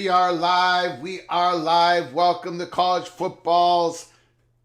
We are live. We are live. Welcome to college football's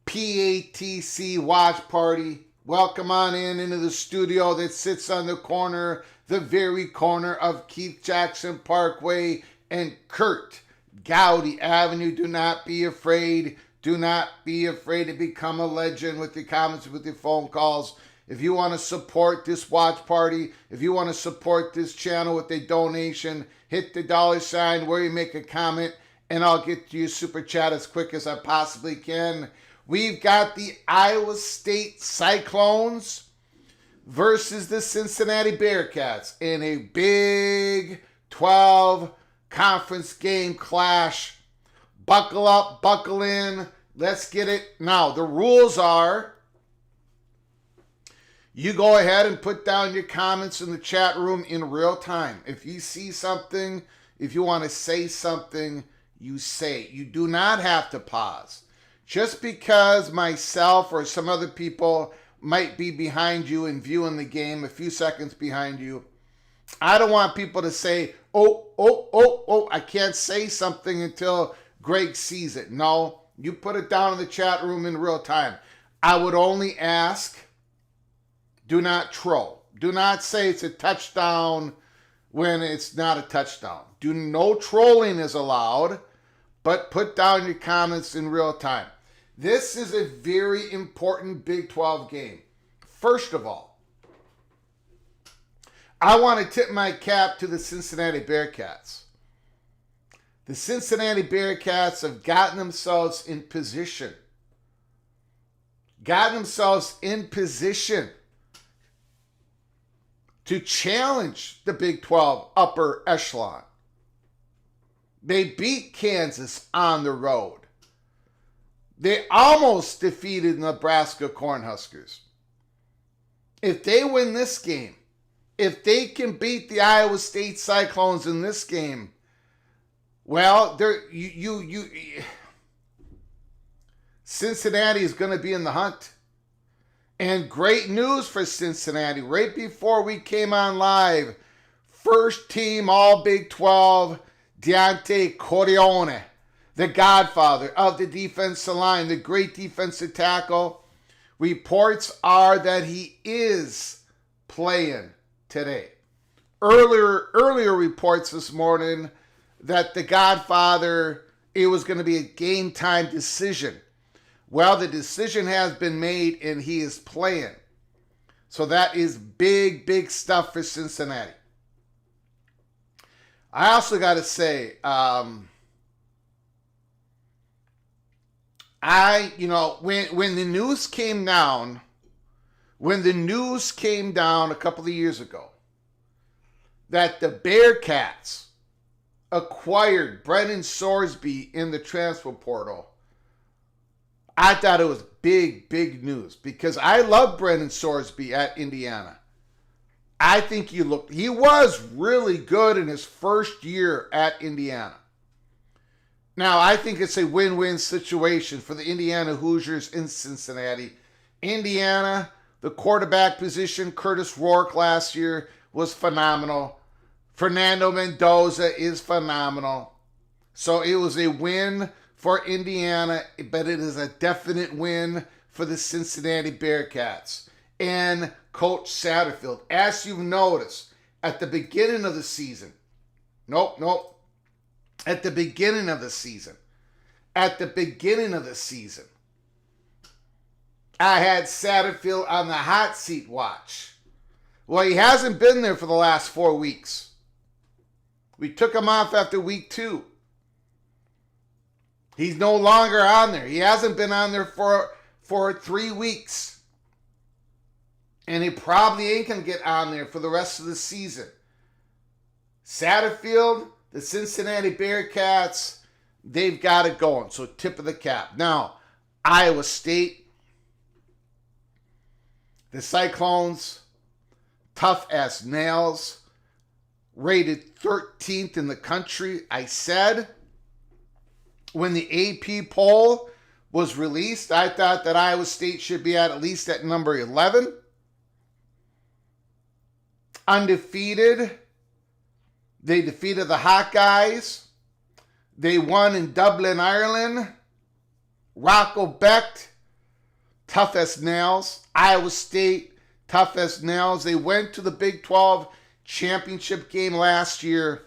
PATC watch party. Welcome on into the studio that sits on the corner, the very corner of Keith Jackson Parkway and Kurt Gowdy Avenue. Do not be afraid. Do not be afraid to become a legend with your comments, with your phone calls. If you want to support this watch party, if you want to support this channel with a donation, hit the $ where you make a comment, and I'll get to your super chat as quick as I possibly can. We've got the Iowa State Cyclones versus the Cincinnati Bearcats in a Big 12 conference game clash. Buckle up, buckle in. Let's get it. Now, the rules are, you go ahead and put down your comments in the chat room in real time. If you see something, if you want to say something, you say it. You do not have to pause. Just because myself or some other people might be behind you and viewing the game, a few seconds behind you, I don't want people to say, oh, I can't say something until Greg sees it. No, you put it down in the chat room in real time. I would only ask, do not troll. Do not say it's a touchdown when it's not a touchdown. No trolling is allowed, but put down your comments in real time. This is a very important Big 12 game. First of all, I want to tip my cap to the Cincinnati Bearcats. The Cincinnati Bearcats have gotten themselves in position. To challenge the Big 12 upper echelon. They beat Kansas on the road. They almost defeated Nebraska Cornhuskers. If they win this game, if they can beat the Iowa State Cyclones in this game, well, Cincinnati is going to be in the hunt. And great news for Cincinnati. Right before we came on live, first team All Big 12, Deontay Corleone, the godfather of the defensive line, the great defensive tackle. Reports are that he is playing today. Earlier reports this morning that the godfather, it was going to be a game time decision. Well, the decision has been made and he is playing. So that is big, big stuff for Cincinnati. I also got to say, when the news came down, a couple of years ago, that the Bearcats acquired Brennan Sorsby in the transfer portal, I thought it was big, big news because I love Brennan Sorsby at Indiana. I think he was really good in his first year at Indiana. Now, I think it's a win-win situation for the Indiana Hoosiers in Cincinnati. Indiana, the quarterback position, Curtis Rourke last year was phenomenal. Fernando Mendoza is phenomenal. So it was a win for Indiana, but it is a definite win for the Cincinnati Bearcats and Coach Satterfield. As you've noticed, at the beginning of the season, at the beginning of the season, I had Satterfield on the hot seat watch. Well, he hasn't been there for the last 4 weeks. We took him off after week 2. He's no longer on there. He hasn't been on there for 3 weeks. And he probably ain't going to get on there for the rest of the season. Satterfield, the Cincinnati Bearcats, they've got it going. So tip of the cap. Now, Iowa State, the Cyclones, tough as nails, rated 13th in the country. I said, when the AP poll was released, I thought that Iowa State should be at least at number 11. Undefeated. They defeated the Hawkeyes. They won in Dublin, Ireland. Rocco Becht, tough as nails. Iowa State, tough as nails. They went to the Big 12 championship game last year,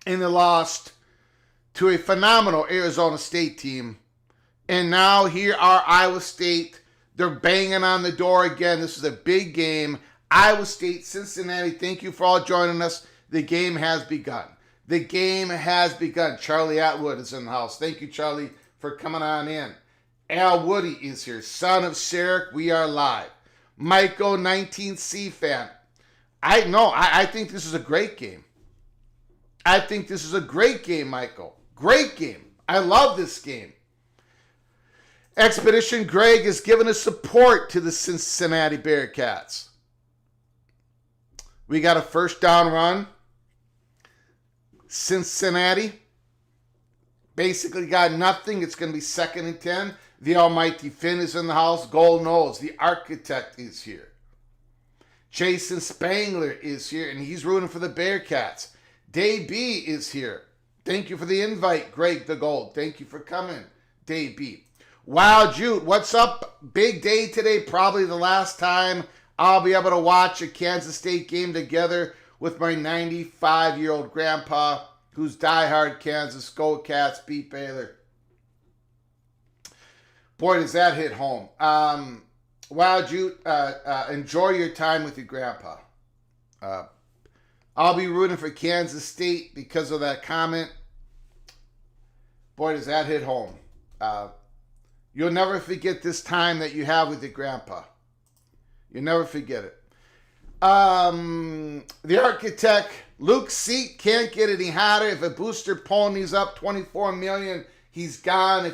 and they lost to a phenomenal Arizona State team. And now here are Iowa State. They're banging on the door again. This is a big game. Iowa State, Cincinnati, thank you for all joining us. The game has begun. The game has begun. Charlie Atwood is in the house. Thank you, Charlie, for coming on in. Al Woody is here. Son of Sarek, we are live. Michael, 19C fan. I think this is a great game. I think this is a great game, Michael. Great game. I love this game. Expedition Greg has given us support to the Cincinnati Bearcats. We got a first down run. Cincinnati basically got nothing. It's going to be 2nd and 10. The almighty Finn is in the house. Gold Nose, the architect, is here. Jason Spangler is here, and he's rooting for the Bearcats. Dave B is here. Thank you for the invite, Greg the Gold. Thank you for coming, Dave B. Wow, Jude, what's up? Big day today. Probably the last time I'll be able to watch a Kansas State game together with my 95-year-old grandpa, who's diehard Kansas. Go Cats, beat Baylor. Boy, does that hit home. Wow, Jude, enjoy your time with your grandpa. I'll be rooting for Kansas State because of that comment. Boy, does that hit home. You'll never forget this time that you have with your grandpa. You'll never forget it. The architect, Luke Seat, can't get any hotter. If a booster pony's up $24 million, he's gone.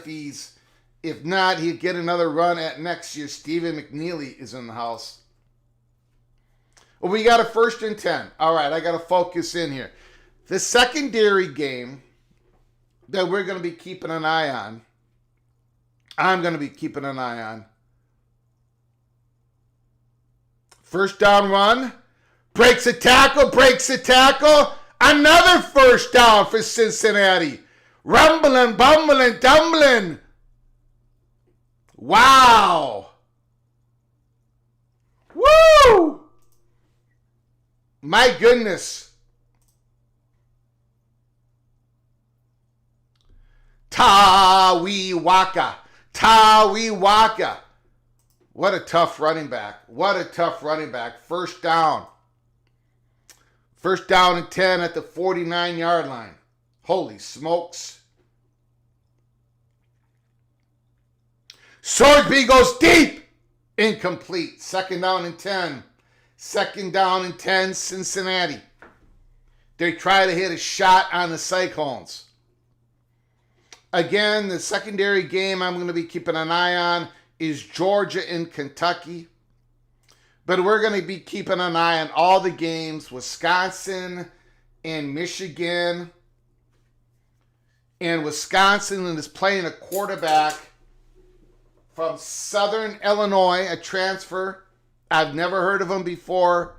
If not, he'll get another run at next year. Stephen McNeely is in the house. Well, we got a 1st and 10. All right, I got to focus in here. The secondary game that we're going to be keeping an eye on, I'm going to be keeping an eye on. First down run. Breaks a tackle. Another first down for Cincinnati. Rumbling, bumbling, tumbling. Wow. Woo! My goodness. Tawiwaka. What a tough running back. First down. First down and 10 at the 49-yard line. Holy smokes. Swordsby goes deep. Incomplete. 2nd down and 10. 2nd down and 10, Cincinnati. They try to hit a shot on the Cyclones. Again, the secondary game I'm going to be keeping an eye on is Georgia and Kentucky. But we're going to be keeping an eye on all the games, Wisconsin and Michigan. And Wisconsin is playing a quarterback from Southern Illinois, a transfer. I've never heard of him before.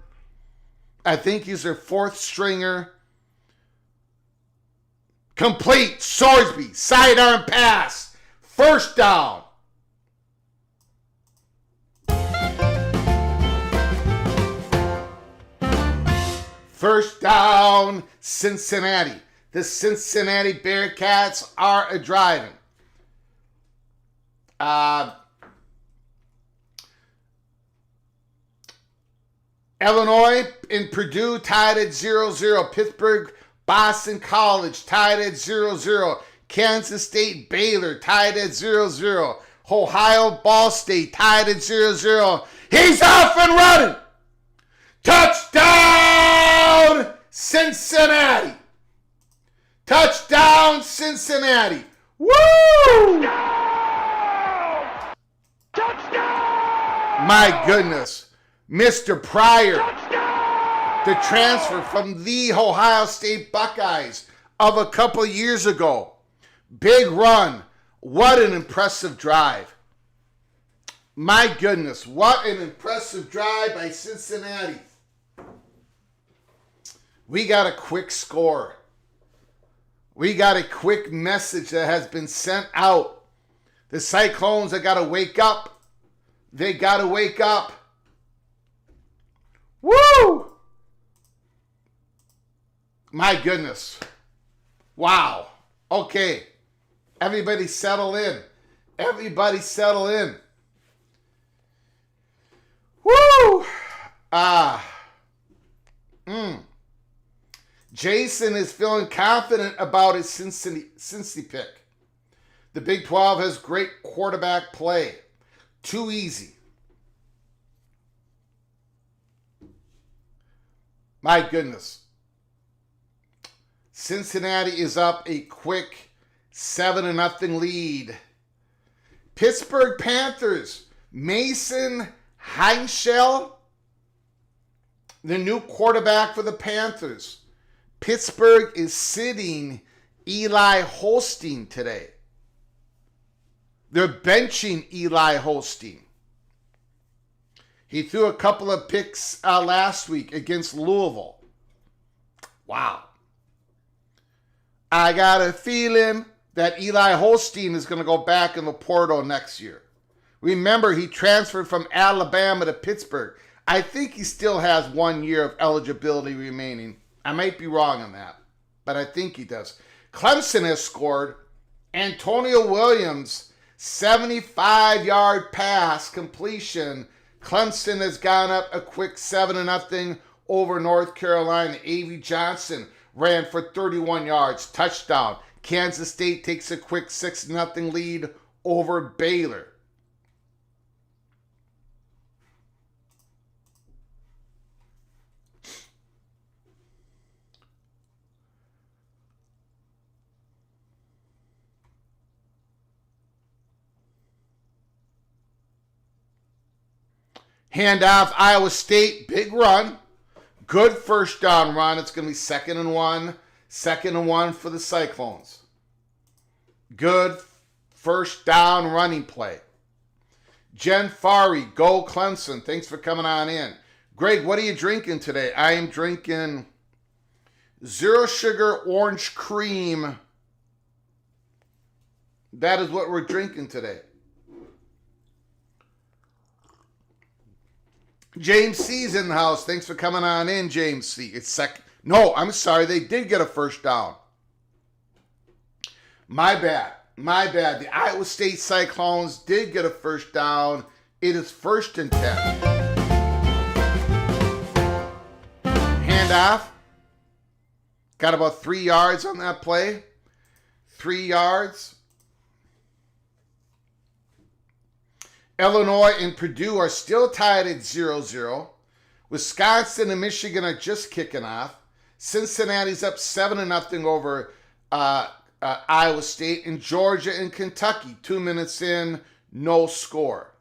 I think he's their 4th stringer. Complete. Swordsby. Sidearm pass. First down. First down, Cincinnati. The Cincinnati Bearcats are a-driving. Illinois and Purdue tied at 0-0. Pittsburgh, Boston College tied at 0-0. Kansas State, Baylor tied at 0-0. Ohio, Ball State tied at 0-0. He's off and running. Touchdown, Cincinnati. Touchdown, Cincinnati. Woo! Touchdown! My goodness. Mr. Pryor, the transfer from the Ohio State Buckeyes of a couple years ago. Big run. What an impressive drive. My goodness, what an impressive drive by Cincinnati. We got a quick score. We got a quick message that has been sent out. The Cyclones have got to wake up. They got to wake up. Woo! My goodness. Wow. Okay. Everybody settle in. Everybody settle in. Woo! Jason is feeling confident about his Cincy pick. The Big 12 has great quarterback play. Too easy. My goodness. Cincinnati is up a quick 7-0 lead. Pittsburgh Panthers. Mason Heinschel, the new quarterback for the Panthers. Pittsburgh is sitting Eli Holstein today. They're benching Eli Holstein. He threw a couple of picks last week against Louisville. Wow. I got a feeling that Eli Holstein is going to go back in the portal next year. Remember, he transferred from Alabama to Pittsburgh. I think he still has 1 year of eligibility remaining. I might be wrong on that, but I think he does. Clemson has scored. Antonio Williams, 75-yard pass completion. Clemson has gone up a quick 7-0 over North Carolina. A.V. Johnson ran for 31 yards, touchdown. Kansas State takes a quick 6-0 lead over Baylor. Handoff, Iowa State, big run. Good first down run. It's going to be 2nd and 1. 2nd and 1 for the Cyclones. Good first down running play. Jen Fari, go Clemson. Thanks for coming on in. Greg, what are you drinking today? I am drinking zero sugar orange cream. That is what we're drinking today. James C's in the house. Thanks for coming on in, James C. It's No, I'm sorry. They did get a first down. My bad. The Iowa State Cyclones did get a first down. It is 1st and 10. Handoff. Got about 3 yards on that play. 3 yards. Illinois and Purdue are still tied at 0-0. Wisconsin and Michigan are just kicking off. Cincinnati's up 7-0 over Iowa State. And Georgia and Kentucky, 2 minutes in, no score.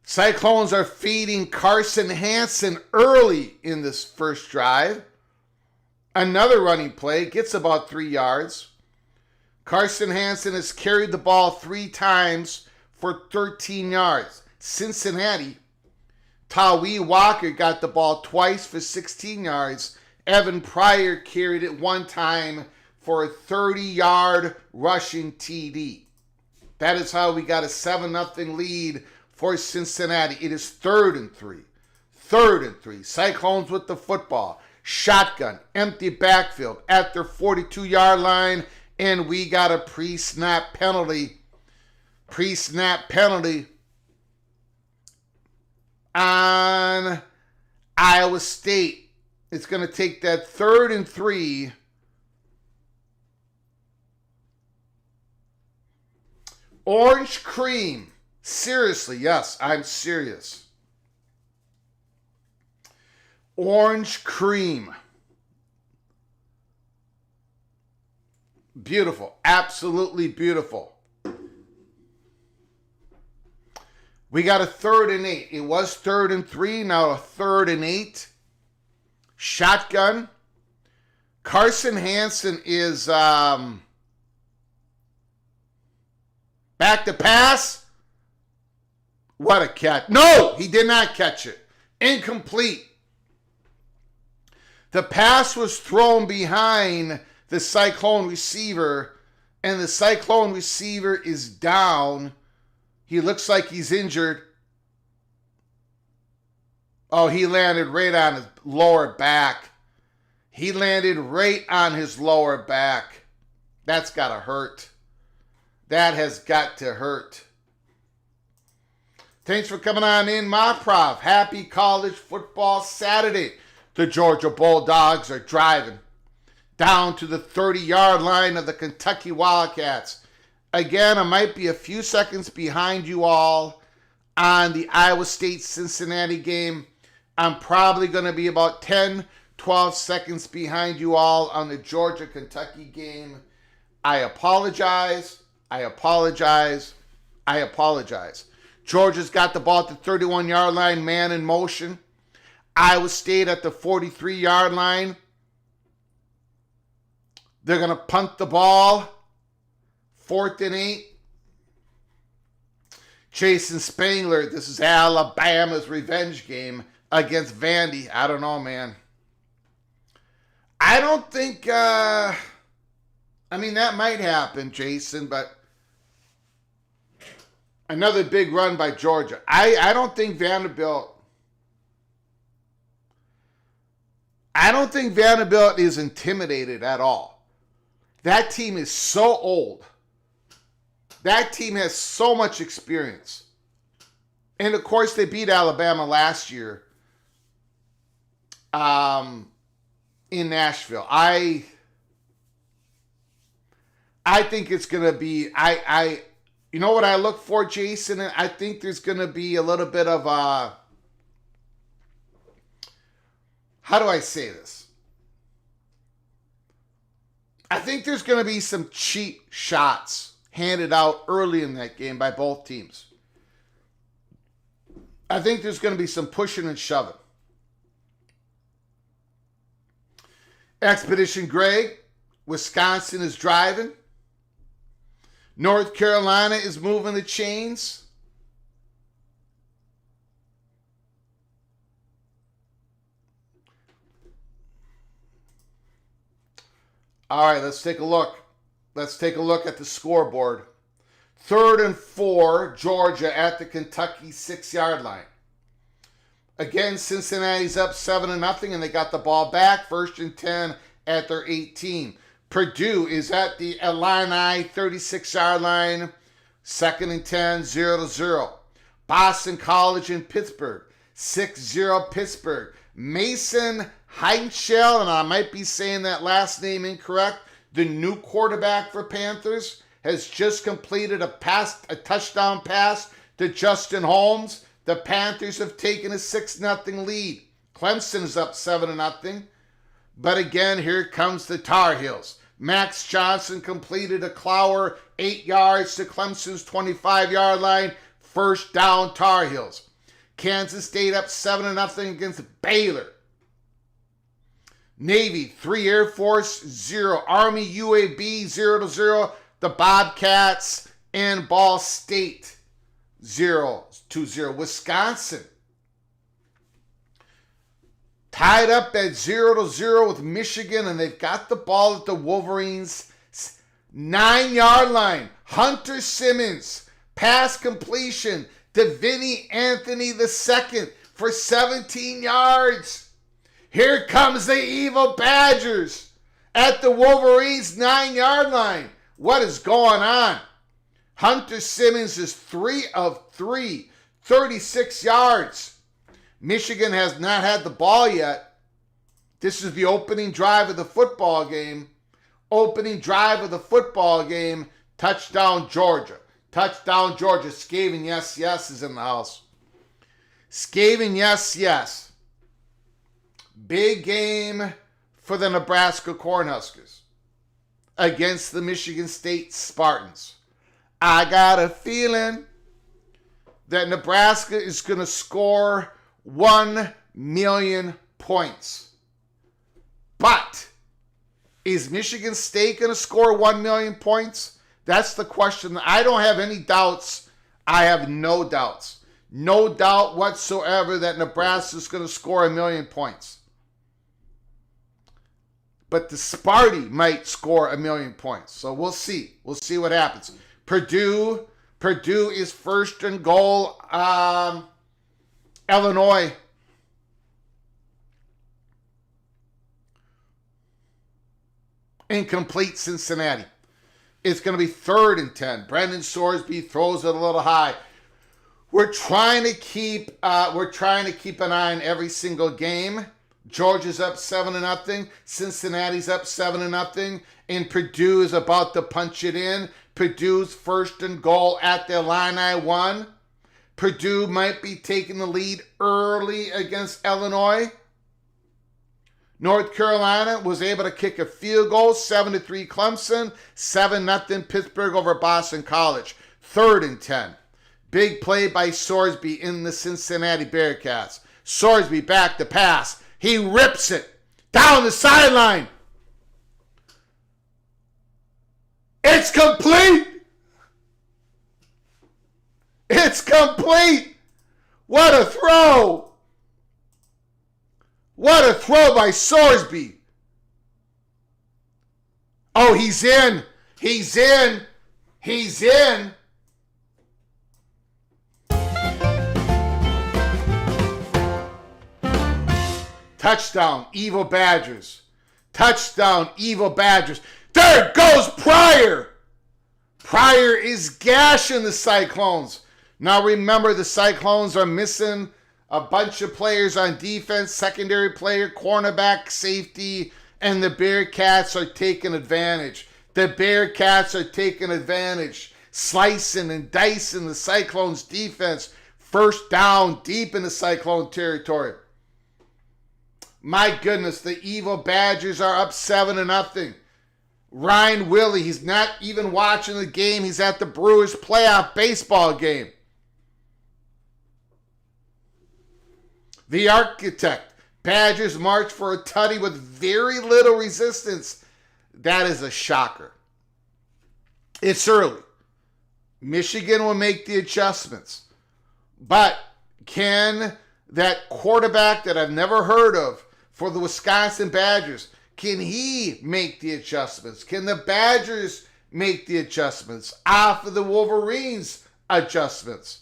Cyclones are feeding Carson Hansen early in this first drive. Another running play, gets about 3 yards. Carson Hansen has carried the ball 3 times for 13 yards. Cincinnati, Tawee Walker got the ball twice for 16 yards. Evan Pryor carried it 1 time for a 30-yard rushing TD. That is how we got a 7-0 lead for Cincinnati. It is 3rd and 3. 3rd and 3. Cyclones with the football. Shotgun, empty backfield at their 42-yard line, and we got a pre-snap penalty. Pre-snap penalty on Iowa State. It's going to take that 3rd and 3. Orange cream. Seriously, yes, I'm serious. Orange cream. Beautiful. Absolutely beautiful. We got a 3rd and 8. It was 3rd and 3. Now a 3rd and 8. Shotgun. Carson Hansen is back to pass. What a catch. No, he did not catch it. Incomplete. The pass was thrown behind the Cyclone receiver, and the Cyclone receiver is down. He looks like he's injured. Oh, he landed right on his lower back. He landed right on his lower back. That's got to hurt. That has got to hurt. Thanks for coming on in, my prof. Happy College Football Saturday. The Georgia Bulldogs are driving down to the 30-yard line of the Kentucky Wildcats. Again, I might be a few seconds behind you all on the Iowa State-Cincinnati game. I'm probably going to be about 10, 12 seconds behind you all on the Georgia-Kentucky game. I apologize. Georgia's got the ball at the 31-yard line, man in motion. Iowa State at the 43-yard line. They're going to punt the ball. 4th and 8. Jason Spangler, this is Alabama's revenge game against Vandy. I don't know, man. I don't think, that might happen, Jason, but another big run by Georgia. I don't think Vanderbilt is intimidated at all. That team is so old. That team has so much experience. And of course, they beat Alabama last year in Nashville. I think it's going to be, you know what I look for, Jason? I think there's going to be a little bit of how do I say this? I think there's going to be some cheap shots handed out early in that game by both teams. I think there's going to be some pushing and shoving. Expedition Greg, Wisconsin is driving. North Carolina is moving the chains. All right, let's take a look. Let's take a look at the scoreboard. 3rd and 4, Georgia at the Kentucky 6-yard line. Again, Cincinnati's up 7-0, and they got the ball back. 1st and 10 at their 18. Purdue is at the Illini 36-yard line. 2nd and 10, 0-0. Boston College in Pittsburgh, 6-0 Pittsburgh. Mason Heinschel, and I might be saying that last name incorrect, the new quarterback for Panthers, has just completed a touchdown pass to Justin Holmes. The Panthers have taken a 6-0 lead. Clemson is up 7-0. But again, here comes the Tar Heels. Max Johnson completed a Clower 8 yards to Clemson's 25-yard line. 1st down, Tar Heels. Kansas State up 7-0 against Baylor. Navy, 3 Air Force, 0. Army UAB, 0-0. The Bobcats and Ball State, 0-0. Wisconsin tied up at 0-0 with Michigan, and they've got the ball at the Wolverines' 9-yard line. Hunter Simmons, pass completion to Vinny Anthony II for 17 yards. Here comes the evil Badgers at the Wolverines' 9-yard line. What is going on? Hunter Simmons is 3 of 3, 36 yards. Michigan has not had the ball yet. This is the opening drive of the football game. Touchdown, Georgia. Skaven, yes, is in the house. Skaven, yes. Big game for the Nebraska Cornhuskers against the Michigan State Spartans. I got a feeling that Nebraska is going to score 1 million points. But is Michigan State going to score 1 million points? That's the question. I don't have any doubts. I have no doubts. no doubt whatsoever that Nebraska's going to score 1 million points. But the Sparty might score 1 million points. So we'll see. We'll see what happens. Purdue is first and goal. Illinois. Incomplete Cincinnati. It's going to be 3rd and 10. Brendan Sorsby throws it a little high. We're trying to keep an eye on every single game. Georgia's up 7-0. Cincinnati's up 7-0. And Purdue is about to punch it in. Purdue's first and goal at the Illini 1. Purdue might be taking the lead early against Illinois. North Carolina was able to kick a field goal, 7-3 Clemson, 7-0 Pittsburgh over Boston College. 3rd and 10. Big play by Sorsby in the Cincinnati Bearcats. Sorsby back to pass. He rips it down the sideline. It's complete. It's complete. What a throw. What a throw by Sorsby. Oh, he's in. He's in. He's in. Touchdown, Evil Badgers. Touchdown, Evil Badgers. There goes Pryor. Pryor is gashing the Cyclones. Now remember, the Cyclones are missing a bunch of players on defense, secondary player, cornerback, safety, and the Bearcats are taking advantage. The Bearcats are taking advantage, slicing and dicing the Cyclones defense. First down, deep in the Cyclone territory. My goodness, the Evil Badgers are up 7-0. Ryan Willie, he's not even watching the game. He's at the Brewers playoff baseball game. The Architect. Badgers march for a tutty with very little resistance. That is a shocker. It's early. Michigan will make the adjustments. But can that quarterback that I've never heard of for the Wisconsin Badgers, can he make the adjustments? Can the Badgers make the adjustments off of the Wolverines' adjustments?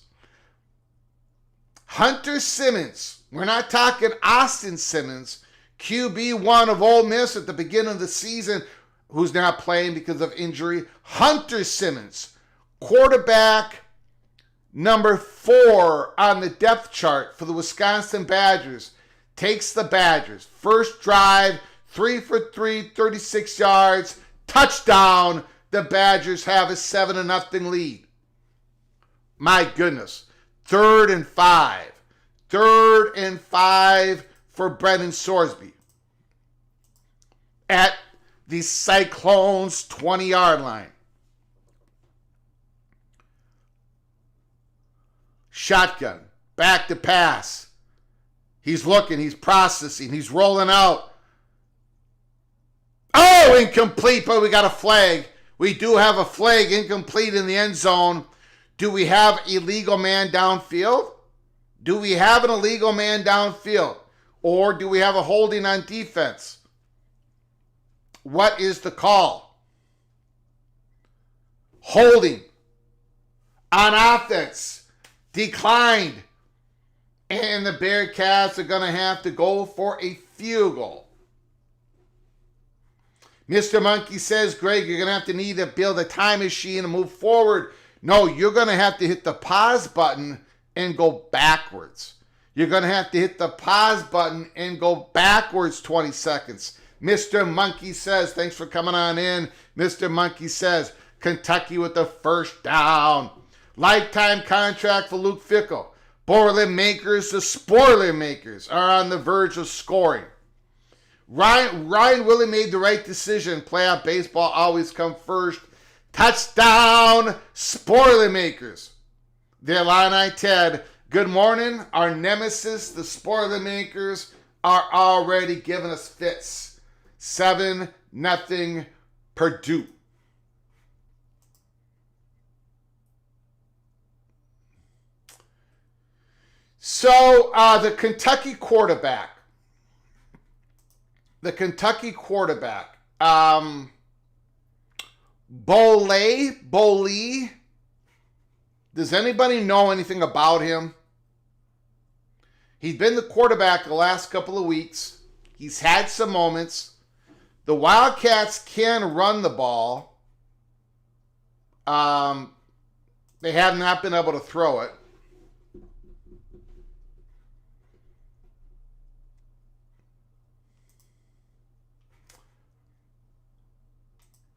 Hunter Simmons. We're not talking Austin Simmons, QB1 of Ole Miss at the beginning of the season, who's not playing because of injury. Hunter Simmons, quarterback number 4 on the depth chart for the Wisconsin Badgers, takes the Badgers. First drive, 3 for 3, 36 yards, touchdown. The Badgers have a 7-0 lead. My goodness. 3rd and 5. 3rd and 5 for Brendan Sorsby at the Cyclones' 20-yard line. Shotgun, back to pass. He's looking, he's processing, he's rolling out. Oh, incomplete, but we got a flag. We do have a flag, incomplete in the end zone. Do we have illegal man downfield? Do we have an illegal man downfield? Or do we have a holding on defense? What is the call? Holding on offense. Declined. And the Bearcats are going to have to go for a field goal. Mr. Monkey says, Greg, you're going to have to need to build a time machine and move forward. No, you're going to have to hit the pause button and go backwards. You're going to have to hit the pause button and go backwards 20 seconds. Mr. Monkey says, thanks for coming on in. Mr. Monkey says, Kentucky with the first down. Lifetime contract for Luke Fickell. Boilermakers, the Spoilermakers are on the verge of scoring. Ryan Willie made the right decision. Playoff baseball always come first. Touchdown, Spoilermakers. The Illini Ted. Good morning. Our nemesis, the Spoilermakers, are already giving us fits. 7-0 Purdue. So the Kentucky quarterback, Boley. Does anybody know anything about him? He's been the quarterback the last couple of weeks. He's had some moments. The Wildcats can run the ball. They have not been able to throw it.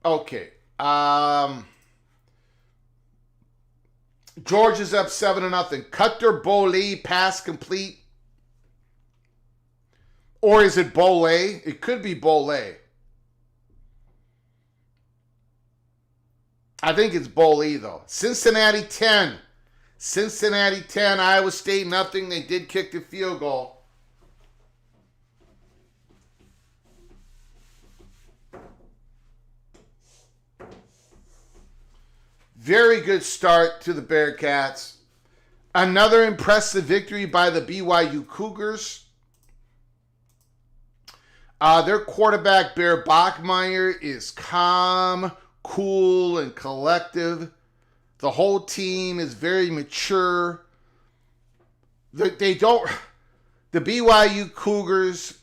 Okay. Georgia's up 7-0. Cutter Boley, pass complete. Or is it Boley? It could be Boley. I think it's Boley, though. Cincinnati 10. Cincinnati 10, Iowa State nothing. They did kick the field goal. Very good start to the Bearcats. Another impressive victory by the BYU Cougars. Their quarterback, Bear Bachmeier, is calm, cool, and collective. The whole team is very mature. The BYU Cougars,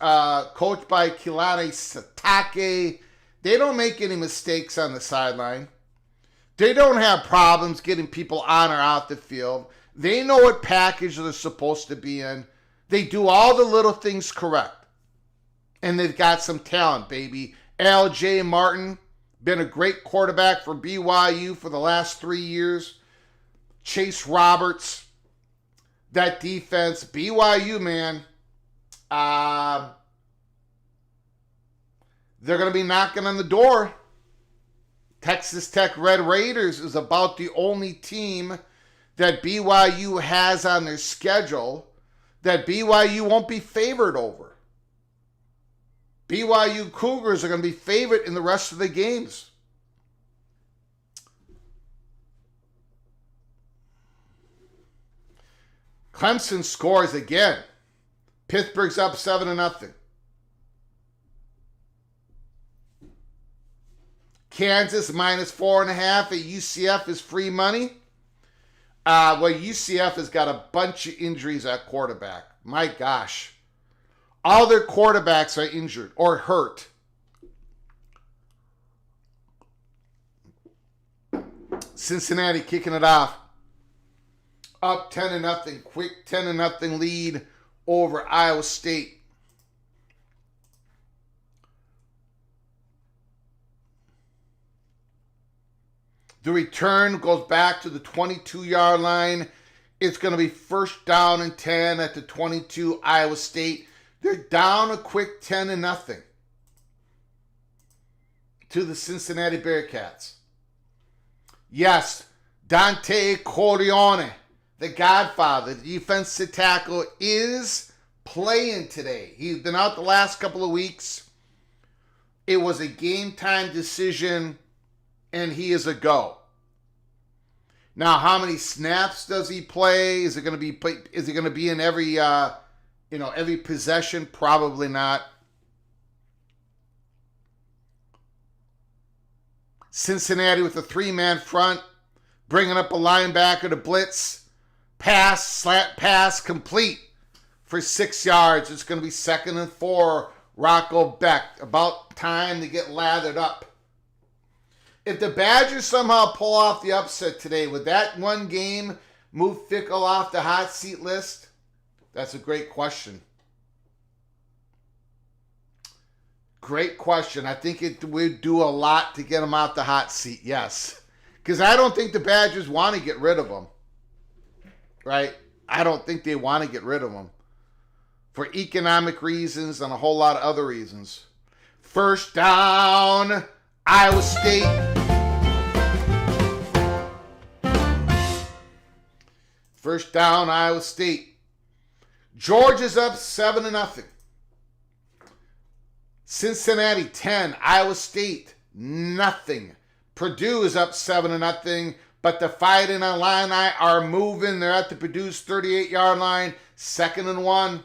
coached by Kilane Satake, they don't make any mistakes on the sideline. They don't have problems getting people on or out the field. They know what package they're supposed to be in. They do all the little things correct. And they've got some talent, baby. L.J. Martin, been a great quarterback for BYU for the last 3 years. Chase Roberts, that defense. BYU, man, they're going to be knocking on the door. Texas Tech Red Raiders is about the only team that BYU has on their schedule that BYU won't be favored over. BYU Cougars are going to be favored in the rest of the games. Clemson scores again. Pittsburgh's up 7-0. Kansas minus 4.5 at UCF is free money. UCF has got a bunch of injuries at quarterback. My gosh. All their quarterbacks are injured or hurt. Cincinnati kicking it off. Up 10-0. Quick 10-0 lead over Iowa State. The return goes back to the 22-yard line. It's going to be first down and 10 at the 22, Iowa State. They're down a quick 10-0 to the Cincinnati Bearcats. Yes, Dante Corleone, the Godfather, the defensive tackle, is playing today. He's been out the last couple of weeks. It was a game-time decision, and he is a go. Now, how many snaps does he play? Is he going to be in every every possession? Probably not. Cincinnati with a 3-man front, bringing up a linebacker to blitz. Pass, slant pass, complete for 6 yards. It's going to be 2nd and 4. Rocco Beck. About time to get lathered up. If the Badgers somehow pull off the upset today, would that one game move Fickle off the hot seat list? That's a great question. Great question. I think it would do a lot to get him off the hot seat, yes. Because I don't think the Badgers want to get rid of him. Right? I don't think they want to get rid of him. For economic reasons and a whole lot of other reasons. First down, Iowa State. First down, Iowa State. Georgia's up 7-0. Cincinnati 10, Iowa State nothing. Purdue is up 7-0, but the Fighting Illini are moving. They're at the Purdue's 38-yard line. Second and 1.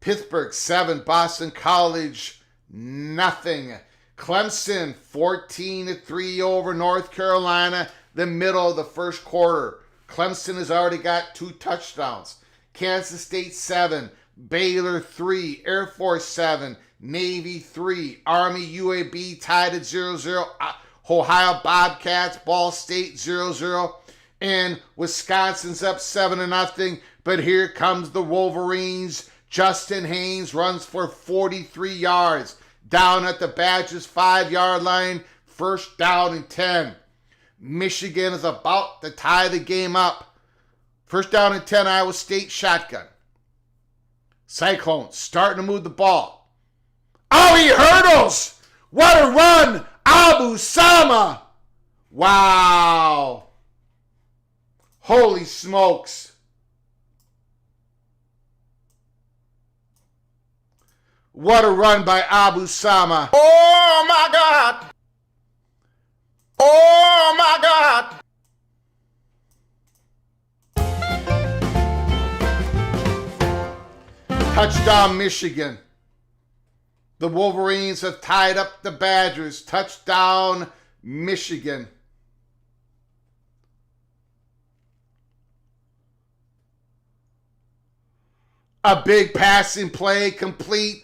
Pittsburgh 7, Boston College nothing. Clemson 14-3 over North Carolina, the middle of the first quarter. Clemson has already got 2 touchdowns. Kansas State 7, Baylor 3, Air Force 7, Navy 3, Army UAB tied at 0-0, Ohio Bobcats, Ball State 0-0, and Wisconsin's up 7-0. But here comes the Wolverines. Justin Haynes runs for 43 yards down at the Badgers' 5-yard line. First down and 10. Michigan is about to tie the game up. First down and 10, Iowa State shotgun. Cyclones starting to move the ball. Oh, he hurdles! What a run! Abu Sama! Wow! Holy smokes! What a run by Abu Sama. Oh my God! Oh my God! Touchdown, Michigan. The Wolverines have tied up the Badgers. Touchdown, Michigan. A big passing play complete.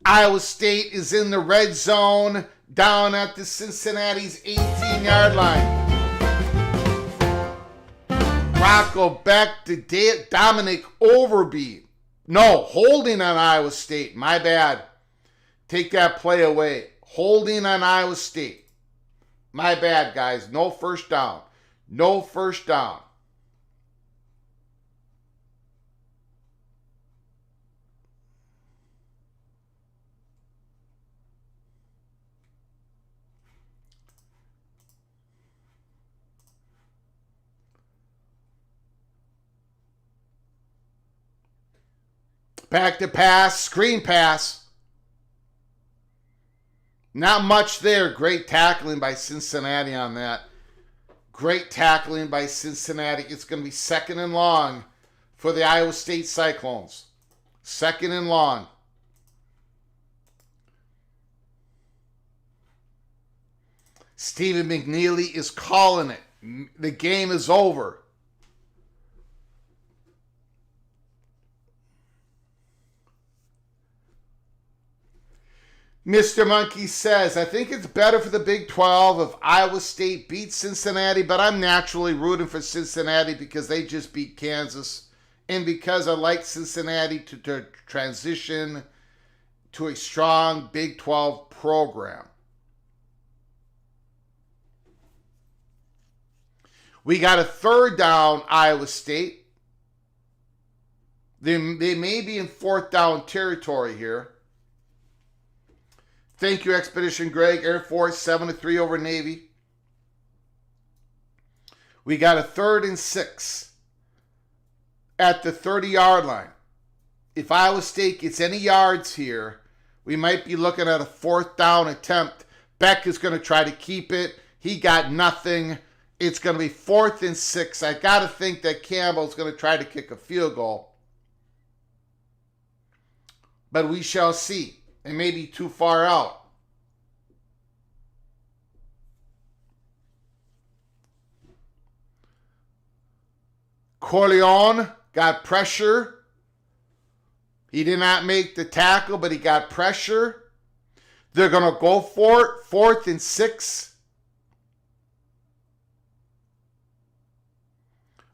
Iowa State is in the red zone down at the Cincinnati's 18-yard line. Rocco Beck to Dominic Overby. No, holding on Iowa State. My bad. Take that play away. Holding on Iowa State. My bad, guys. No first down. No first down. Back to pass, screen pass. Not much there. Great tackling by Cincinnati on that. Great tackling by Cincinnati. It's going to be second and long for the Iowa State Cyclones. Second and long. Stephen McNeely is calling it. The game is over. Mr. Monkey says, I think it's better for the Big 12 if Iowa State beats Cincinnati, but I'm naturally rooting for Cincinnati because they just beat Kansas and because I like Cincinnati to transition to a strong Big 12 program. We got a third down, Iowa State. They may be in fourth down territory here. Thank you, Expedition Greg. Air Force 7-3 over Navy. We got a 3rd and 6 at the 30-yard line. If Iowa State gets any yards here, we might be looking at a 4th down attempt. Beck is going to try to keep it. He got nothing. It's going to be 4th and 6. I got to think that Campbell's going to try to kick a field goal. But we shall see. It may be too far out. Corleone got pressure. He did not make the tackle, but he got pressure. They're going to go for it. 4th and 6.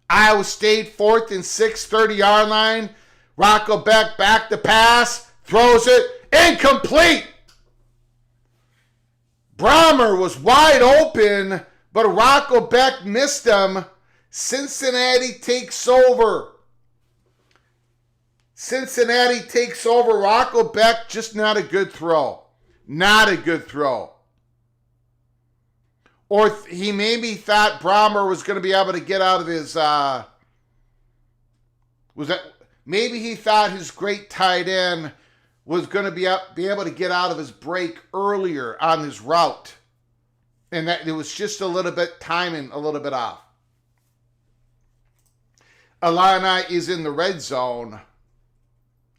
Iowa State, 4th and 6, 30-yard line. Rocco Beck back to pass. Throws it. Incomplete. Brahmer was wide open, but Rocco Beck missed him. Cincinnati takes over. Cincinnati takes over. Rocco Beck, just not a good throw. Not a good throw. Or he maybe thought Brahmer was going to be able to get out of his, maybe he thought his great tight end was going to be able to get out of his break earlier on his route. And that it was just a little bit timing, a little bit off. Illini is in the red zone.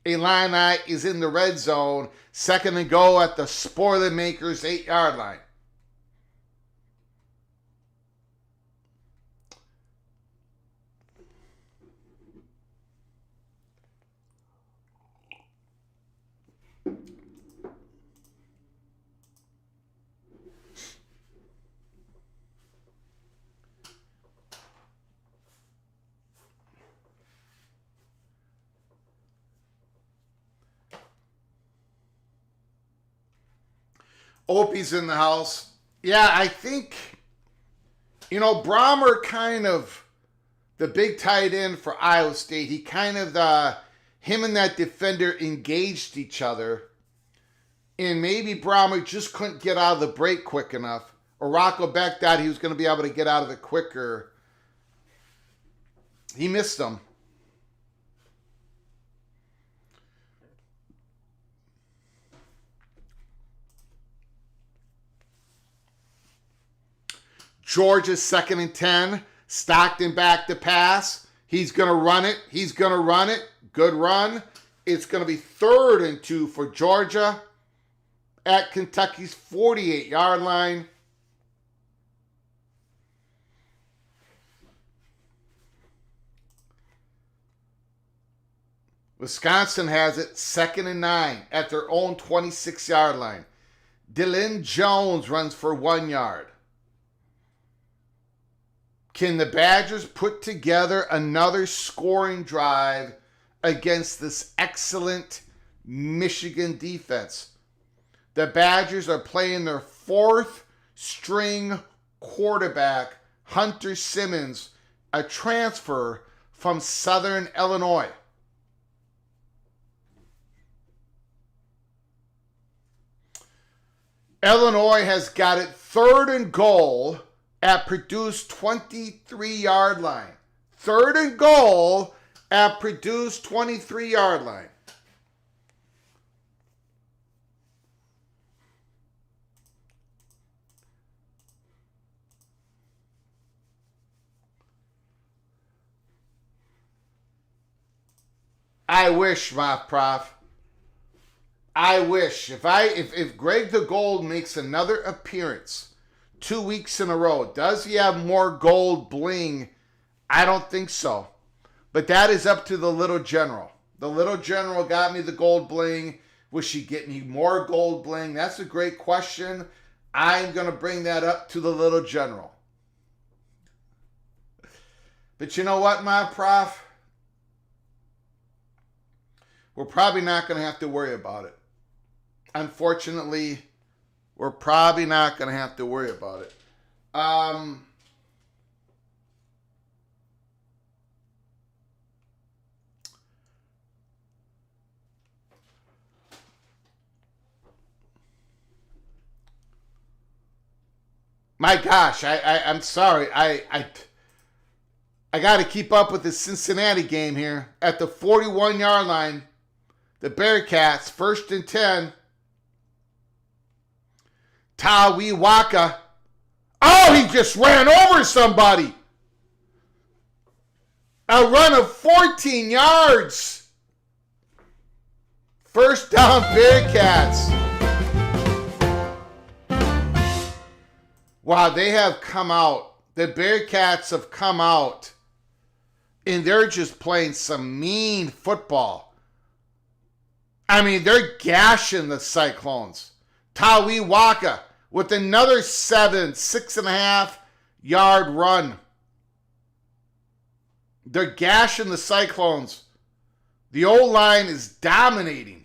Illini is in the red zone. Second and goal at the Spoilermakers 8-yard line. Opie's in the house. Yeah, I think, Brahmer kind of, the big tight end for Iowa State, he kind of, him and that defender engaged each other. And maybe Brahmer just couldn't get out of the break quick enough. Or Rocco Beck thought he was going to be able to get out of it quicker. He missed him. Georgia's 2nd and 10. Stockton back to pass. He's going to run it. Good run. It's going to be 3rd and 2 for Georgia at Kentucky's 48-yard line. Wisconsin has it 2nd and 9 at their own 26-yard line. Dylan Jones runs for 1 yard. Can the Badgers put together another scoring drive against this excellent Michigan defense? The Badgers are playing their 4th string quarterback, Hunter Simmons, a transfer from Southern Illinois. Illinois has got it 3rd and goal at Purdue's 23-yard line. 3rd and goal at Purdue's 23-yard line. I wish, my prof. I wish. If Greg the Gold makes another appearance 2 weeks in a row, does he have more gold bling? I don't think so. But that is up to the little general. The little general got me the gold bling. Was she getting me more gold bling? That's a great question. I'm going to bring that up to the little general. But you know what, my prof? We're probably not going to have to worry about it. Unfortunately, we're probably not going to have to worry about it. My gosh, I'm sorry. I got to keep up with the Cincinnati game here. At the 41-yard line, the Bearcats, 1st and 10. Tawi Waka. Oh, he just ran over somebody. A run of 14 yards. 1st down, Bearcats. Wow, they have come out. The Bearcats have come out. And they're just playing some mean football. I mean, they're gashing the Cyclones. Tawi Waka with another 6.5 yard run. They're gashing the Cyclones. The O-line is dominating.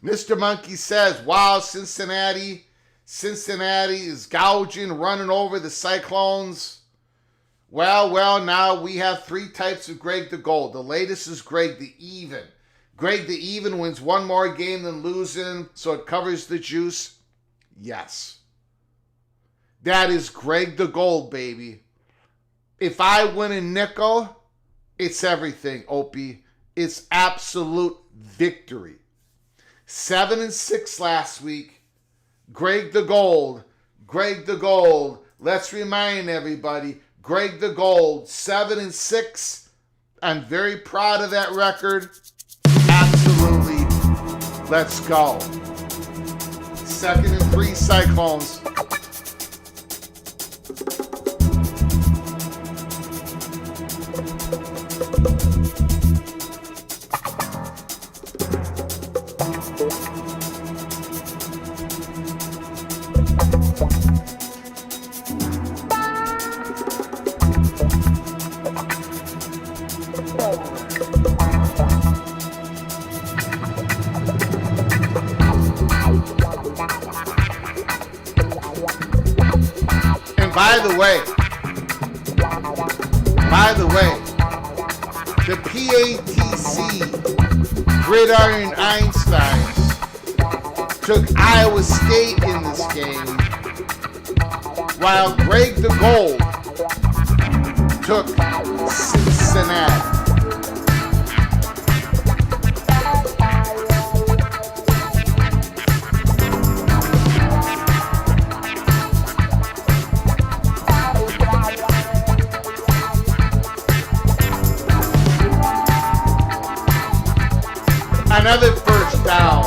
Mr. Monkey says, wow, Cincinnati is gouging, running over the Cyclones. Well, now we have 3 types of Greg the Gold. The latest is Greg the Even. Greg the Even wins 1 more game than losing, so it covers the juice. Yes. That is Greg the Gold, baby. If I win a nickel, it's everything, Opie. It's absolute victory. 7-6 last week. Greg the Gold. Let's remind everybody, Greg the Gold, 7-6. I'm very proud of that record. Absolutely. Let's go. 2-3 Cyclones. By the way, the PATC Gridiron Einsteins took Iowa State in this game, while Greg the Gold took Cincinnati. Another first down,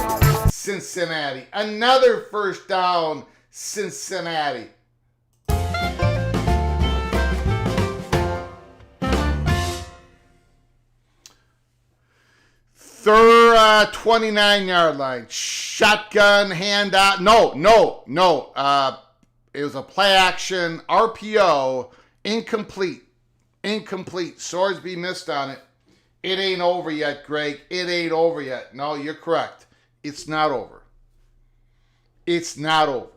Cincinnati. Another first down, Cincinnati. 29-yard line. Shotgun handout. No. It was a play action. RPO. Incomplete. Sorsby missed on it. It ain't over yet, Greg. It ain't over yet. No, you're correct. It's not over. It's not over.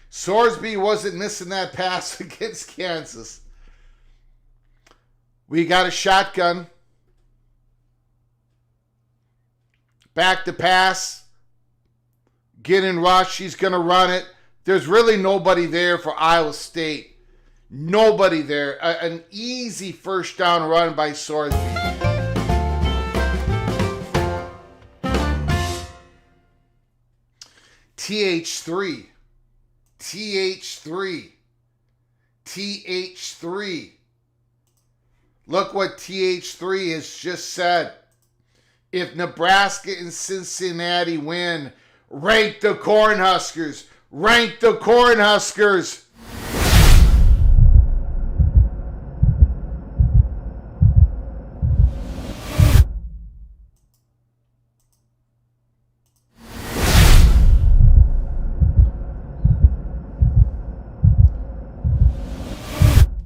Sorsby wasn't missing that pass against Kansas. We got a shotgun. Back to pass. Get in rush. He's going to run it. There's really nobody there for Iowa State. Nobody there. An easy first down run by Sorsby. TH3. Look what TH3 has just said. If Nebraska and Cincinnati win, rank the Cornhuskers. Rank the Cornhuskers.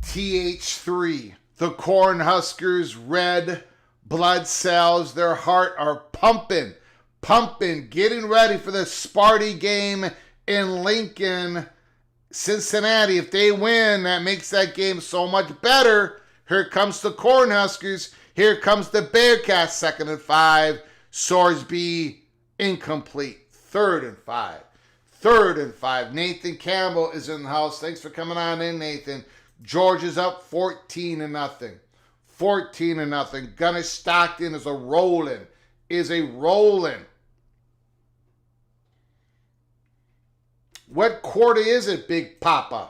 TH3. The Cornhuskers' red blood cells, their heart are pumping, getting ready for the Sparty game in Lincoln. Cincinnati, if they win, that makes that game so much better. Here comes the Cornhuskers. Here comes the Bearcats, 2nd and 5. Sorsby, incomplete. 3rd and 5. Nathan Campbell is in the house. Thanks for coming on in, Nathan. Georgia's up 14-0. 14-0. Gunner Stockton is a rolling. What quarter is it, Big Papa?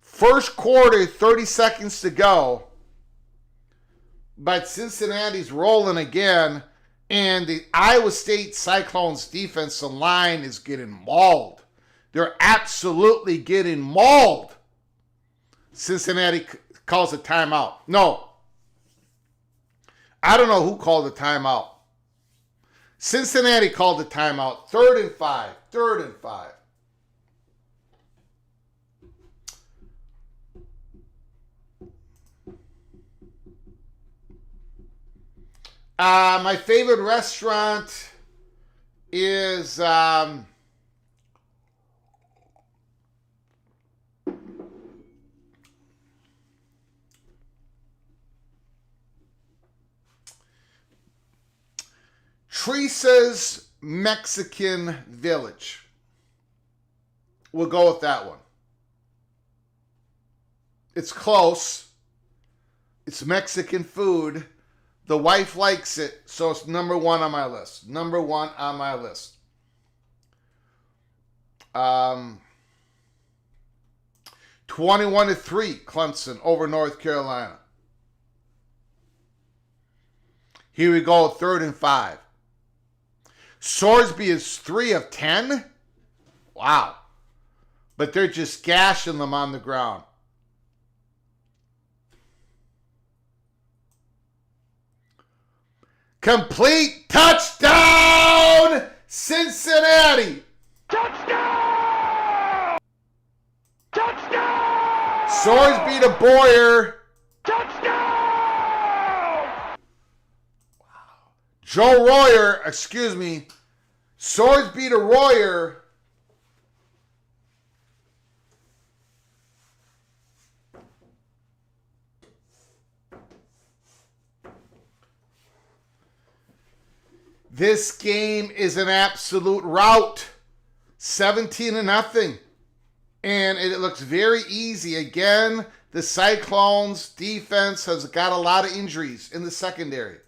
First quarter, 30 seconds to go. But Cincinnati's rolling again. And the Iowa State Cyclones defensive line is getting mauled. They're absolutely getting mauled. Cincinnati calls a timeout. No. I don't know who called the timeout. Cincinnati called the timeout. 3rd and 5. My favorite restaurant is Teresa's Mexican Village. We'll go with that one. It's close. It's Mexican food, The wife likes it, so it's number one on my list. Number one on my list. 21-3, Clemson over North Carolina. Here we go, 3rd and 5. Sorsby is 3 of 10. Wow. But they're just gashing them on the ground. Complete touchdown, Cincinnati. Touchdown! Touchdown! Sorsby to Boyer. Touchdown! Joe Royer, Sorsby to Royer. This game is an absolute rout. 17-0. And it looks very easy. Again, the Cyclones defense has got a lot of injuries in the secondary.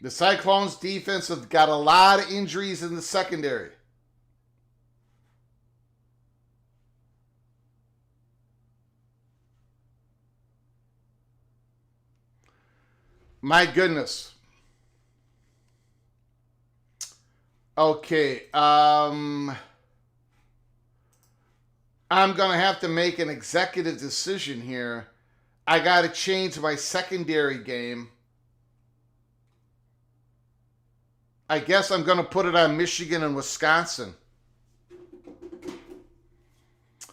The Cyclones defense have got a lot of injuries in the secondary. My goodness. Okay. I'm going to have to make an executive decision here. I got to change my secondary game. I guess I'm going to put it on Michigan and Wisconsin.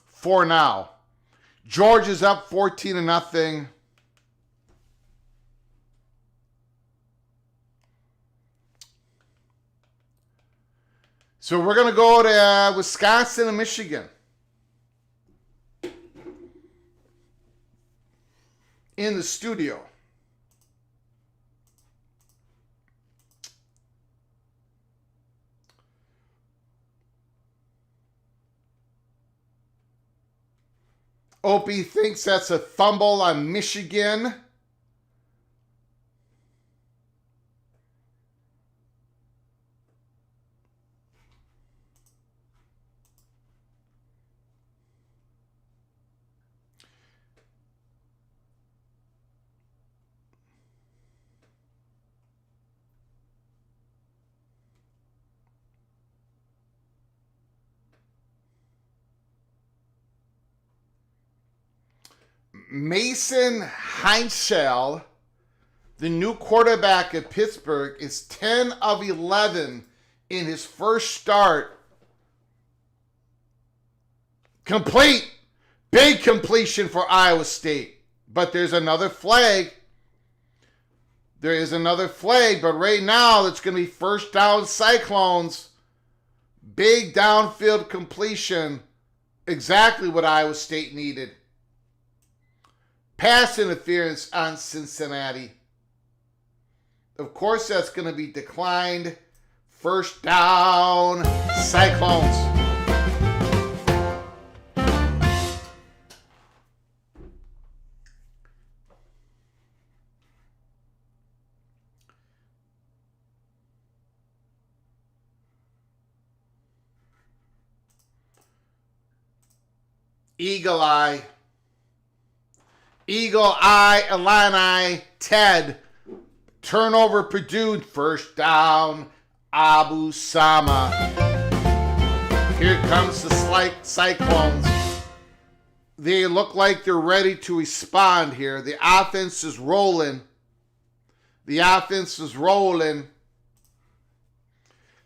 For now. Georgia's up 14-0. So we're going to go to Wisconsin and Michigan. In the studio. Opie thinks that's a fumble on Michigan. Mason Heinzschel, the new quarterback at Pittsburgh, is 10 of 11 in his first start. Complete. Big completion for Iowa State. But there's another flag. There is another flag, but right now it's going to be first down Cyclones. Big downfield completion. Exactly what Iowa State needed. Pass interference on Cincinnati. Of course, that's going to be declined. First down, Cyclones. Eagle Eye. Eagle Eye, Illini, Ted. Turnover Purdue. First down, Abu Sama. Here comes the Cyclones. They look like they're ready to respond here. The offense is rolling. The offense is rolling.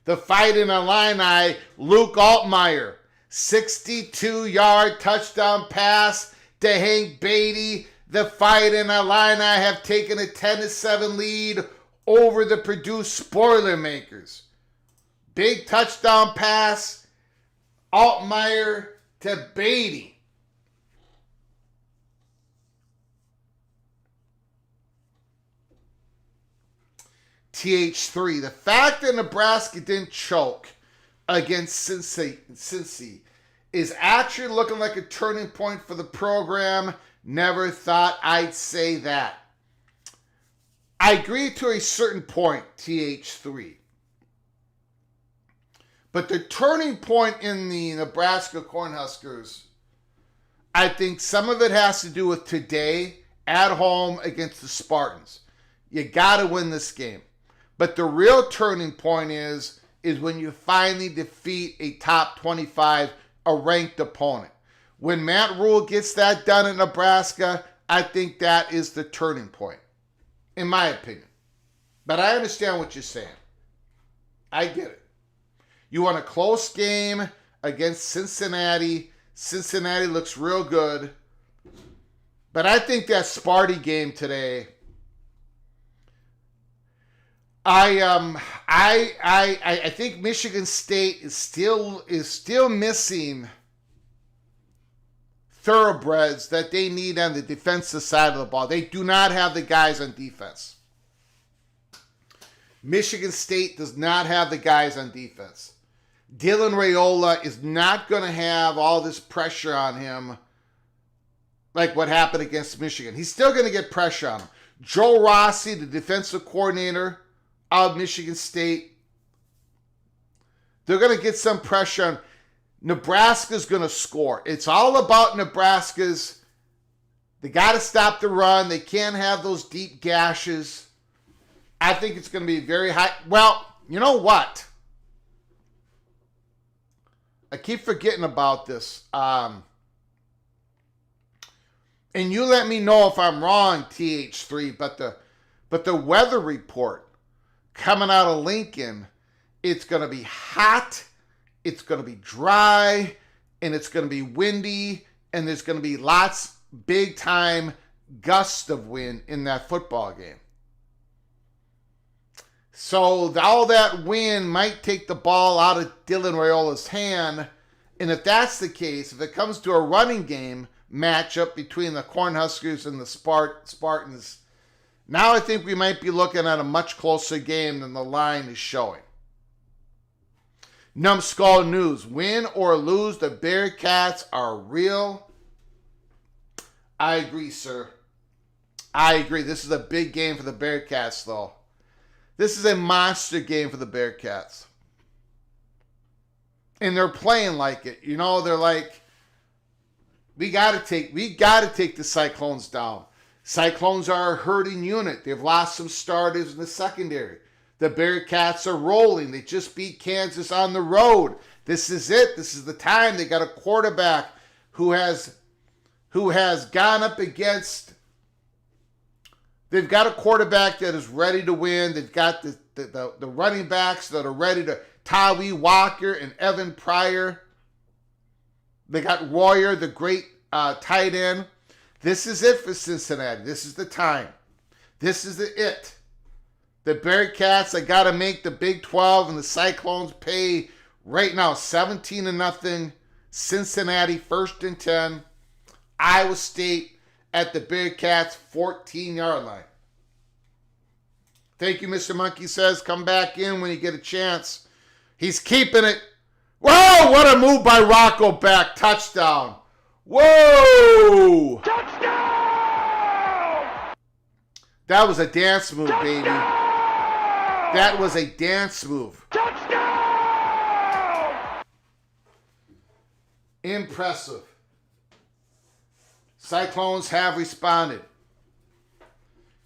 The Fighting Illini, Luke Altmaier. 62-yard touchdown pass to Hank Beatty. The Fighting Illini have taken a 10-7 lead over the Purdue Spoilermakers. Big touchdown pass. Altmaier to Beatty. TH3. The fact that Nebraska didn't choke against Cincy is actually looking like a turning point for the program. Never thought I'd say that. 'Never thought I'd say that. I agree to a certain point, TH3. But the turning point in the Nebraska Cornhuskers, I think some of it has to do with today at home against the Spartans. You got to win this game. But the real turning point is when you finally defeat a top 25, a ranked opponent. When Matt Rule gets that done in Nebraska, I think that is the turning point, in my opinion. But I understand what you're saying. I get it. You want a close game against Cincinnati. Cincinnati looks real good. But I think that Sparty game today, I think Michigan State is still missing thoroughbreds that they need on the defensive side of the ball. They do not have the guys on defense. Michigan State does not have the guys on defense. Dylan Raiola is not going to have all this pressure on him like what happened against Michigan. He's still going to get pressure on him. Joe Rossi, the defensive coordinator of Michigan State, they're going to get some pressure on. Nebraska's going to score. It's all about Nebraska's. They got to stop the run. They can't have those deep gashes. I think it's going to be very high. Well, you know what? I keep forgetting about this. And you let me know if I'm wrong, TH3, but the weather report coming out of Lincoln, it's going to be hot, it's going to be dry, and it's going to be windy, and there's going to be lots big time gusts of wind in that football game. So all that wind might take the ball out of Dylan Raiola's hand. And if that's the case, if it comes to a running game matchup between the Cornhuskers and the Spartans, now I think we might be looking at a much closer game than the line is showing. Numbskull News. Win or lose, the Bearcats are real. I agree, sir. I agree. This is a big game for the Bearcats, though. This is a monster game for the Bearcats. And they're playing like it. You know, they're like, we gotta take the Cyclones down. Cyclones are a hurting unit. They've lost some starters in the secondary. The Bearcats are rolling. They just beat Kansas on the road. This is it. This is the time. They got a quarterback who has gone up against. They've got a quarterback that is ready to win. They've got the running backs that are ready to. Tawee Walker and Evan Pryor. They got Royer, the great tight end. This is it for Cincinnati. This is the time. This is it. The Bearcats, they got to make the Big 12 and the Cyclones pay right now 17-0. Cincinnati 1st and 10. Iowa State at the Bearcats 14-yard line. Thank you, Mr. Monkey says. Come back in when you get a chance. He's keeping it. Whoa, what a move by Rocco back. Touchdown. Whoa. Touchdown! That was a dance move, Touchdown! baby. That was a dance move. Touchdown! Impressive. Cyclones have responded.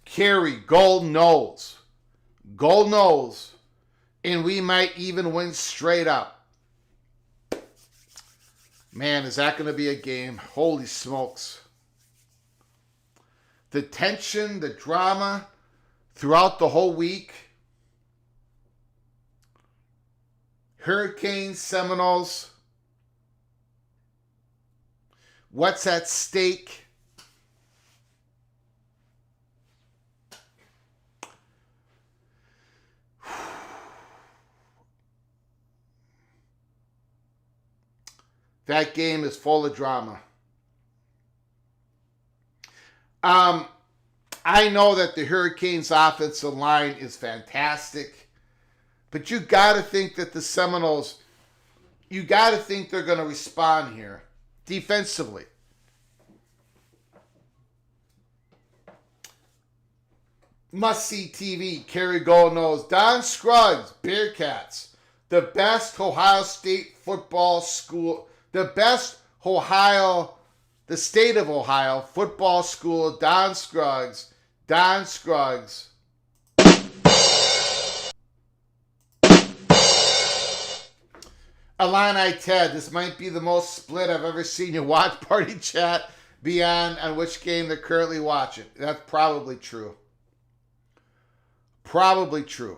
Carry, gold nose. Gold nose. And we might even win straight up. Man, is that going to be a game? Holy smokes. The tension, the drama throughout the whole week. Hurricanes, Seminoles. What's at stake? That game is full of drama. I know that the Hurricanes' offensive line is fantastic, but you got to think that the Seminoles, you got to think they're going to respond here defensively. must-see TV. Kerry Gold knows. Don Scruggs, Bearcats. The best Ohio State football school. The state of Ohio football school. Don Scruggs. Don Scruggs. Illini Ted, this might be the most split I've ever seen your watch party chat beyond on which game they're currently watching. That's probably true. Probably true.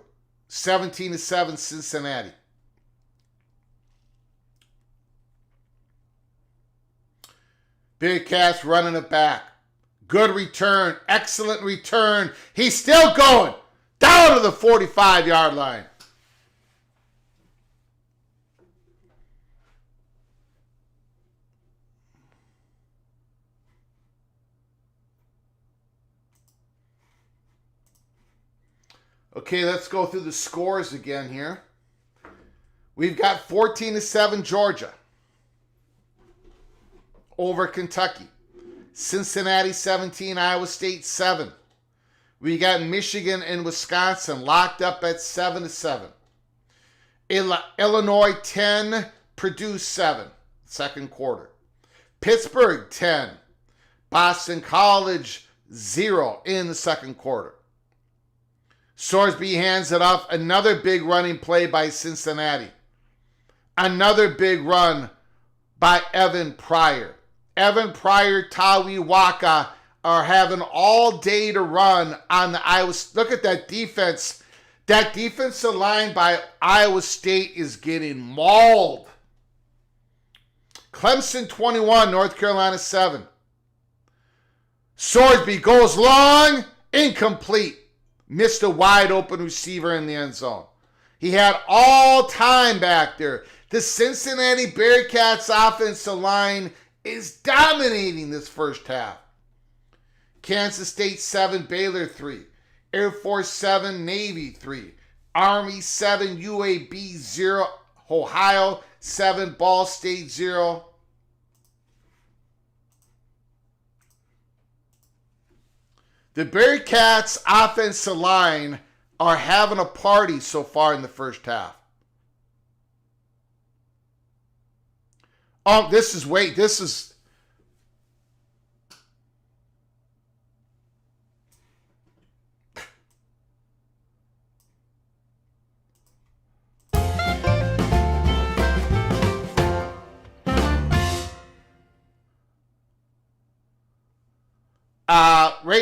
17-7 Cincinnati. Bearcats running it back. Good return. Excellent return. He's still going. Down to the 45-yard line. Okay, let's go through the scores again here. We've got 14-7 Georgia over Kentucky. Cincinnati 17, Iowa State 7. We got Michigan and Wisconsin locked up at 7-7. Illinois 10, Purdue 7, second quarter. Pittsburgh 10, Boston College 0 in the second quarter. Sorsby hands it off. Another big running play by Cincinnati. Another big run by Evan Pryor. Evan Pryor, Tawi Waka are having all day to run on the Iowa. Look at that defense. That defensive line by Iowa State is getting mauled. Clemson 21, North Carolina 7. Sorsby goes long, incomplete. Missed a wide open receiver in the end zone. He had all time back there. The Cincinnati Bearcats offensive line is dominating this first half. Kansas State 7, Baylor 3. Air Force 7, Navy 3. Army 7, UAB 0. Ohio 7, Ball State 0. The Bearcats offensive line are having a party so far in the first half. Oh, this is right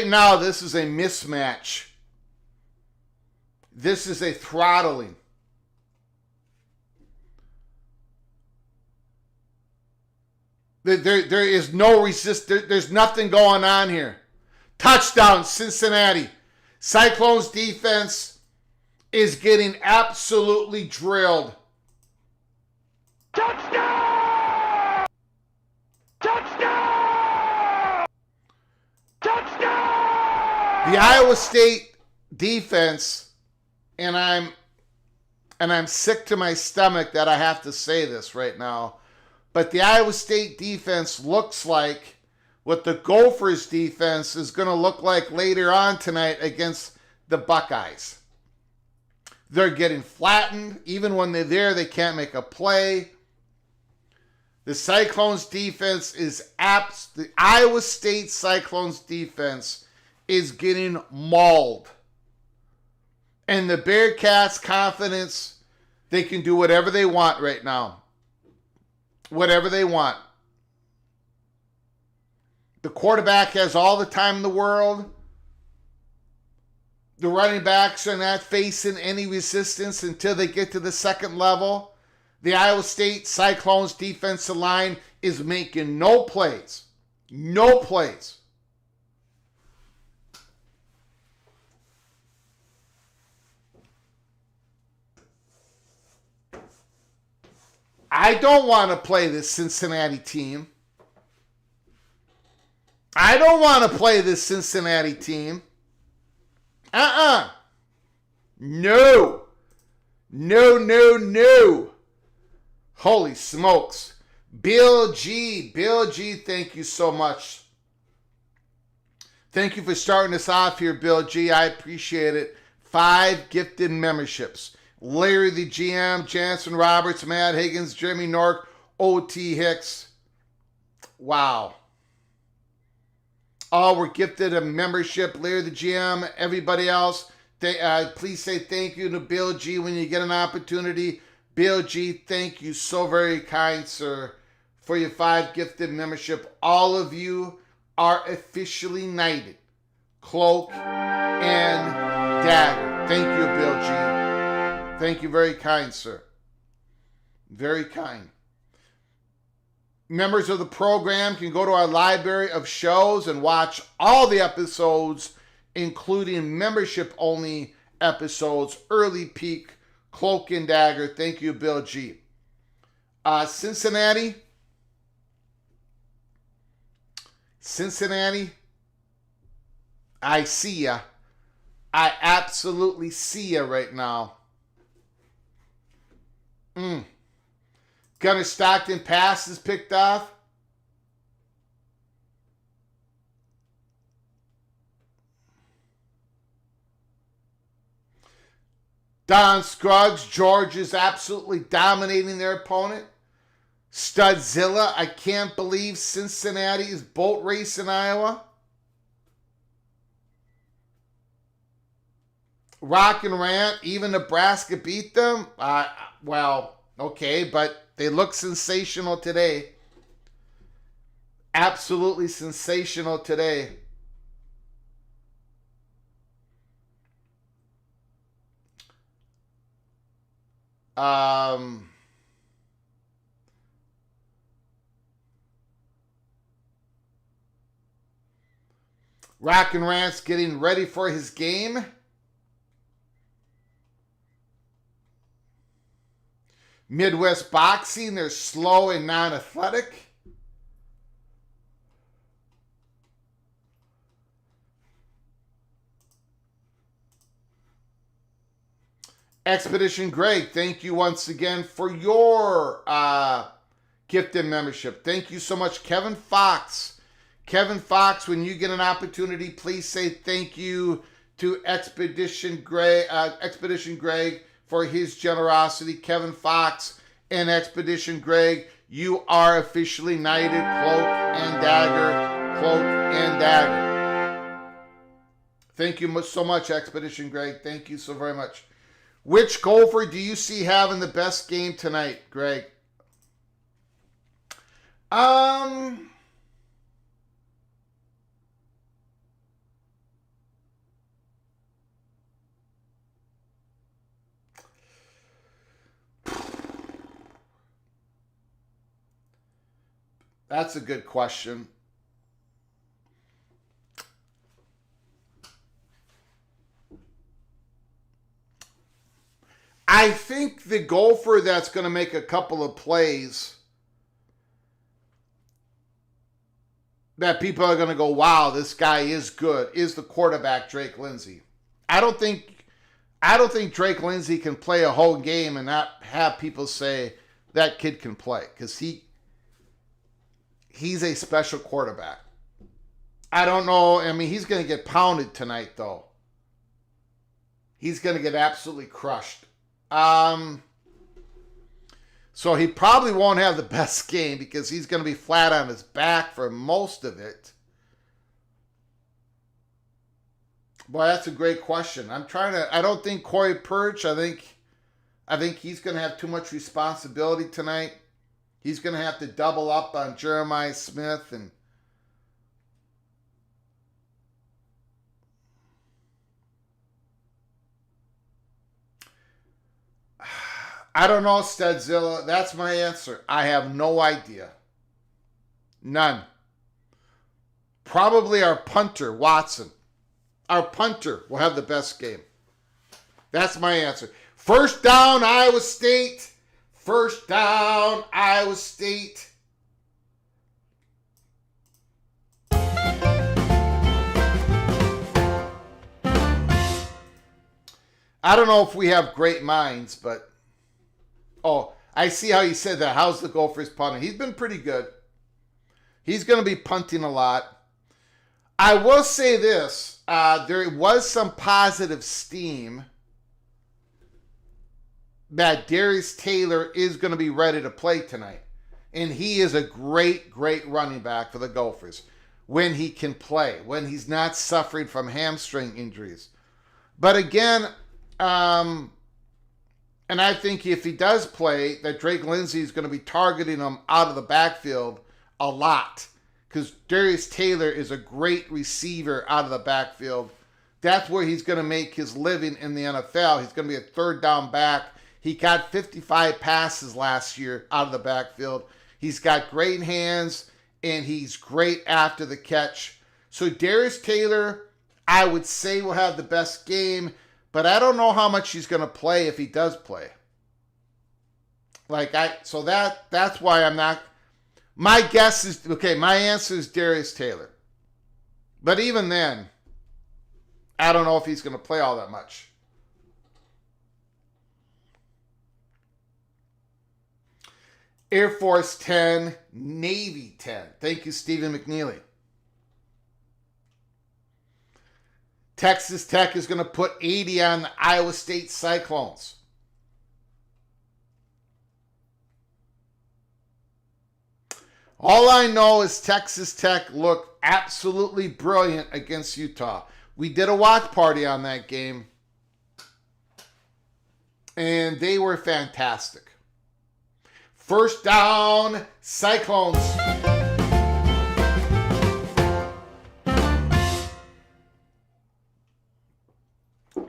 now, this is a mismatch. This is a throttling. There is no resist. There's nothing going on here. Touchdown, Cincinnati. Cyclones defense is getting absolutely drilled. Touchdown! Touchdown! Touchdown! The Iowa State defense, and I'm sick to my stomach that I have to say this right now, but the Iowa State defense looks like what the Gophers defense is going to look like later on tonight against the Buckeyes. They're getting flattened. Even when they're there, they can't make a play. The Cyclones defense the Iowa State Cyclones defense is getting mauled. And the Bearcats' confidence, they can do whatever they want right now. Whatever they want. The quarterback has all the time in the world. The running backs are not facing any resistance until they get to the second level. The Iowa State Cyclones defensive line is making no plays. No plays. I don't want to play this Cincinnati team. I don't want to play this Cincinnati team. No. No. Holy smokes. Bill G, thank you so much. Thank you for starting us off here, Bill G. I appreciate it. 5 gifted memberships. Larry the GM, Jansen Roberts, Matt Higgins, Jeremy Nork, O.T. Hicks. Wow. All were gifted a membership. Larry the GM, everybody else. Please say thank you to Bill G when you get an opportunity. Bill G, thank you so very kind, sir, for your 5 gifted membership. All of you are officially knighted. Cloak and dagger. Thank you, Bill G. Thank you, very kind, sir. Very kind. Members of the program can go to our library of shows and watch all the episodes, including membership-only episodes, early peak, Cloak and Dagger. Thank you, Bill G. Cincinnati, I see ya. I absolutely see ya right now. Gunnar Stockton pass is picked off. Don Scruggs, George is absolutely dominating their opponent. Studzilla, I can't believe Cincinnati is boat race in Iowa. Rock and Rant, even Nebraska beat them. Well, okay, but they look sensational today. Absolutely sensational today. Rock and Rant's getting ready for his game. Midwest Boxing, they're slow and non-athletic. Expedition Greg, thank you once again for your gifted membership. Thank you so much, Kevin Fox. Kevin Fox, when you get an opportunity, please say thank you to Expedition Greg for his generosity. Kevin Fox and Expedition Greg, you are officially knighted. Cloak and Dagger. Cloak and Dagger. Thank you so much, Expedition Greg. Thank you so very much. Which Gopher do you see having the best game tonight, Greg? That's a good question. I think the Gopher that's going to make a couple of plays that people are going to go, wow, this guy is good, is the quarterback, Drake Lindsey. I don't think Drake Lindsey can play a whole game and not have people say that kid can play, because he's a special quarterback. I don't know. I mean, he's going to get pounded tonight, though. He's going to get absolutely crushed. So he probably won't have the best game because he's going to be flat on his back for most of it. Boy, that's a great question. I don't think Corey Perch, I think he's going to have too much responsibility tonight. He's going to have to double up on Jeremiah Smith, and I don't know, Studzilla. That's my answer. I have no idea. None. Probably our punter, Watson. Our punter will have the best game. That's my answer. First down, Iowa State. First down, Iowa State. I don't know if we have great minds, but... Oh, I see how you said that. How's the Gophers punting? He's been pretty good. He's going to be punting a lot. I will say this. There was some positive steam that Darius Taylor is going to be ready to play tonight. And he is a great, great running back for the Gophers when he can play, when he's not suffering from hamstring injuries. But again, and I think if he does play, that Drake Lindsey is going to be targeting him out of the backfield a lot. Because Darius Taylor is a great receiver out of the backfield. That's where he's going to make his living in the NFL. He's going to be a third down back. He got 55 passes last year out of the backfield. He's got great hands, and he's great after the catch. So Darius Taylor, I would say, will have the best game, but I don't know how much he's going to play if he does play. So that's why I'm not. My guess is, okay, my answer is Darius Taylor. But even then, I don't know if he's going to play all that much. Air Force 10, Navy 10. Thank you, Stephen McNeely. Texas Tech is going to put 80 on the Iowa State Cyclones. All I know is Texas Tech looked absolutely brilliant against Utah. We did a watch party on that game, and they were fantastic. First down, Cyclones.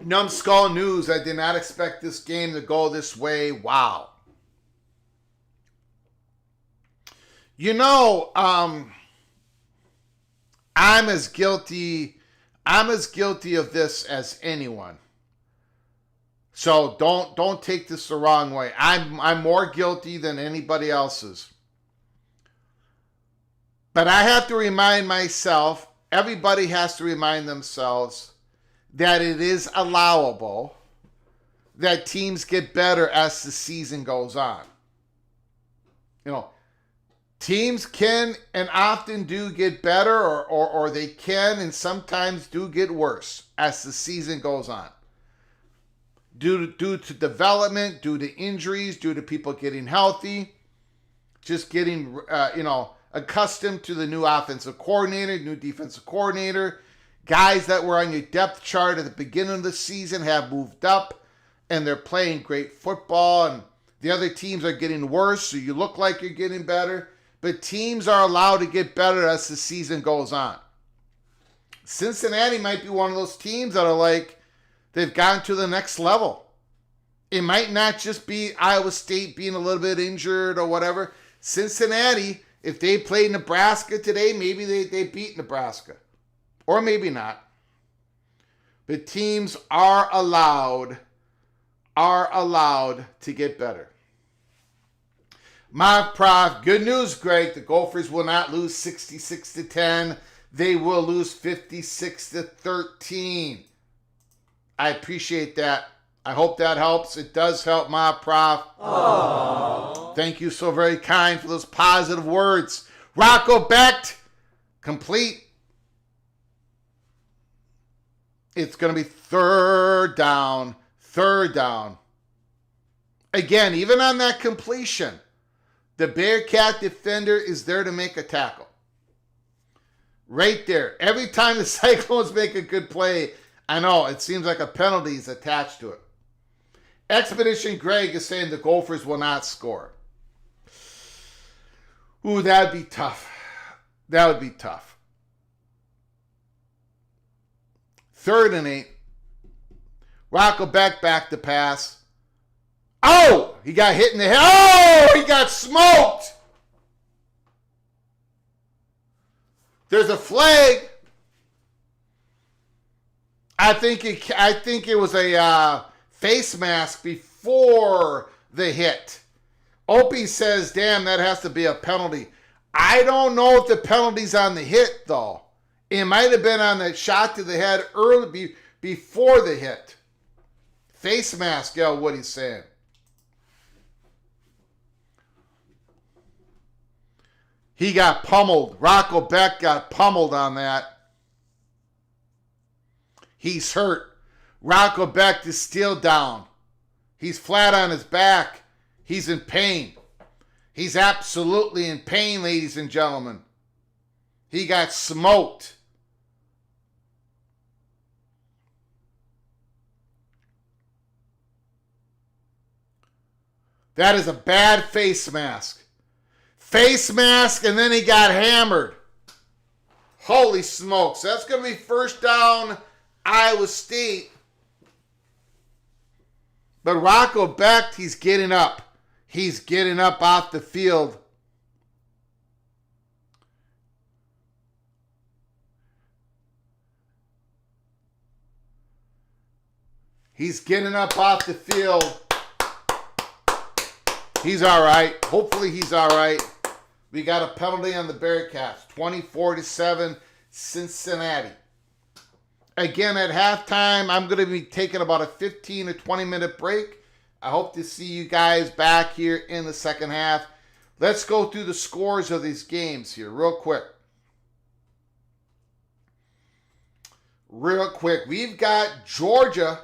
Numbskull News, I did not expect this game to go this way. Wow. You know, I'm as guilty of this as anyone. So don't take this the wrong way. I'm more guilty than anybody else is. But I have to remind myself, everybody has to remind themselves that it is allowable that teams get better as the season goes on. You know, teams can and often do get better, or they can and sometimes do get worse as the season goes on. Due to development, due to injuries, due to people getting healthy, just getting, accustomed to the new offensive coordinator, new defensive coordinator. Guys that were on your depth chart at the beginning of the season have moved up, and they're playing great football, and the other teams are getting worse, so you look like you're getting better. But teams are allowed to get better as the season goes on. Cincinnati might be one of those teams that are like, they've gotten to the next level. It might not just be Iowa State being a little bit injured or whatever. Cincinnati, if they played Nebraska today, maybe they beat Nebraska. Or maybe not. But teams are allowed to get better. My prof, good news, Greg. The Gophers will not lose 66-10. They will lose 56-13. I appreciate that. I hope that helps. It does help, my prof. Aww. Thank you so very kind for those positive words. Rocco Becht, complete. It's going to be third down. Again, even on that completion, the Bearcat defender is there to make a tackle. Right there. Every time the Cyclones make a good play, I know, it seems like a penalty is attached to it. Expedition Greg is saying the Gophers will not score. Ooh, that'd be tough. That would be tough. 3rd and 8. Rocco back to pass. Oh! He got hit in the head. Oh! He got smoked! There's a flag. I think it was a face mask before the hit. Opie says, damn, that has to be a penalty. I don't know if the penalty's on the hit, though. It might have been on the shot to the head early before the hit. Face mask, yo, what he's saying. He got pummeled. Rocco Becht got pummeled on that. He's hurt. Rocco Becht is still down. He's flat on his back. He's in pain. He's absolutely in pain, ladies and gentlemen. He got smoked. That is a bad face mask. Face mask, and then he got hammered. Holy smokes. That's going to be first down, Iowa State. But Rocco Becht, he's getting up. He's getting up off the field. He's getting up off the field. He's all right. Hopefully he's all right. We got a penalty on the Bearcats. 24-7, Cincinnati. Again, at halftime, I'm going to be taking about a 15 to 20-minute break. I hope to see you guys back here in the second half. Let's go through the scores of these games here real quick. We've got Georgia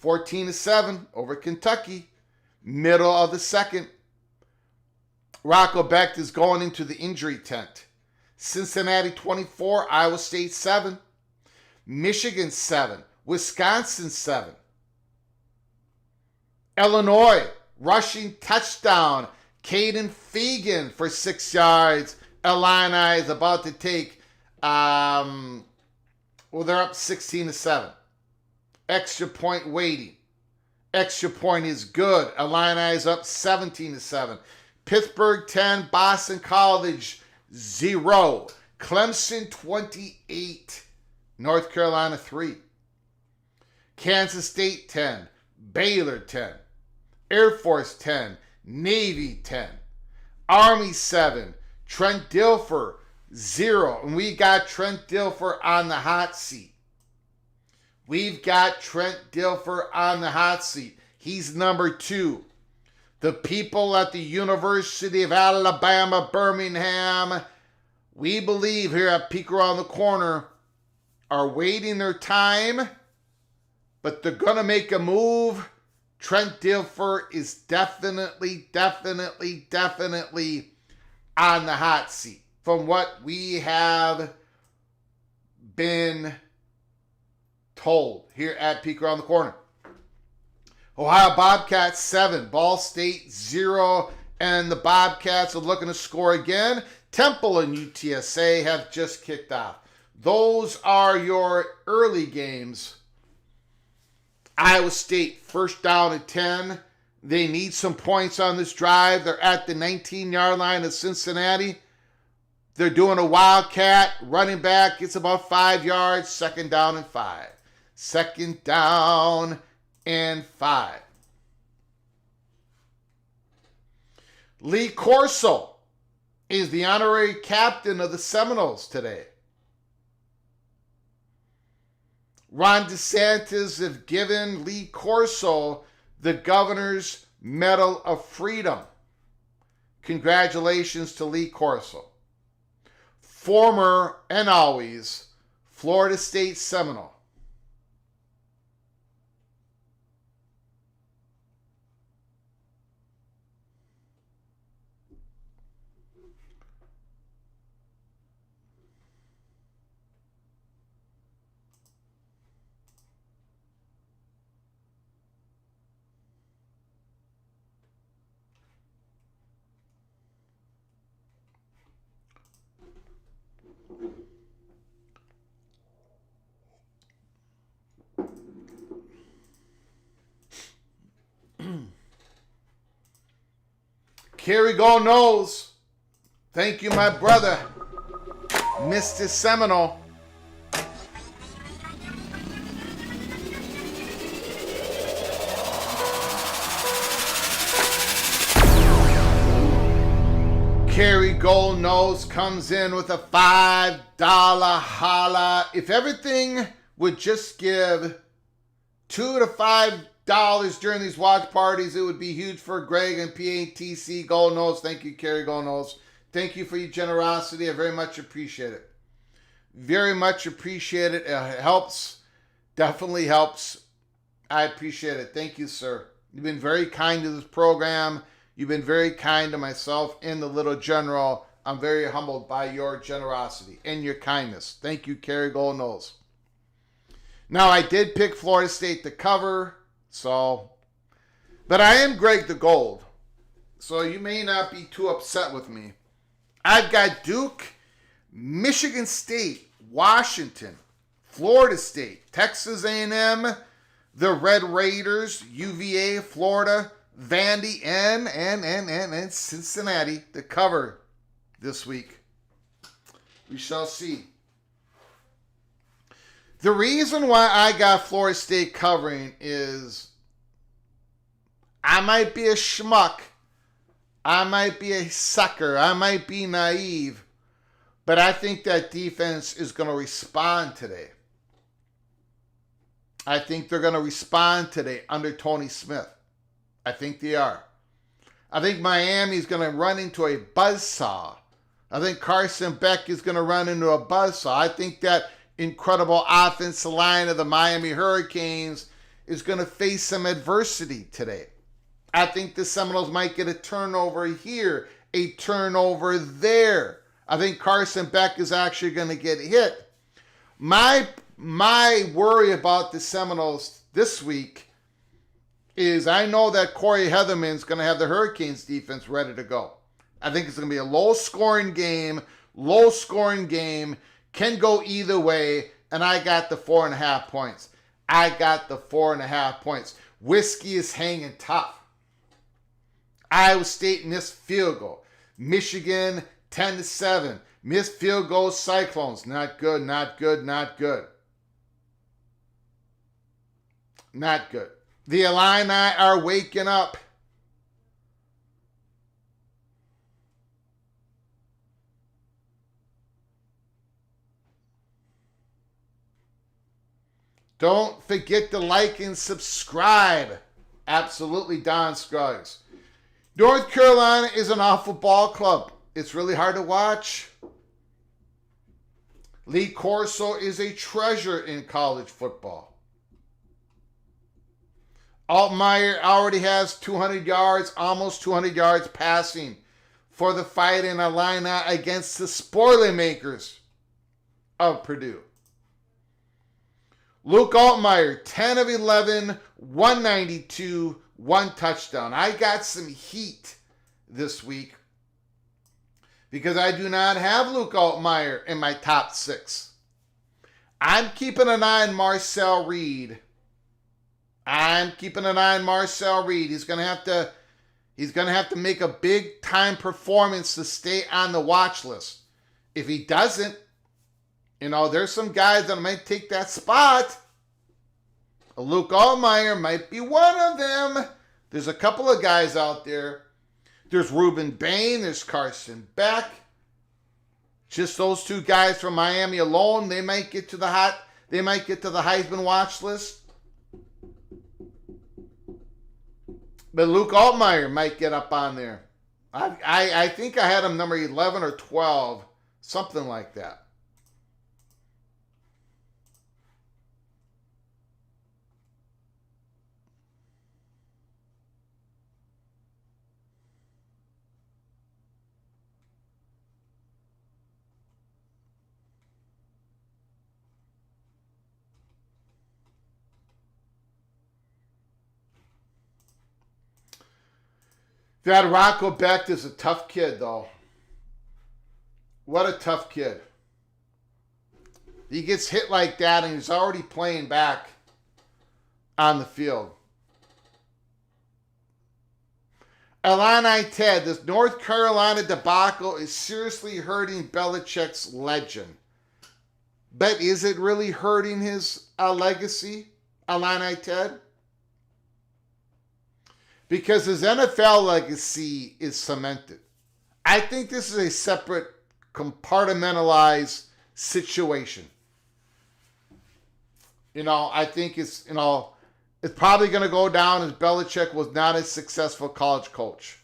14-7 over Kentucky. Middle of the second. Rocco Becht is going into the injury tent. Cincinnati 24, Iowa State 7. Michigan 7, Wisconsin 7. Illinois, rushing touchdown. Caden Fegan for 6 yards. Illini is about to take, they're up 16-7. Extra point waiting. Extra point is good. Illini is up 17-7. Pittsburgh 10, Boston College 0. Clemson 28. North Carolina 3. Kansas State 10. Baylor 10. Air Force 10. Navy 10. Army 7. Trent Dilfer 0. And we got Trent Dilfer on the hot seat. We've got Trent Dilfer on the hot seat. He's number 2. The people at the University of Alabama, Birmingham, we believe here at Peek Around the Corner, are waiting their time, but they're going to make a move. Trent Dilfer is definitely on the hot seat from what we have been told here at Peek Around the Corner. Ohio Bobcats 7, Ball State 0, and the Bobcats are looking to score again. Temple and UTSA have just kicked off. Those are your early games. Iowa State, first down at 10. They need some points on this drive. They're at the 19-yard line of Cincinnati. They're doing a wildcat. Running back gets about 5 yards. Second down and 5. Second down and 5. Lee Corso is the honorary captain of the Seminoles today. Ron DeSantis has given Lee Corso the Governor's Medal of Freedom. Congratulations to Lee Corso. Former and always Florida State Seminole. Kerry Go knows. Thank you, my brother, Mr. Seminole. Kerry Gold Nose comes in with a $5 holla. If everything would just give $2 to $5 during these watch parties, it would be huge for Greg and PATC Gold Nose. Thank you, Kerry Gold Nose. Thank you for your generosity. I very much appreciate it. Very much appreciate it. It helps Definitely helps. I appreciate it. Thank you, sir. You've been very kind to this program. You've been very kind to myself and the little general. I'm very humbled by your generosity and your kindness. Thank you, Kerry Gold Knowles. Now, I did pick Florida State to cover, but I am Greg the Gold, so you may not be too upset with me. I've got Duke, Michigan State, Washington, Florida State, Texas A&M, the Red Raiders, UVA, Florida, Vandy, and Cincinnati to cover this week. We shall see. The reason why I got Florida State covering is I might be a schmuck. I might be a sucker. I might be naive. But I think that defense is going to respond today. I think they're going to respond today under Tony Smith. I think they are. I think Miami's going to run into a buzzsaw. I think Carson Beck is going to run into a buzzsaw. I think that incredible offensive line of the Miami Hurricanes is going to face some adversity today. I think the Seminoles might get a turnover here, a turnover there. I think Carson Beck is actually going to get hit. My worry about the Seminoles this week is I know that Corey Heatherman's going to have the Hurricanes defense ready to go. I think it's going to be a low-scoring game, can go either way, and I got the 4.5 points. I got the 4.5 points. Whiskey is hanging tough. Iowa State missed field goal. Michigan 10-7. Missed field goal. Cyclones. Not good, not good, not good. Not good. The Illini are waking up. Don't forget to like and subscribe. Absolutely, Don Scruggs. North Carolina is an awful ball club. It's really hard to watch. Lee Corso is a treasure in college football. Altmaier already has 200 yards, almost 200 yards passing for the Fighting Illini against the Spoilermakers of Purdue. Luke Altmaier, 10 of 11, 192, 1 touchdown. I got some heat this week because I do not have Luke Altmaier in my top 6. I'm keeping an eye on Marcel Reed. He's going to have to make a big time performance to stay on the watch list. If he doesn't, there's some guys that might take that spot. Luke Altmaier might be one of them. There's a couple of guys out there. There's Ruben Bain. There's Carson Beck. Just those two guys from Miami alone, they might get to the Heisman watch list. But Luke Altmaier might get up on there. I think I had him number 11 or 12, something like that. That Rocco Becht is a tough kid, though. What a tough kid. He gets hit like that, and he's already playing back on the field. Illini Ted, this North Carolina debacle is seriously hurting Belichick's legend. But is it really hurting his legacy, Illini Ted? Because his NFL legacy is cemented. I think this is a separate, compartmentalized situation. I think it's probably going to go down as Belichick was not a successful college coach.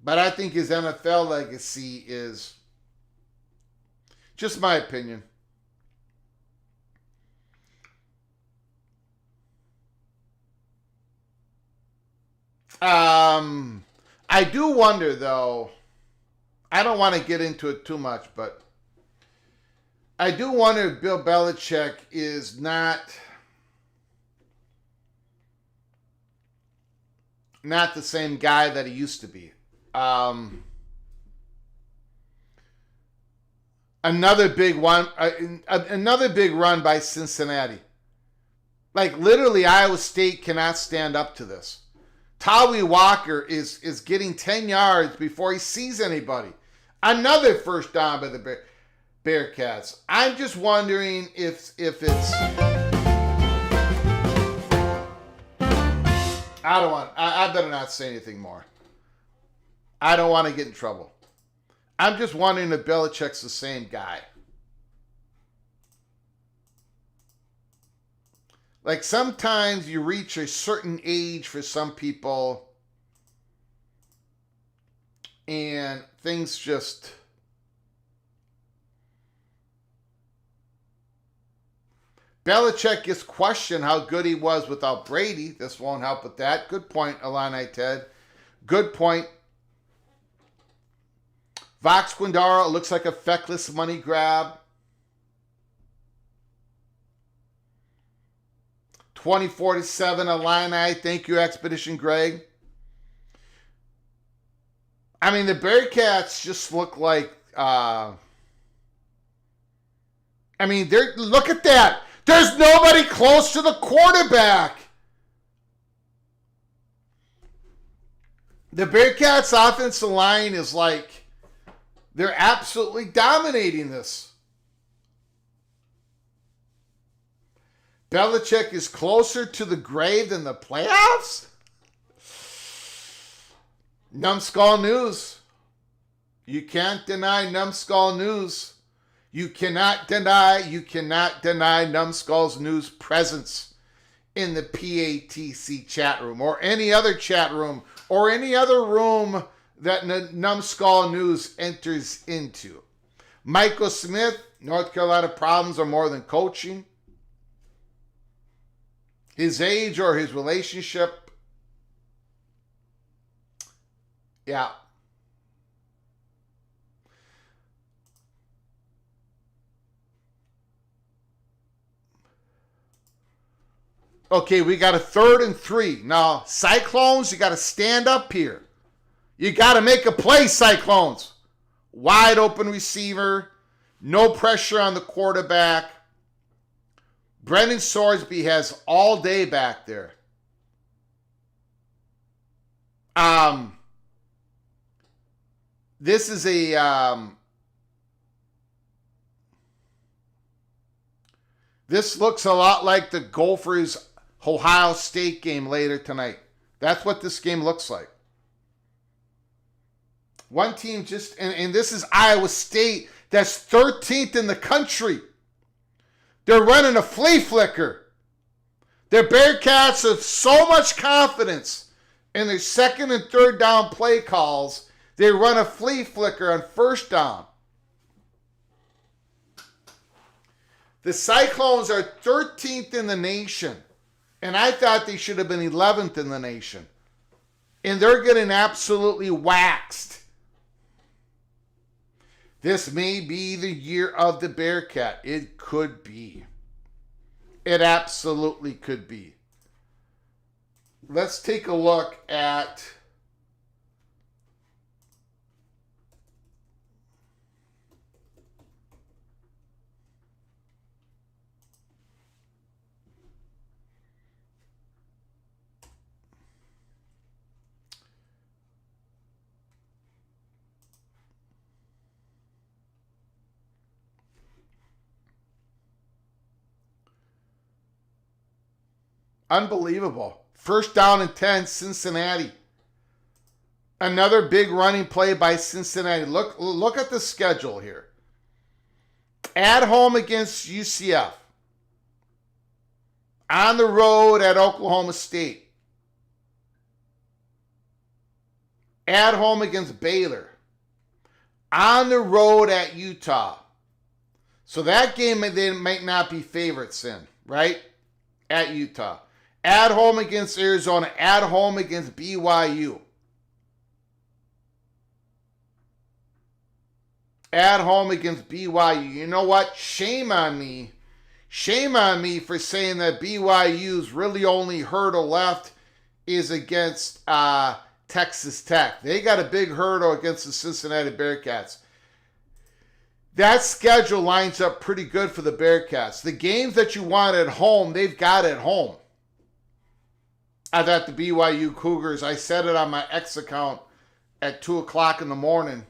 But I think his NFL legacy is, just my opinion. I do wonder, though. I don't want to get into it too much, but I do wonder if Bill Belichick is not the same guy that he used to be. Another big run by Cincinnati. Like, literally, Iowa State cannot stand up to this. Tawi Walker is getting 10 yards before he sees anybody. Another first down by the Bearcats. I'm just wondering if it's... I better not say anything more. I don't want to get in trouble. I'm just wondering if Belichick's the same guy. Like, sometimes you reach a certain age for some people and things just... Belichick gets questioned how good he was without Brady. This won't help with that. Good point, Illini Ted. Good point. Vox Quindara looks like a feckless money grab. 2047 Illini. Thank you, Expedition Greg. I mean, the Bearcats just look like... look at that. There's nobody close to the quarterback. The Bearcats' offensive line is like... They're absolutely dominating this. Belichick is closer to the grave than the playoffs? Numbskull News. You can't deny Numbskull News. You cannot deny Numbskull's News presence in the PATC chat room or any other chat room or any other room that Numbskull News enters into. Michael Smith, North Carolina problems are more than coaching. His age or his relationship. Yeah. Okay, we got a 3rd and 3. Now, Cyclones, you got to stand up here. You got to make a play, Cyclones. Wide open receiver. No pressure on the quarterback. Brendan Sorsby has all day back there. This is a... this looks a lot like the Gophers Ohio State game later tonight. That's what this game looks like. One team just, and this is Iowa State, that's 13th in the country. They're running a flea flicker. Their Bearcats have so much confidence in their 2nd and 3rd down play calls, they run a flea flicker on 1st down. The Cyclones are 13th in the nation, and I thought they should have been 11th in the nation. And they're getting absolutely waxed. This may be the year of the Bearcat. It could be. It absolutely could be. Let's take a look at... Unbelievable. 1st down and 10, Cincinnati. Another big running play by Cincinnati. Look at the schedule here. At home against UCF. On the road at Oklahoma State. At home against Baylor. On the road at Utah. So that game they might not be favorites in, right? At Utah. At home against Arizona. At home against BYU. At home against BYU. You know what? Shame on me. Shame on me for saying that BYU's really only hurdle left is against Texas Tech. They got a big hurdle against the Cincinnati Bearcats. That schedule lines up pretty good for the Bearcats. The games that you want at home, they've got at home. I thought the BYU Cougars, I said it on my X account at 2 o'clock in the morning.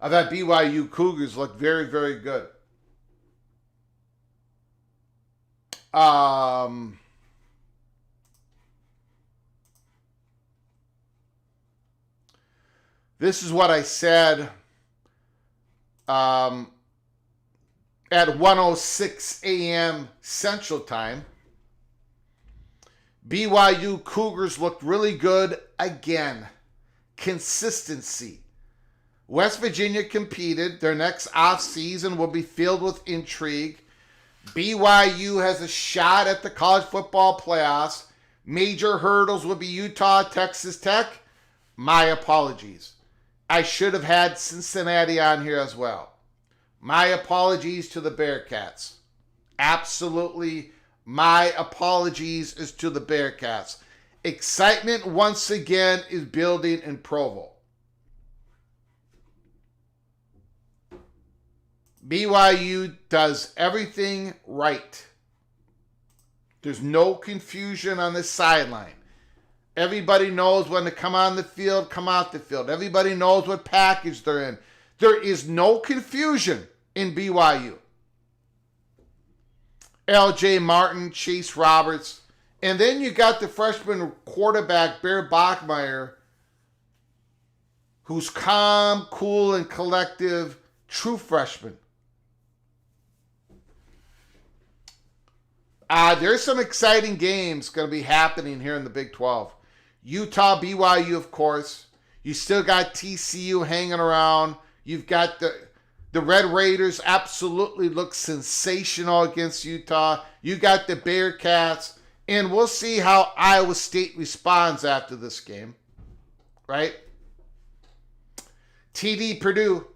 I thought BYU Cougars looked very, very good. This is what I said at 1:06 a.m. Central Time. BYU Cougars looked really good again. Consistency. West Virginia competed. Their next offseason will be filled with intrigue. BYU has a shot at the college football playoffs. Major hurdles will be Utah, Texas Tech. My apologies. I should have had Cincinnati on here as well. My apologies to the Bearcats. Absolutely, my apologies is to the Bearcats. Excitement once again is building in Provo. BYU does everything right. There's no confusion on the sideline. Everybody knows when to come on the field, come off the field. Everybody knows what package they're in. There is no confusion in BYU. L.J. Martin, Chase Roberts, and then you got the freshman quarterback, Bear Bachmeier, who's calm, cool, and collective, true freshman. There's some exciting games going to be happening here in the Big 12. Utah, BYU, of course. You still got TCU hanging around. You've got the Red Raiders absolutely look sensational against Utah. You got the Bearcats. And we'll see how Iowa State responds after this game. Right? TD Purdue.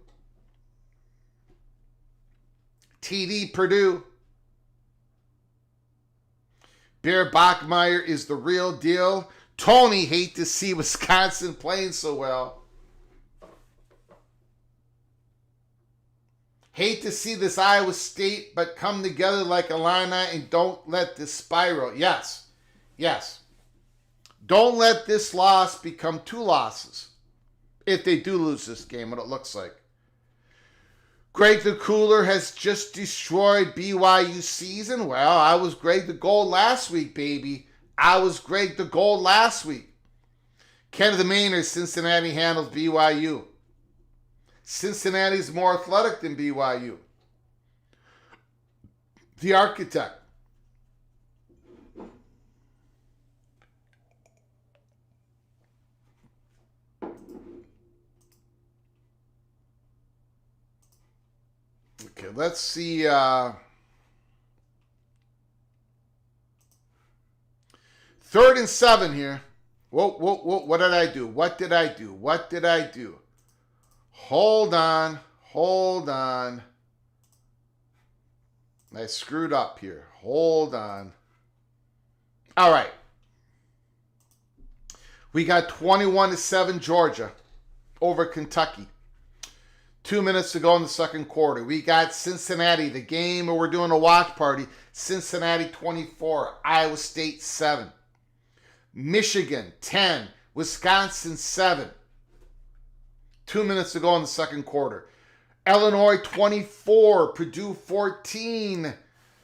Bear Bachmeier is the real deal. Tony, hate to see Wisconsin playing so well. Hate to see this Iowa State, but come together like Illini and don't let this spiral. Yes. Don't let this loss become 2 losses. If they do lose this game, what it looks like. Greg the Cooler has just destroyed BYU's season. Well, I was Greg the Gold last week, baby. I was Greg the Gold last week. Kenneth Maynard, Cincinnati handles BYU. Cincinnati's more athletic than BYU. The Architect. Okay, let's see. 3rd and 7 here. Whoa, what did I do? What did I do? Hold on. I screwed up here. Hold on. All right. We got 21-7 Georgia over Kentucky. 2 minutes to go in the second quarter. We got Cincinnati, the game where we're doing a watch party. Cincinnati 24, Iowa State 7. Michigan 10, Wisconsin 7. 2 minutes to go in the second quarter. Illinois 24, Purdue 14.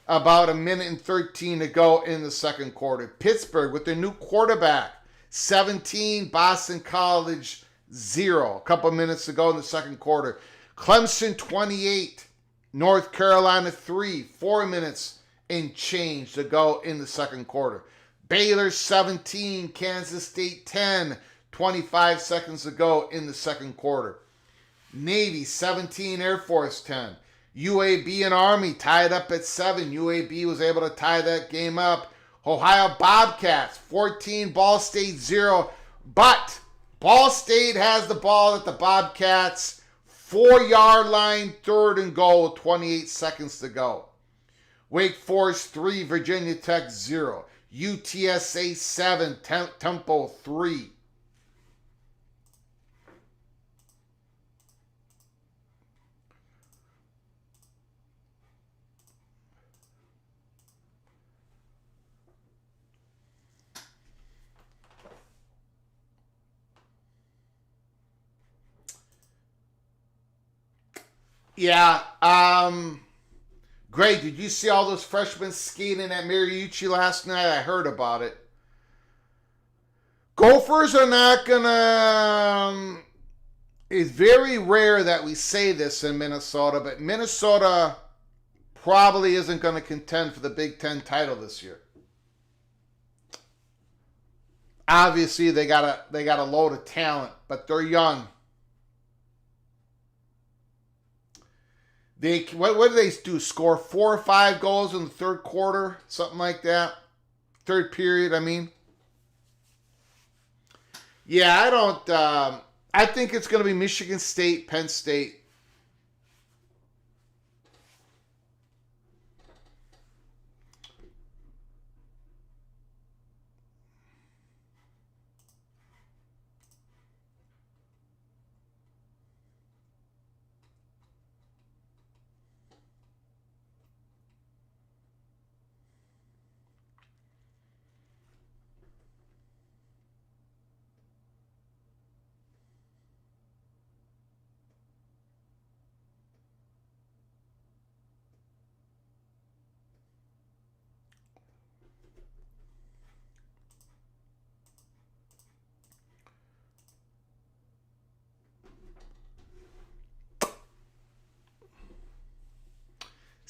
About 1:13 to go in the second quarter. Pittsburgh with their new quarterback 17, Boston College 0. A couple minutes to go in the second quarter. Clemson 28, North Carolina 3. 4 minutes and change to go in the second quarter. Baylor 17, Kansas State 10. 25 seconds to go in the second quarter. Navy 17, Air Force 10. UAB and Army tied up at 7. UAB was able to tie that game up. Ohio Bobcats 14, Ball State 0. But Ball State has the ball at the Bobcats 4-yard line, 3rd and goal, 28 seconds to go. Wake Forest 3, Virginia Tech 0. UTSA 7, Temple 3. Yeah, Greg, did you see all those freshmen skating at Mariucci last night? I heard about it. Gophers are not gonna... It's very rare that we say this in Minnesota, but Minnesota probably isn't going to contend for the Big Ten title this year. Obviously, they got a load of talent, but they're young. What do they do? Score 4 or 5 goals in the third quarter? Something like that? Third period, I mean. Yeah, I don't... I think it's going to be Michigan State, Penn State.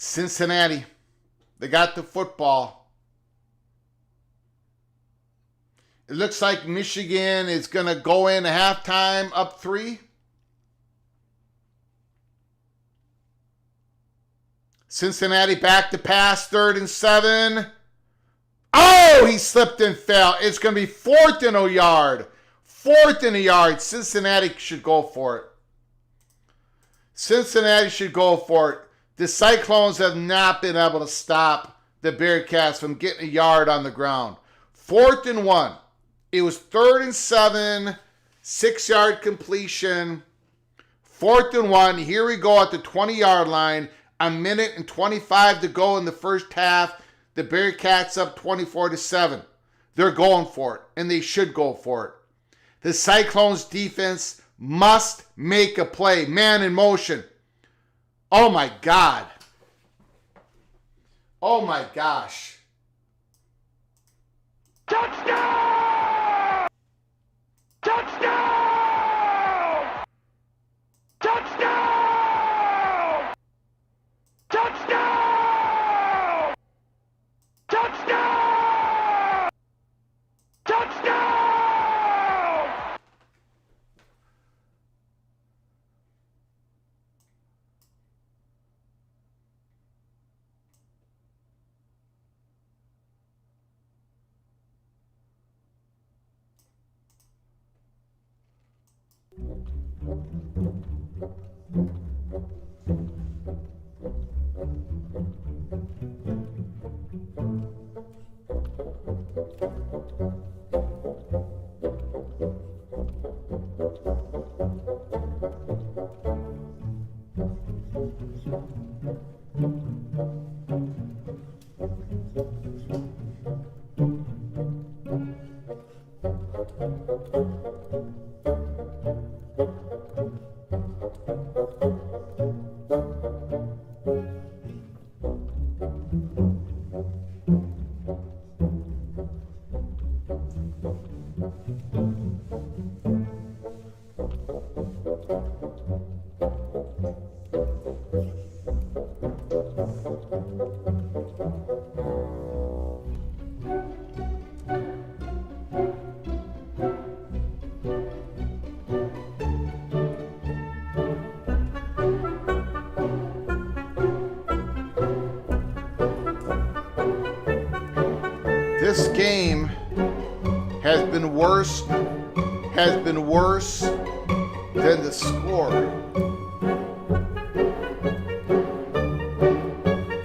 Cincinnati. They got the football. It looks like Michigan is going to go in at halftime up 3. Cincinnati back to pass, 3rd and 7. Oh, he slipped and fell. It's going to be 4th and a yard. 4th and a yard. Cincinnati should go for it. Cincinnati should go for it. The Cyclones have not been able to stop the Bearcats from getting a yard on the ground. 4th and 1. It was 3rd and 7, 6-yard completion. 4th and 1. Here we go at the 20-yard line. 1:25 to go in the first half. The Bearcats up 24-7. They're going for it, and they should go for it. The Cyclones defense must make a play. Man in motion. Oh my God. Oh my gosh. Touchdown! Touchdown! Touchdown! Touchdown! Touchdown! Touchdown! This game has been worse than the score.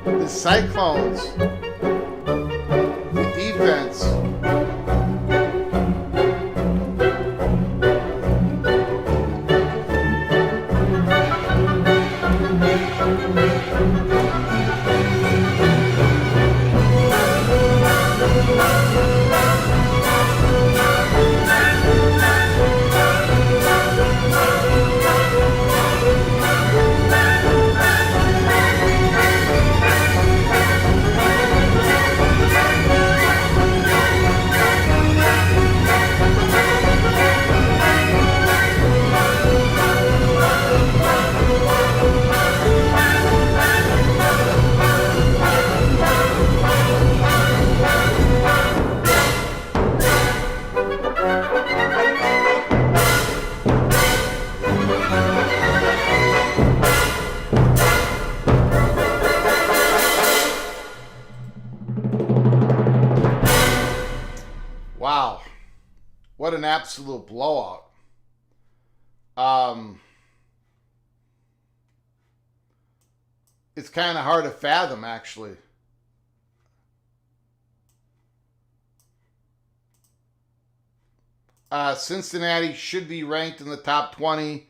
The Cyclones, the defense, wow, what an absolute blowout. It's kind of hard to fathom, actually. Cincinnati should be ranked in the top 20.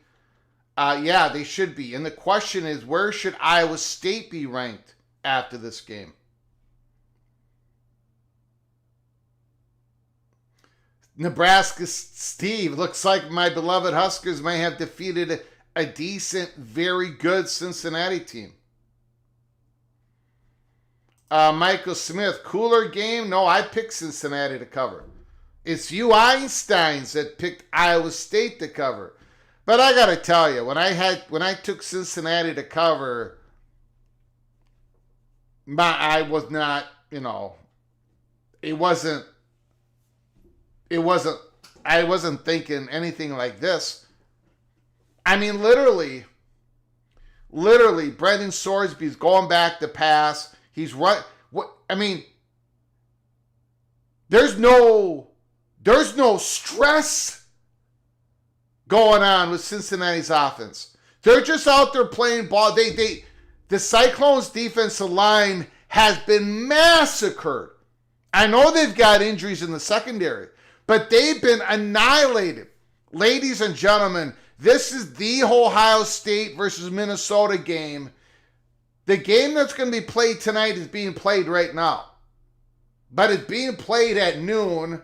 Yeah, they should be. And the question is, where should Iowa State be ranked after this game? Nebraska Steve, looks like my beloved Huskers may have defeated a decent, very good Cincinnati team. Michael Smith, cooler game? No, I picked Cincinnati to cover. It's you Einsteins that picked Iowa State to cover. But I gotta tell you, when I took Cincinnati to cover, I was not, I wasn't thinking anything like this. I mean, literally, Brendan Sorsby's going back to pass. He's right. There's no stress going on with Cincinnati's offense. They're just out there playing ball. The Cyclones' defensive line has been massacred. I know they've got injuries in the secondary, but they've been annihilated. Ladies and gentlemen, this is the Ohio State versus Minnesota game. The game that's going to be played tonight is being played right now. But it's being played at noon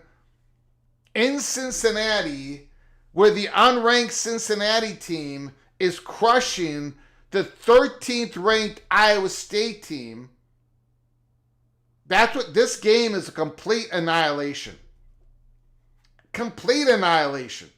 in Cincinnati, where the unranked Cincinnati team is crushing the 13th ranked Iowa State team. That's what this game is, a complete annihilation. Complete annihilation.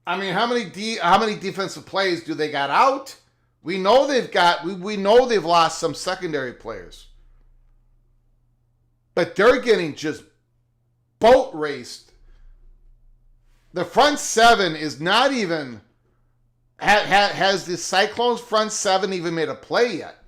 I mean, how many defensive plays do they got out? We know they've lost some secondary players. But they're getting just boat raced. The front seven is not even has the Cyclones front seven even made a play yet?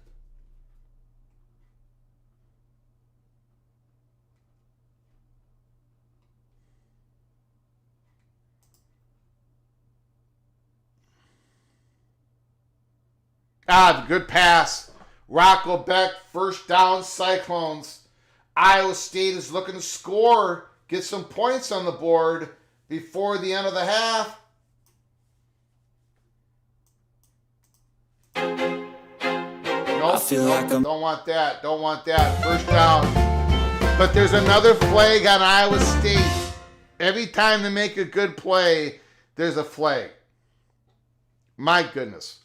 Good pass. Rocco Beck, first down, Cyclones. Iowa State is looking to score, get some points on the board before the end of the half. Nope, don't want that. Don't want that. First down. But there's another flag on Iowa State. Every time they make a good play, there's a flag. My goodness.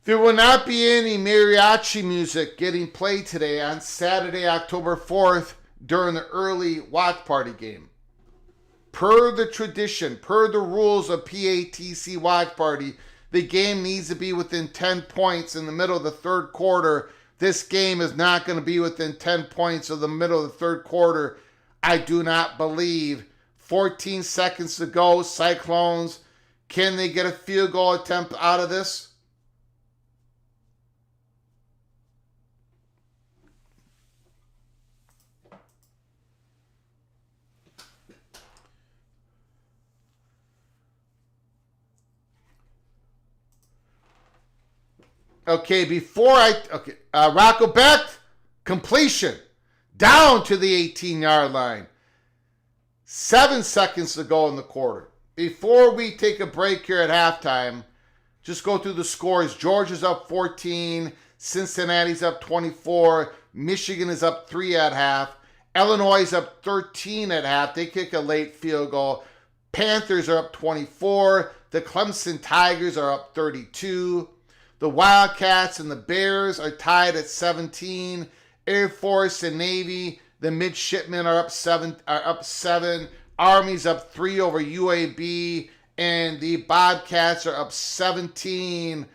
There will not be any mariachi music getting played today on Saturday, October 4th during the early watch party game. Per the tradition, per the rules of PATC watch party, the game needs to be within 10 points in the middle of the third quarter. This game is not going to be within 10 points of the middle of the third quarter. I do not believe 14 seconds to go. Cyclones, can they get a field goal attempt out of this? Okay, Rocco Beck, completion, down to the 18-yard line. 7 seconds to go in the quarter. Before we take a break here at halftime, just go through the scores. Georgia's up 14, Cincinnati's up 24, Michigan is up 3 at half, Illinois is up 13 at half. They kick a late field goal. Panthers are up 24, the Clemson Tigers are up 32. The Wildcats and the Bears are tied at 17. Air Force and Navy, the midshipmen are up 7. Army's up 3 over UAB, and the Bobcats are up 17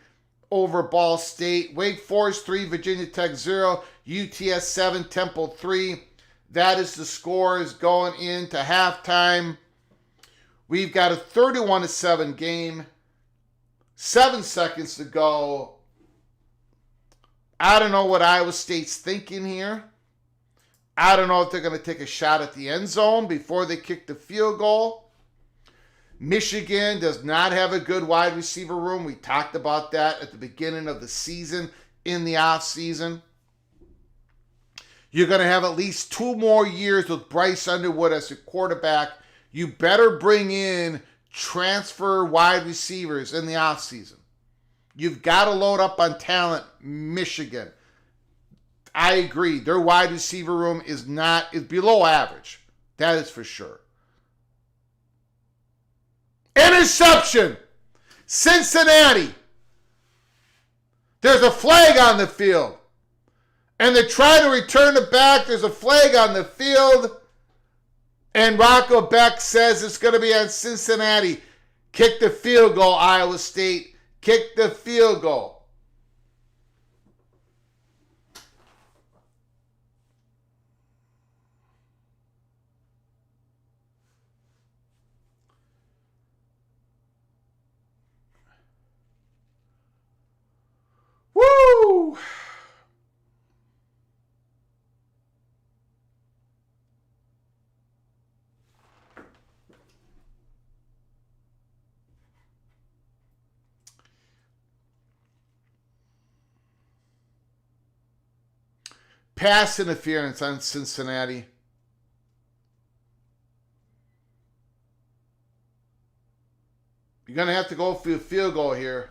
over Ball State. Wake Forest 3, Virginia Tech 0, UTS 7, Temple 3. That is the scores going into halftime. We've got a 31-7 game. 7 seconds to go. I don't know what Iowa State's thinking here. I don't know if they're going to take a shot at the end zone before they kick the field goal. Michigan does not have a good wide receiver room. We talked about that at the beginning of the season, in the offseason. You're going to have at least 2 more years with Bryce Underwood as your quarterback. You better bring in transfer wide receivers in the offseason. You've got to load up on talent, Michigan. I agree. Their wide receiver room is below average. That is for sure. Interception! Cincinnati! There's a flag on the field. And they're trying to return it back. There's a flag on the field. And Rocco Beck says it's going to be on Cincinnati. Kick the field goal, Iowa State. Kick the field goal. Woo! Pass interference on Cincinnati. You're going to have to go for a field goal here.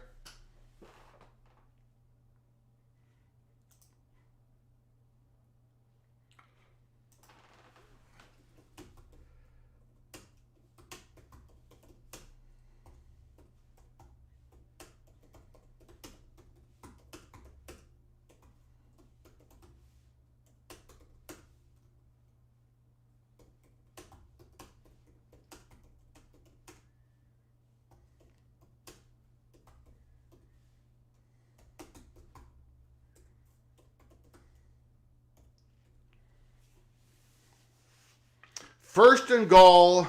First and goal,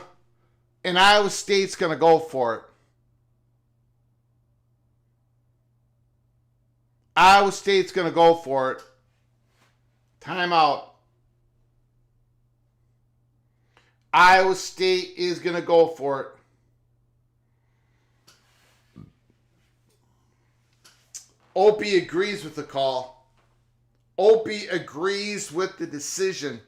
and Iowa State's going to go for it. Iowa State's going to go for it. Timeout. Iowa State is going to go for it. Opie agrees with the call. Opie agrees with the decision.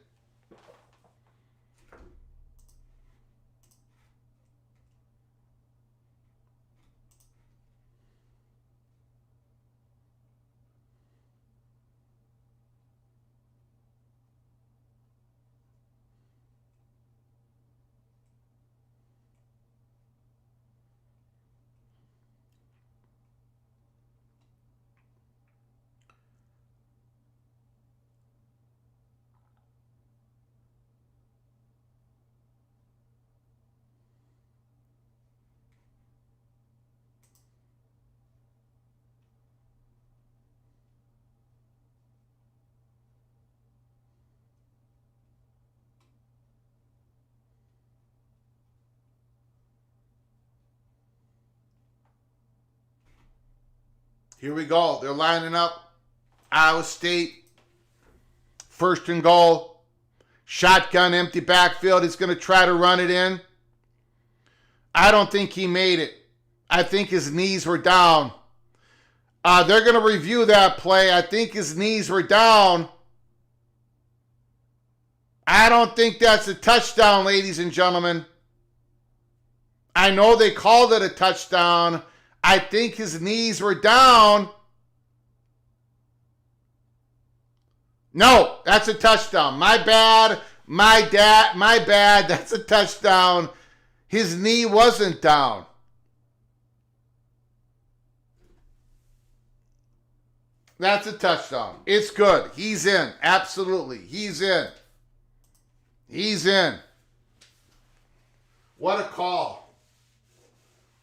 Here we go. They're lining up. Iowa State. First and goal. Shotgun, empty backfield. He's going to try to run it in. I don't think he made it. I think his knees were down. They're going to review that play. I think his knees were down. I don't think that's a touchdown, ladies and gentlemen. I know they called it a touchdown. I think his knees were down. No, that's a touchdown. My bad. My bad. That's a touchdown. His knee wasn't down. That's a touchdown. It's good. He's in. Absolutely. He's in. He's in. What a call.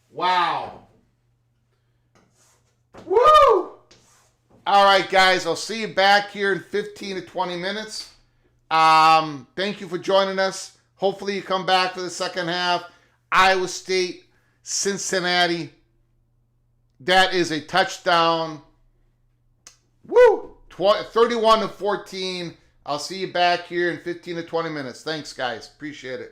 Wow. Woo! All right, guys. I'll see you back here in 15 to 20 minutes. Thank you for joining us. Hopefully you come back for the second half. Iowa State, Cincinnati. That is a touchdown. Woo! 31 to 14. I'll see you back here in 15 to 20 minutes. Thanks, guys. Appreciate it.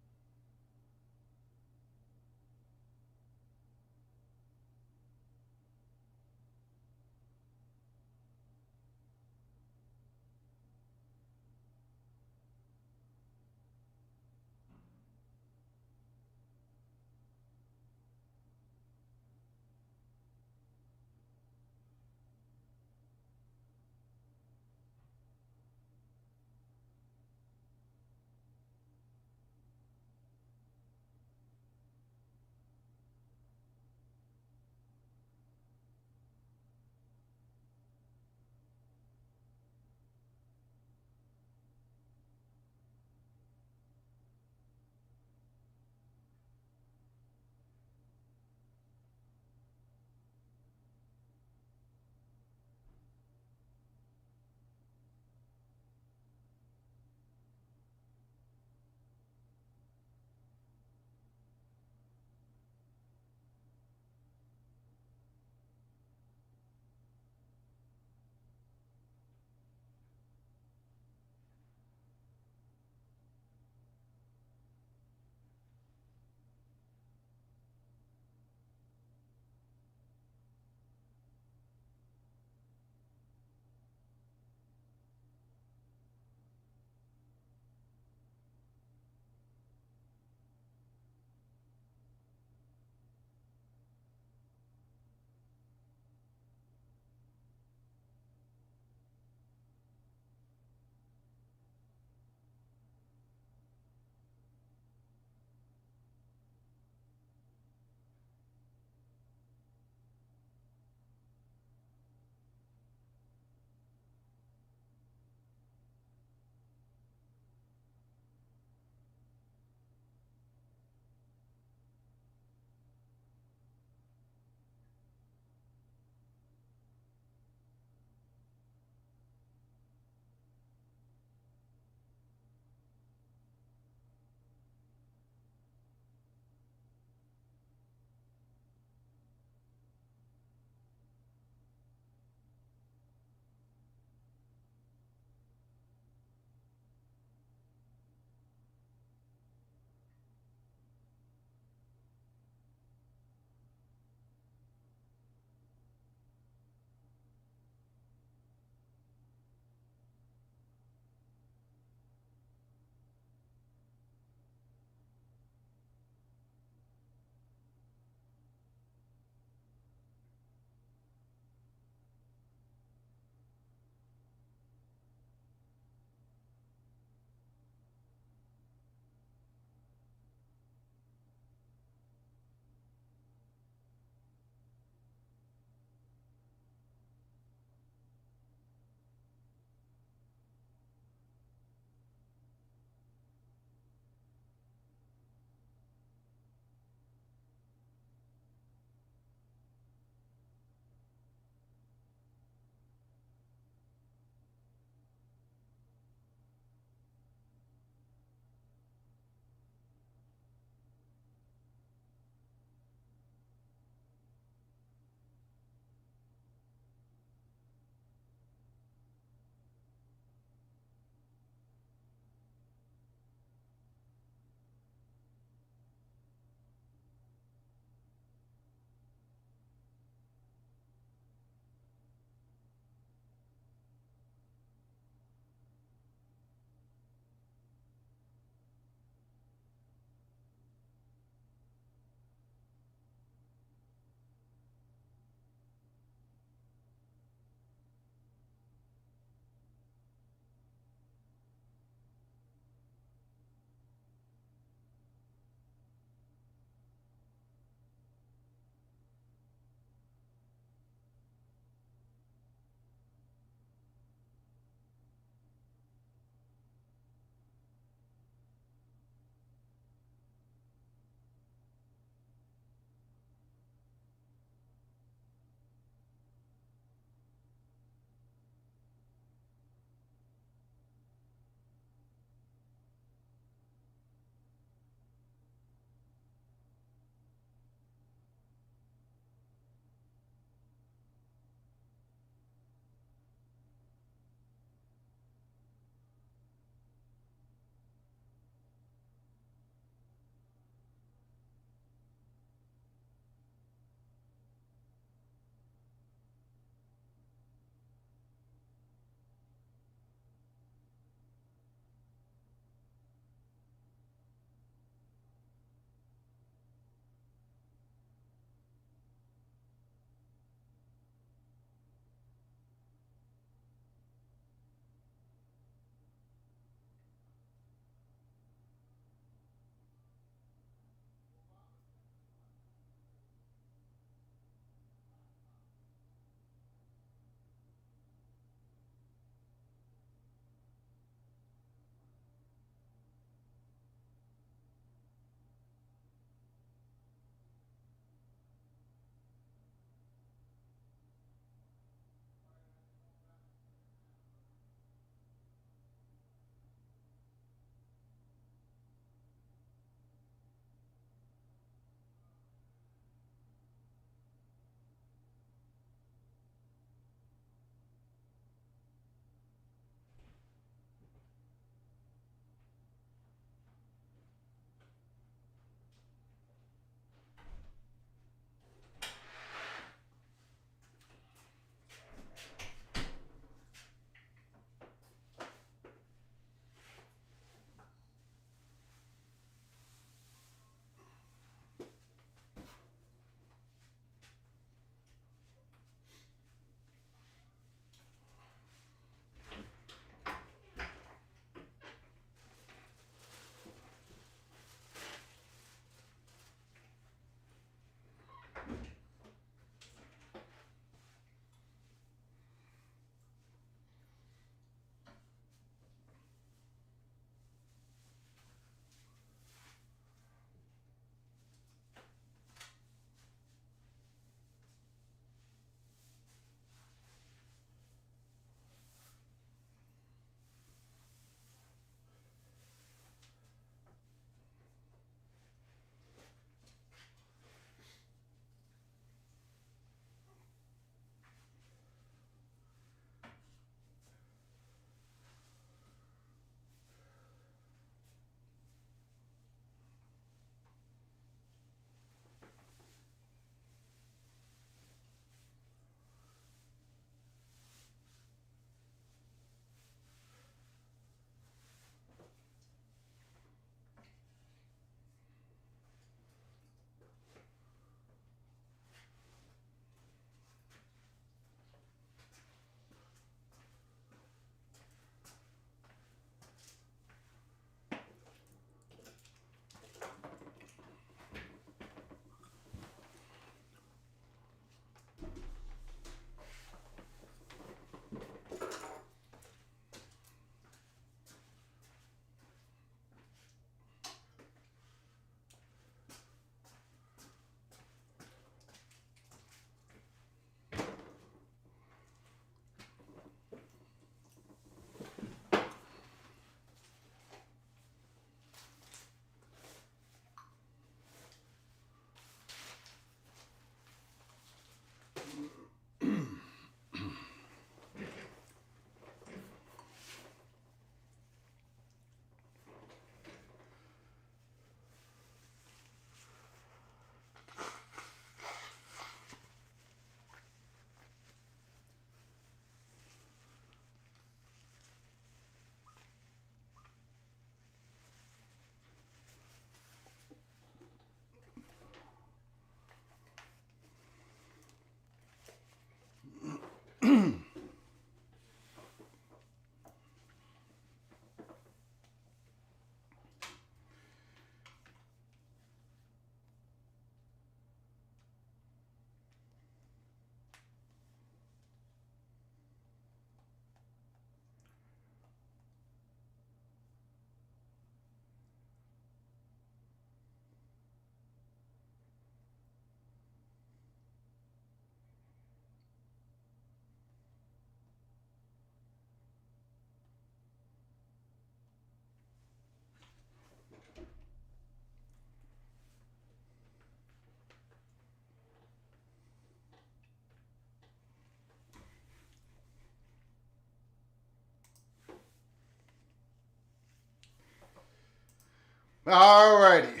Alrighty.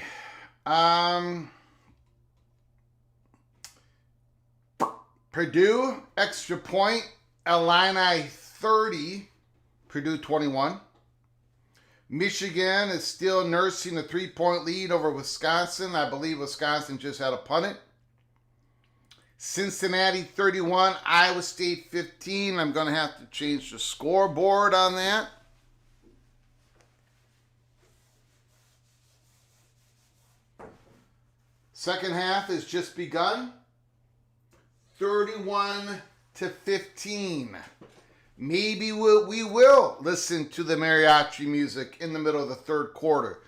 Purdue, extra point, Illini 30, Purdue 21. Michigan is still nursing a 3-point lead over Wisconsin. I believe Wisconsin just had a punt it. Cincinnati 31, Iowa State 15. I'm going to have to change the scoreboard on that. Second half has just begun. 31-15. Maybe we will listen to the mariachi music in the middle of the third quarter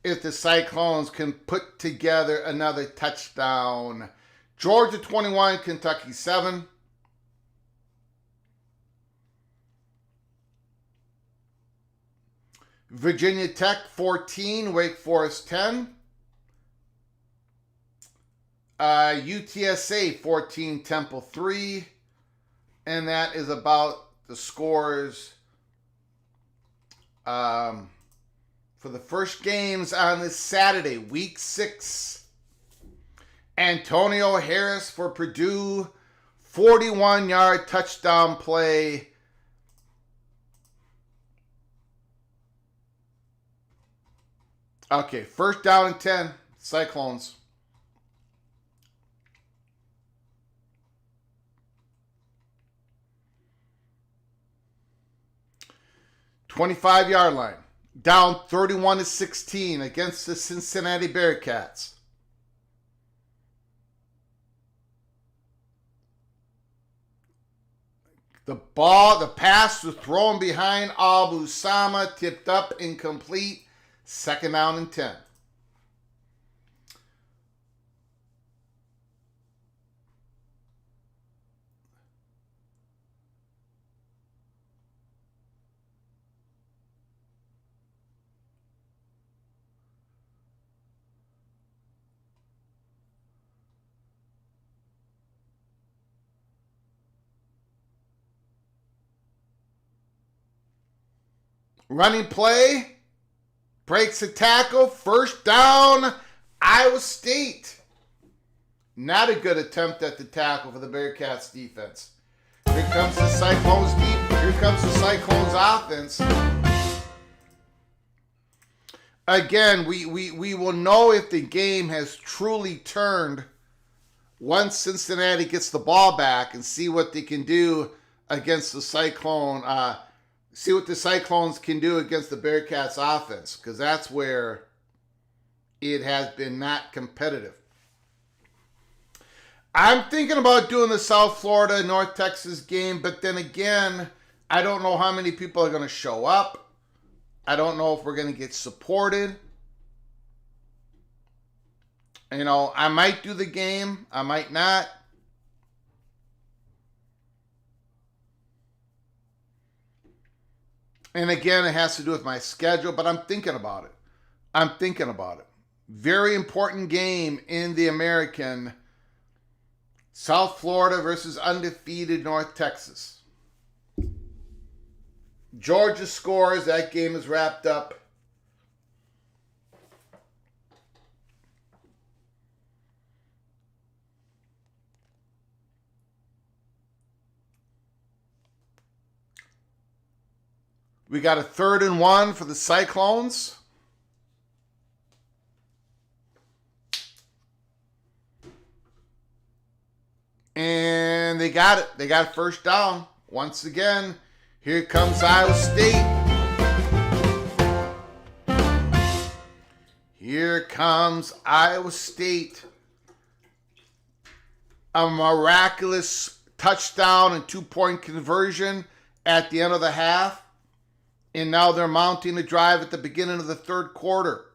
if the Cyclones can put together another touchdown. Georgia 21, Kentucky 7. Virginia Tech 14, Wake Forest 10. UTSA 14, Temple 3. And that is about the scores for the first games on this Saturday, week 6. Antonio Harris for Purdue, 41-yard touchdown play. Okay, first down and 10, Cyclones. $25-yard line. Down 31-16 against the Cincinnati Bearcats. The pass was thrown behind Abu-Sama, tipped up, incomplete. Second down and 10. Running play, breaks a tackle, first down, Iowa State. Not a good attempt at the tackle for the Bearcats defense. Here comes the Cyclones offense. Again, we will know if the game has truly turned once Cincinnati gets the ball back and see what they can do against the see what the Cyclones can do against the Bearcats offense, because that's where it has been not competitive. I'm thinking about doing the South Florida, North Texas game, but then again, I don't know how many people are going to show up. I don't know if we're going to get supported. You know, I might do the game. I might not. And again, it has to do with my schedule, but I'm thinking about it. Very important game in the American. South Florida versus undefeated North Texas. Georgia scores. That game is wrapped up. We got a 3rd and 1 for the Cyclones. And they got it. They got first down. Once again, here comes Iowa State. Here comes Iowa State. A miraculous touchdown and 2-point conversion at the end of the half. And now they're mounting a drive at the beginning of the third quarter.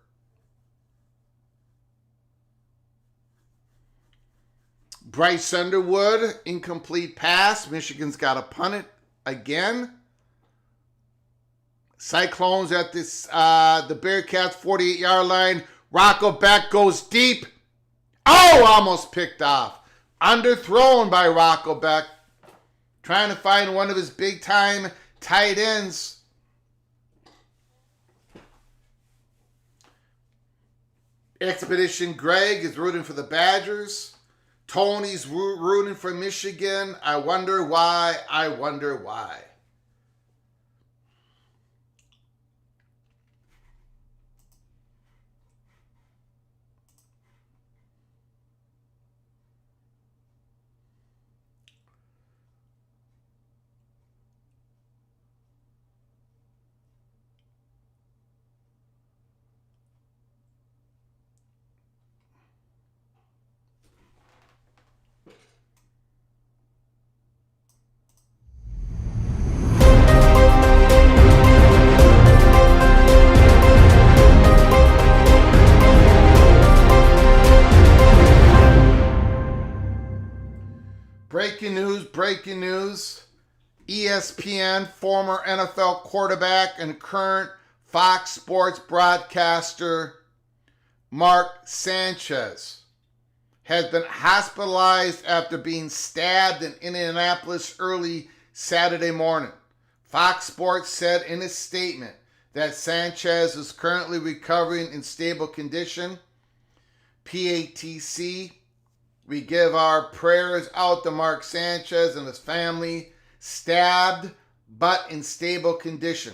Bryce Underwood, incomplete pass. Michigan's got to punt it again. Cyclones at this the Bearcats 48-yard line. Rocco Beck goes deep. Oh, almost picked off. Underthrown by Rocco Beck. Trying to find one of his big-time tight ends. Expedition Greg is rooting for the Badgers. Tony's rooting for Michigan. I wonder why. I wonder why. Breaking news. ESPN, former NFL quarterback and current Fox Sports broadcaster Mark Sanchez has been hospitalized after being stabbed in Indianapolis early Saturday morning. Fox Sports said in a statement that Sanchez is currently recovering in stable condition. PATC, we give our prayers out to Mark Sanchez and his family, stabbed but in stable condition.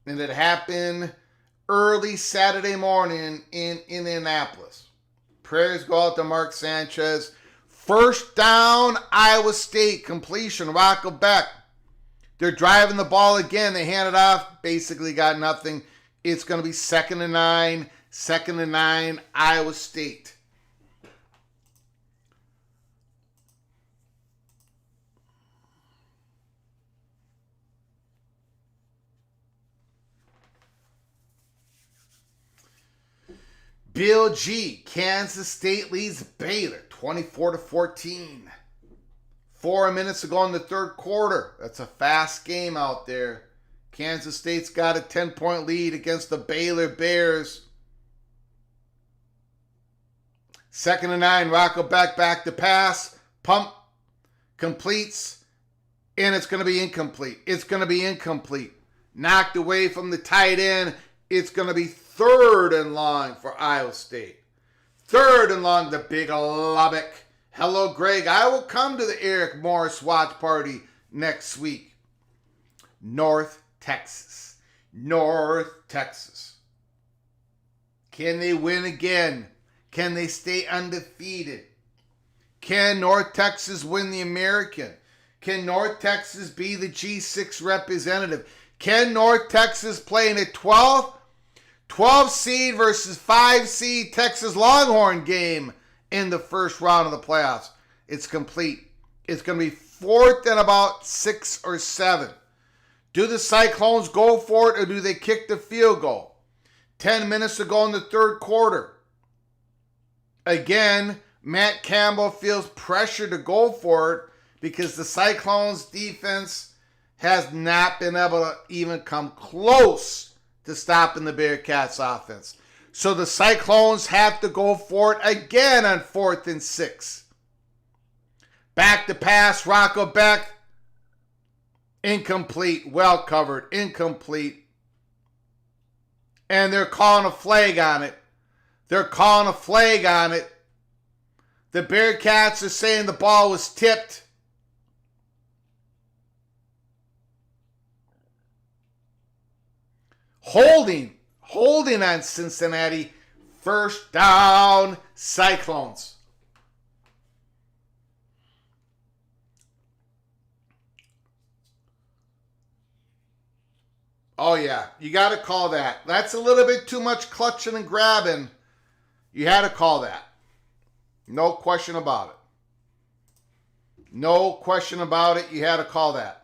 And it happened early Saturday morning in Indianapolis. Prayers go out to Mark Sanchez. First down, Iowa State completion, Rocco Beck. They're driving the ball again. They hand it off, basically got nothing. It's going to be 2nd and 9, Iowa State. Bill G. Kansas State leads Baylor 24-14. 4 minutes to go in the third quarter. That's a fast game out there. Kansas State's got a 10-point lead against the Baylor Bears. 2nd and 9, Rocco back to pass. Pump, completes, and it's going to be incomplete. It's going to be incomplete. Knocked away from the tight end. It's going to be 3rd and long for Iowa State. 3rd and long, the Big Lubbock. Hello, Greg. I will come to the Eric Morris watch party next week. North Texas. Can they win again? Can they stay undefeated? Can North Texas win the American? Can North Texas be the G6 representative? Can North Texas play in a 12 seed versus 5 seed Texas Longhorn game in the first round of the playoffs? It's complete. It's going to be 4th and about 6 or 7. Do the Cyclones go for it or do they kick the field goal? 10 minutes to go in the third quarter. Again, Matt Campbell feels pressure to go for it because the Cyclones defense has not been able to even come close to stopping the Bearcats offense. So the Cyclones have to go for it again on 4th and 6. Back to pass, Rocco Beck. Incomplete, well covered, incomplete. And they're calling a flag on it. The Bearcats are saying the ball was tipped. Holding on Cincinnati. First down, Cyclones. Oh yeah, you got to call that. That's a little bit too much clutching and grabbing. You had to call that. No question about it. No question about it. You had to call that.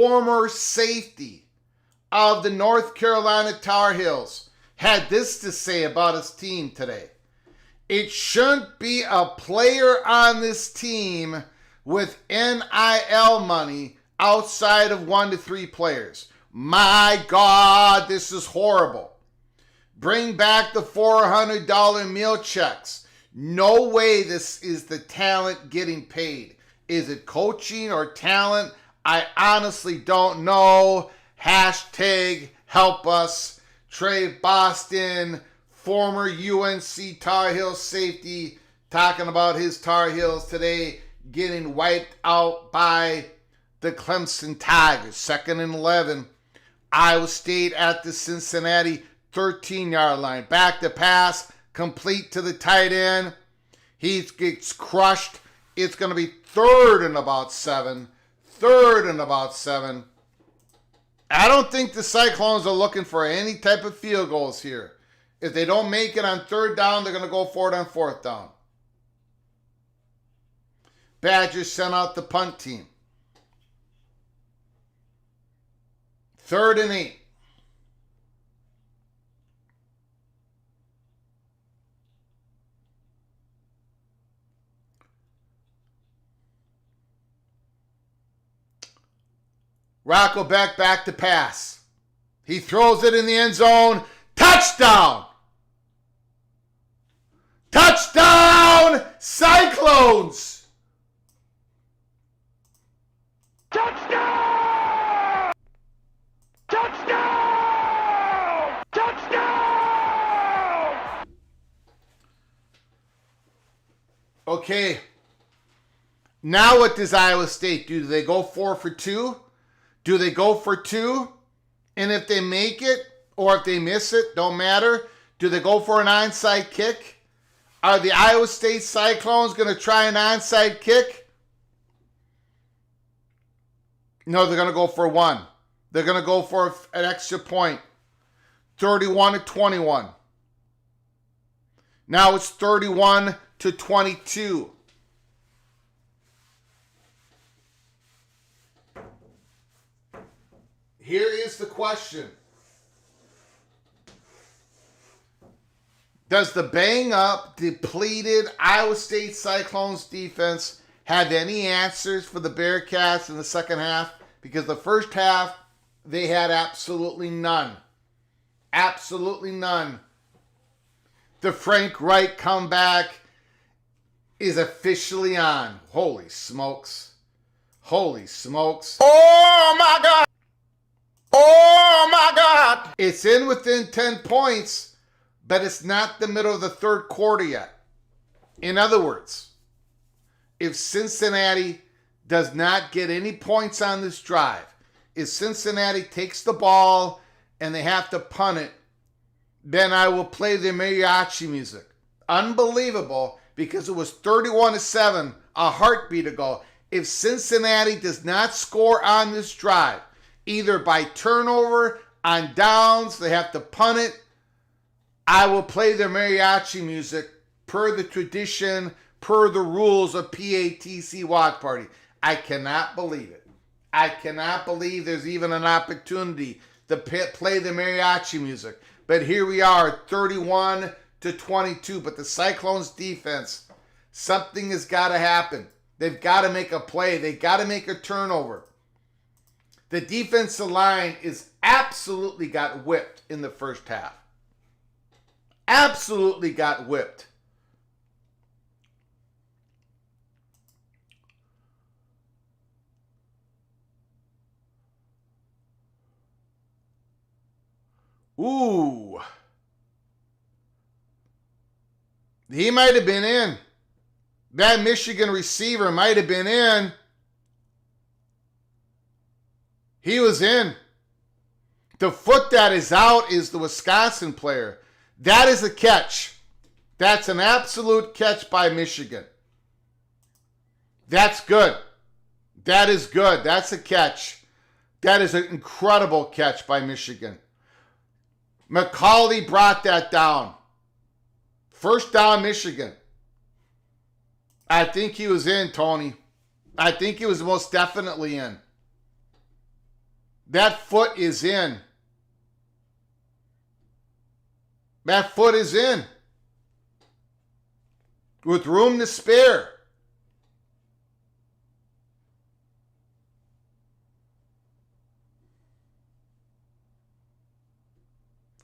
former safety of the North Carolina Tar Heels, had this to say about his team today. It shouldn't be a player on this team with NIL money outside of 1 to 3 players. My God, this is horrible. Bring back the $400 meal checks. No way this is the talent getting paid. Is it coaching or talent? I honestly don't know. Hashtag help us. Trey Boston, former UNC Tar Heels safety, talking about his Tar Heels today getting wiped out by the Clemson Tigers. 2nd and 11. Iowa State at the Cincinnati 13-yard line. Back to pass, complete to the tight end. He gets crushed. It's going to be 3rd and about 7. 3rd and about 7. I don't think the Cyclones are looking for any type of field goals here. If they don't make it on 3rd down, they're going to go for it on 4th down. Badgers sent out the punt team. 3rd and 8. Rockelbeck back to pass. He throws it in the end zone. Touchdown! Touchdown, Cyclones! Touchdown! Touchdown! Touchdown! Okay. Now what does Iowa State do? Do they go 4 for 2? Do they go for 2? And if they make it, or if they miss it, don't matter. Do they go for an onside kick? Are the Iowa State Cyclones going to try an onside kick? No, they're going to go for 1. They're going to go for an extra point. 31 to 21. Now it's 31 to 22. Here is the question. Does the bang-up, depleted Iowa State Cyclones defense have any answers for the Bearcats in the second half? Because the first half, they had absolutely none. Absolutely none. The Frank Reich comeback is officially on. Holy smokes. Holy smokes. Oh my God! Oh my God! It's in within 10 points, but it's not the middle of the 3rd quarter yet. In other words, if Cincinnati does not get any points on this drive, if Cincinnati takes the ball and they have to punt it, then I will play the mariachi music. Unbelievable, because it was 31 to 7, a heartbeat ago. If Cincinnati does not score on this drive, either by turnover, on downs, they have to punt it, I will play the mariachi music per the tradition, per the rules of PATC Watch Party. I cannot believe it. I cannot believe there's even an opportunity to play the mariachi music. But here we are, 31 to 22. But the Cyclones defense, something has got to happen. They've got to make a play. They've got to make a turnover. The defensive line is absolutely got whipped in the first half. Absolutely got whipped. Ooh. He might have been in. That Michigan receiver might have been in. He was in. The foot that is out is the Wisconsin player. That is a catch. That's an absolute catch by Michigan. That's good. That is good. That's a catch. That is an incredible catch by Michigan. McCauley brought that down. First down, Michigan. I think he was in, Tony. I think he was most definitely in. That foot is in. That foot is in. With room to spare.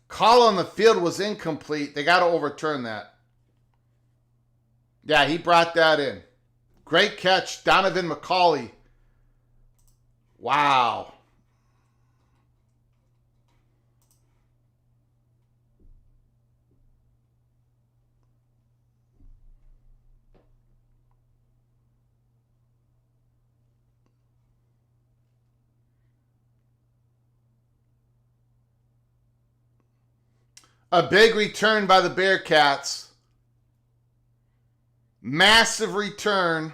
Call on the field was incomplete. They got to overturn that. Yeah, he brought that in. Great catch, Donovan McCauley. Wow. A big return by the Bearcats. Massive return.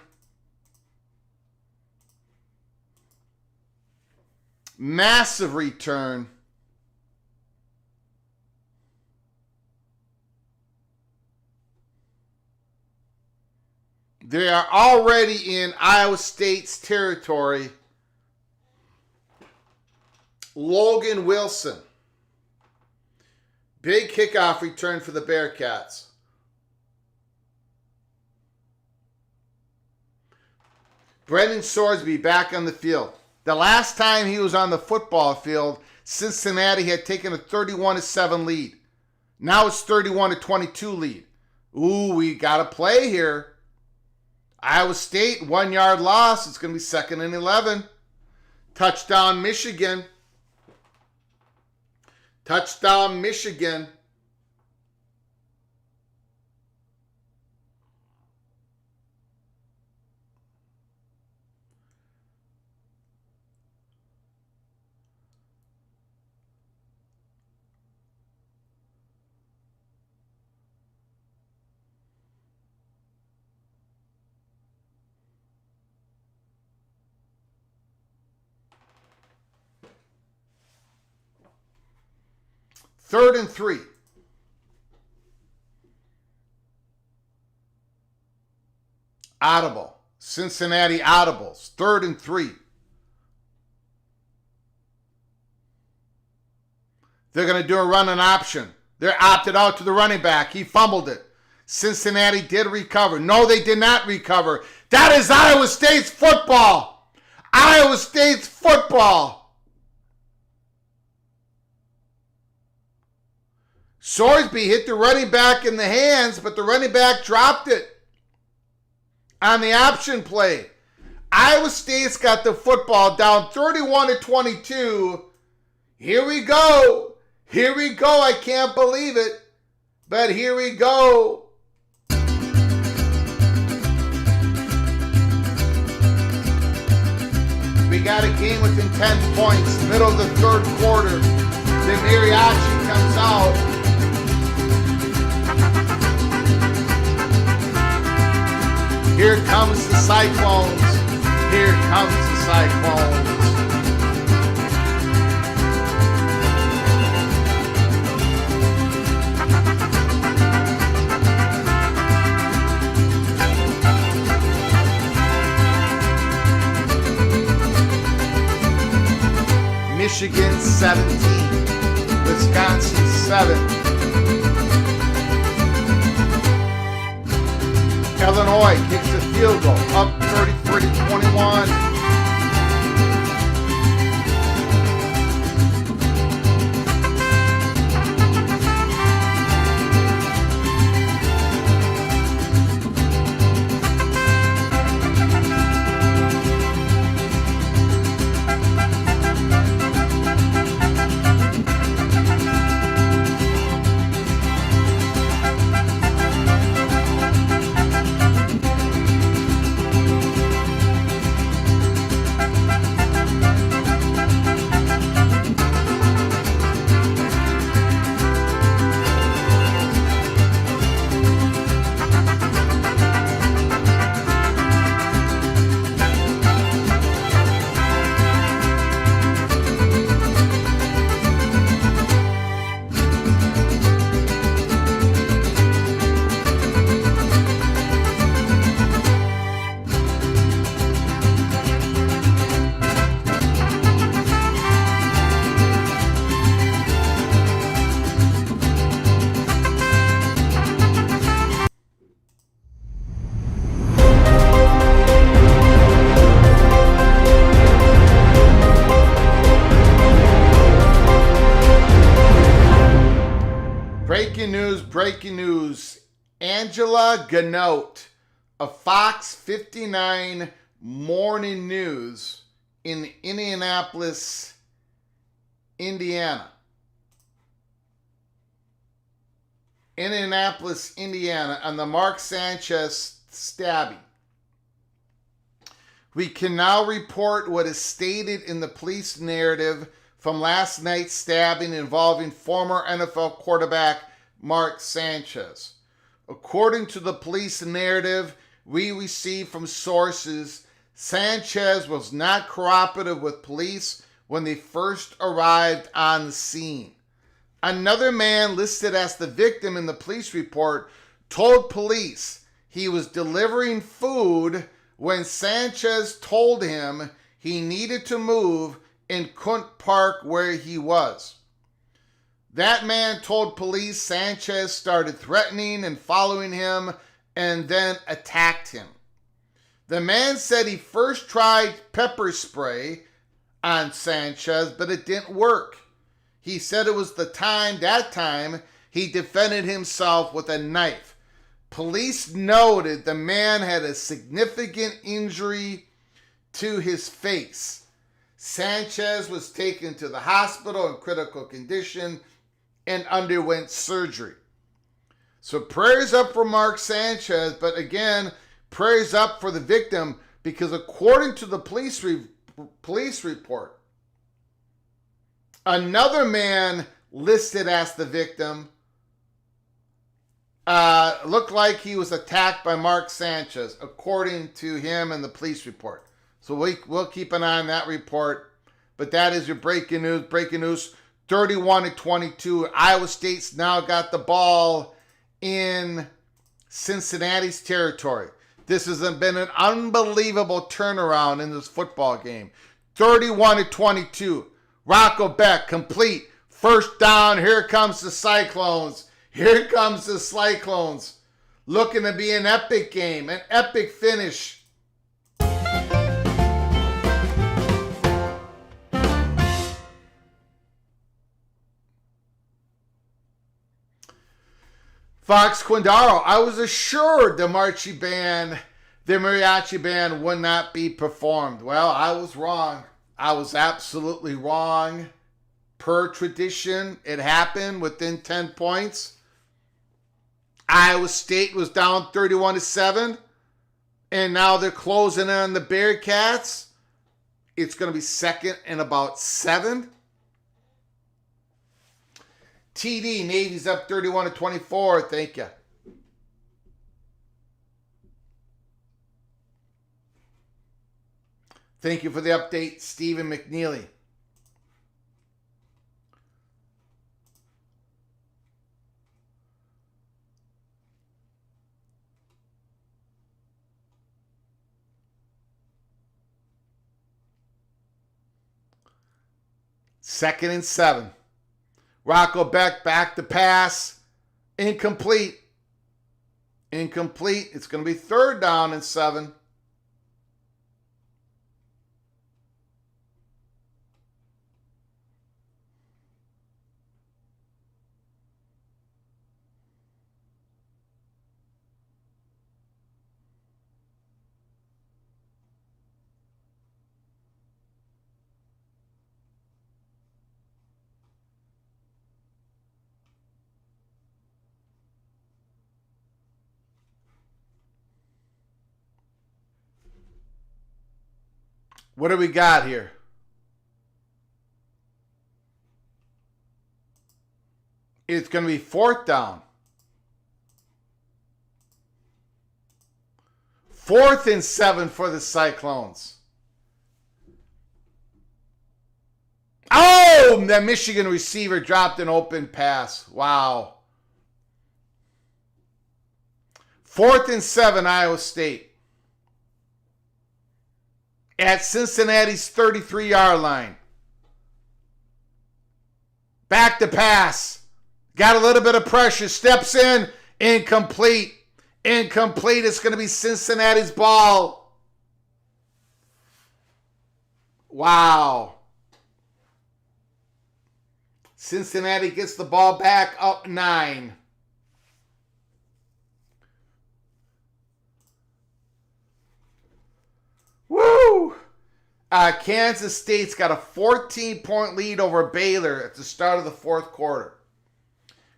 Massive return. They are already in Iowa State's territory. Logan Wilson. Big kickoff return for the Bearcats. Brendan Sorsby back on the field. The last time he was on the football field, Cincinnati had taken a 31-7 lead. Now it's 31-22 lead. Ooh, we got to play here. Iowa State, 1-yard loss. It's going to be 2nd and 11. Touchdown, Michigan. Touchdown, Michigan. Third and 3. Audible. Cincinnati audibles. 3rd and 3. They're going to do a run and option. They're opted out to the running back. He fumbled it. Cincinnati did recover. No, they did not recover. That is Iowa State's football. Iowa State's football. Sorsby hit the running back in the hands, but the running back dropped it on the option play. Iowa State's got the football down 31-22. Here we go. Here we go. I can't believe it, but here we go. We got a game within 10 points, middle of the 3rd quarter. The mariachi comes out. Here comes the Cyclones. Here comes the Cyclones. Michigan 17, Wisconsin 7. Illinois kicks a field goal, up 30-21. Breaking news. Angela Ganote of Fox 59 Morning News in Indianapolis, Indiana. On the Mark Sanchez stabbing. We can now report what is stated in the police narrative from last night's stabbing involving former NFL quarterback Mark Sanchez. According to the police narrative we received from sources, Sanchez was not cooperative with police when they first arrived on the scene. Another man listed as the victim in the police report told police he was delivering food when Sanchez told him he needed to move and couldn't park where he was. That man told police Sanchez started threatening and following him and then attacked him. The man said he first tried pepper spray on Sanchez, but it didn't work. He said it was that time he defended himself with a knife. Police noted the man had a significant injury to his face. Sanchez was taken to the hospital in critical condition and underwent surgery. So prayers up for Mark Sanchez, but again, prayers up for the victim, because according to the police report, another man listed as the victim looked like he was attacked by Mark Sanchez, according to him and the police report. So we'll keep an eye on that report. But that is your breaking news. 31-22. Iowa State's now got the ball in Cincinnati's territory. This has been an unbelievable turnaround in this football game. 31-22. Rocco Beck complete. First down. Here comes the Cyclones. Looking to be an epic game, an epic finish. Fox Quindaro, I was assured the mariachi band would not be performed. Well, I was wrong. I was absolutely wrong. Per tradition, it happened within 10 points. Iowa State was down 31-7, and now they're closing in on the Bearcats. It's going to be second and about 7. TD, Navy's up 31-24. Thank you. Thank you for the update, Stephen McNeely. Second and 7. Rocco Beck back to pass. Incomplete. It's going to be third down and 7. What do we got here? It's going to be fourth down. 4th and 7 for the Cyclones. Oh, that Michigan receiver dropped an open pass. Wow. 4th and 7, Iowa State. At Cincinnati's 33-yard line. Back to pass. Got a little bit of pressure. Steps in. Incomplete. It's going to be Cincinnati's ball. Wow. Cincinnati gets the ball back, up 9. Woo! Kansas State's got a 14-point lead over Baylor at the start of the fourth quarter.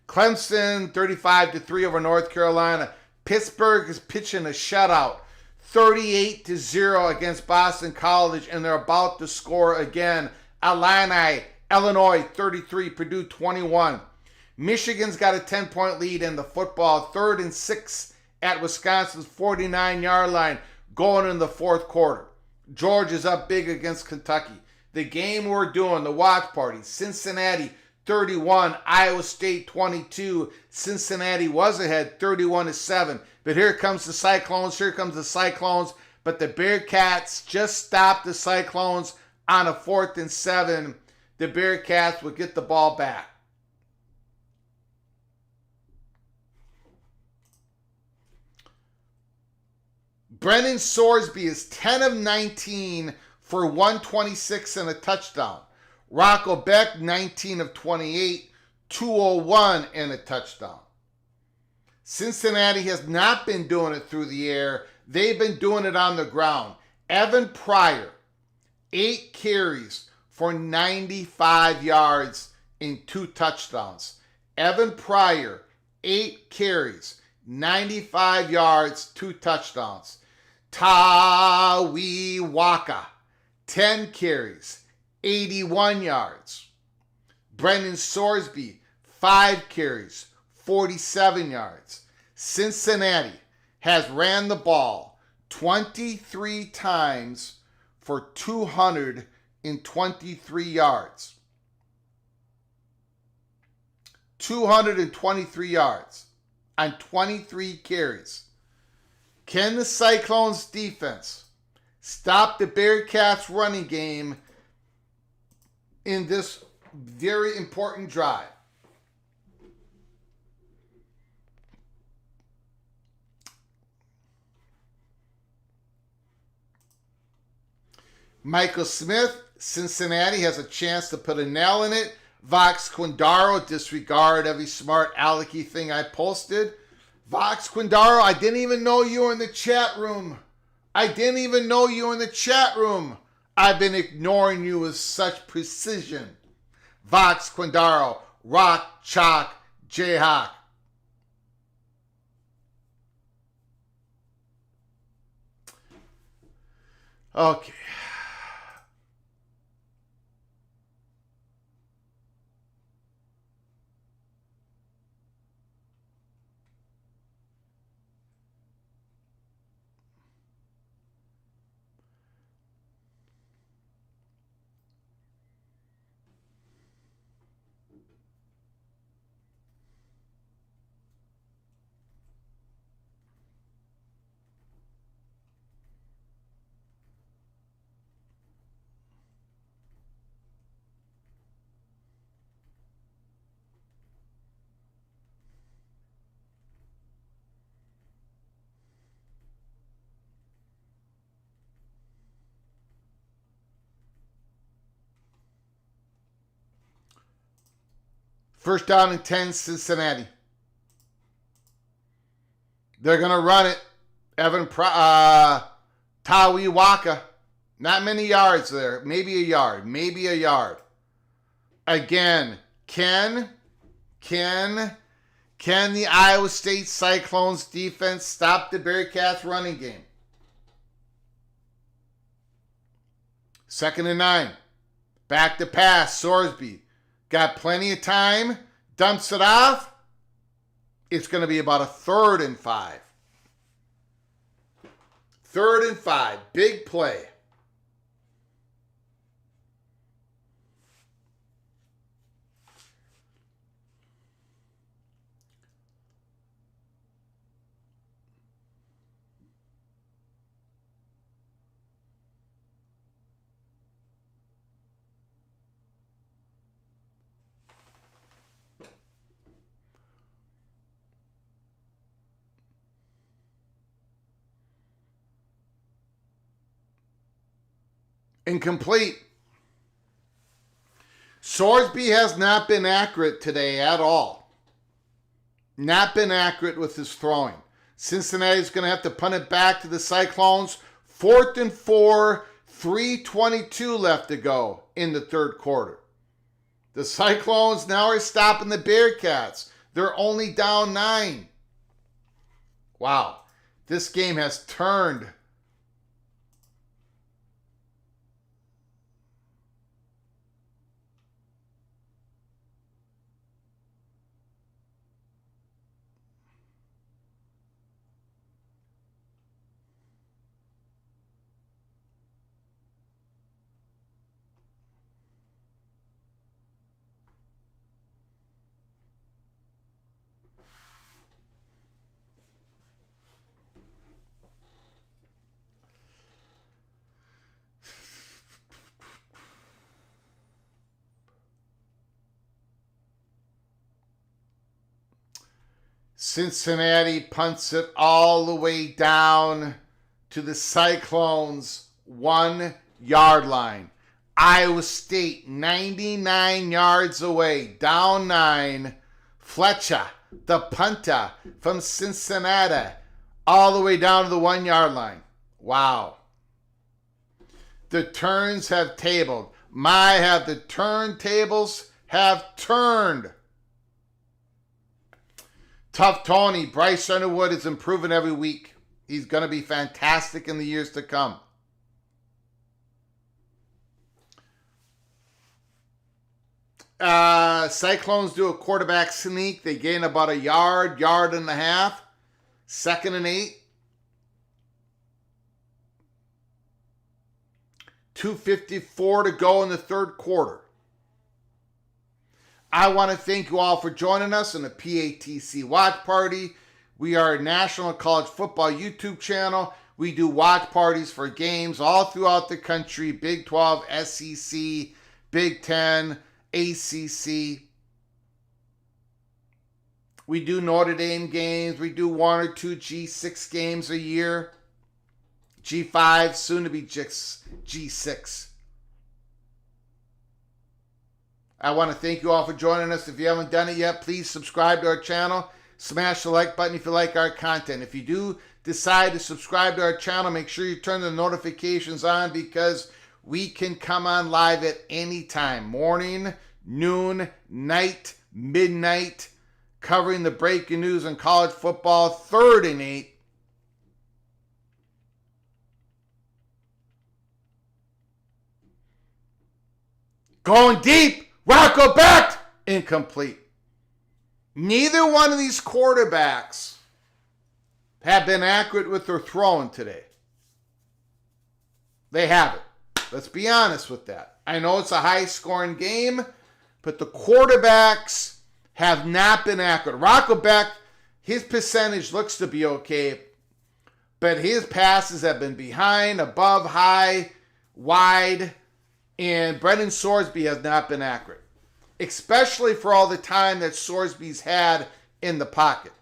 Clemson 35-3 over North Carolina. Pittsburgh is pitching a shutout, 38-0 against Boston College, and they're about to score again. Illinois 33, Purdue 21. Michigan's got a 10-point lead in the football, 3rd and 6 at Wisconsin's 49-yard line, going in the fourth quarter. Georgia's up big against Kentucky. The game we're doing, the watch party, Cincinnati 31, Iowa State 22. Cincinnati was ahead 31-7. But here comes the Cyclones. But the Bearcats just stopped the Cyclones on a 4th and 7. The Bearcats will get the ball back. Brennan Sorsby is 10 of 19 for 126 and a touchdown. Rocco Beck, 19 of 28, 201 and a touchdown. Cincinnati has not been doing it through the air. They've been doing it on the ground. Evan Pryor, 8 carries for 95 yards and 2 touchdowns. Evan Pryor, 8 carries, 95 yards, 2 touchdowns. Tawi Waka, 10 carries, 81 yards. Brendan Sorsby, 5 carries, 47 yards. Cincinnati has ran the ball 23 times for 223 yards. 223 yards on 23 carries. Can the Cyclones defense stop the Bearcats running game in this very important drive? Michael Smith, Cincinnati, has a chance to put a nail in it. Vox Quindaro, disregard every smart alecky thing I posted. Vox Quindaro, I didn't even know you were in the chat room. I've been ignoring you with such precision. Vox Quindaro, Rock, Chalk, Jayhawk. Okay. First down and 10, Cincinnati. They're going to run it. Tawi Waka. Not many yards there. Maybe a yard. Again, can the Iowa State Cyclones defense stop the Bearcats running game? 2nd and 9. Back to pass. Sorsby. Got plenty of time. Dumps it off. It's going to be about a 3rd and 5. 3rd and 5. Big play. Incomplete. Sorsby has not been accurate today at all. Not been accurate with his throwing. Cincinnati's going to have to punt it back to the Cyclones. 4th and 4, 3:22 left to go in the third quarter. The Cyclones now are stopping the Bearcats. They're only down 9. Wow, this game has turned. Cincinnati punts it all the way down to the Cyclones' 1-yard line. Iowa State 99 yards away, down 9. Fletcher, the punter from Cincinnati, all the way down to the 1-yard line. Wow. The turns have tabled. The turntables have turned. Tough Tony, Bryce Underwood is improving every week. He's going to be fantastic in the years to come. Cyclones do a quarterback sneak. They gain about a yard and a half. 2nd and 8. 2:54 to go in the third quarter. I want to thank you all for joining us in the PATC Watch Party. We are a national college football YouTube channel. We do watch parties for games all throughout the country. Big 12, SEC, Big 10, ACC. We do Notre Dame games. We do 1 or 2 G6 games a year. G5, soon to be G6. I want to thank you all for joining us. If you haven't done it yet, please subscribe to our channel. Smash the like button if you like our content. If you do decide to subscribe to our channel, make sure you turn the notifications on because we can come on live at any time. Morning, noon, night, midnight, covering the breaking news in college football, 3rd and 8. Going deep. Rocco back! Incomplete. Neither one of these quarterbacks have been accurate with their throwing today. They haven't. Let's be honest with that. I know it's a high-scoring game, but the quarterbacks have not been accurate. Rocco Beck, his percentage looks to be okay, but his passes have been behind, above, high, wide, and Brendan Sorsby has not been accurate, especially for all the time that Sorsby's had in the pocket.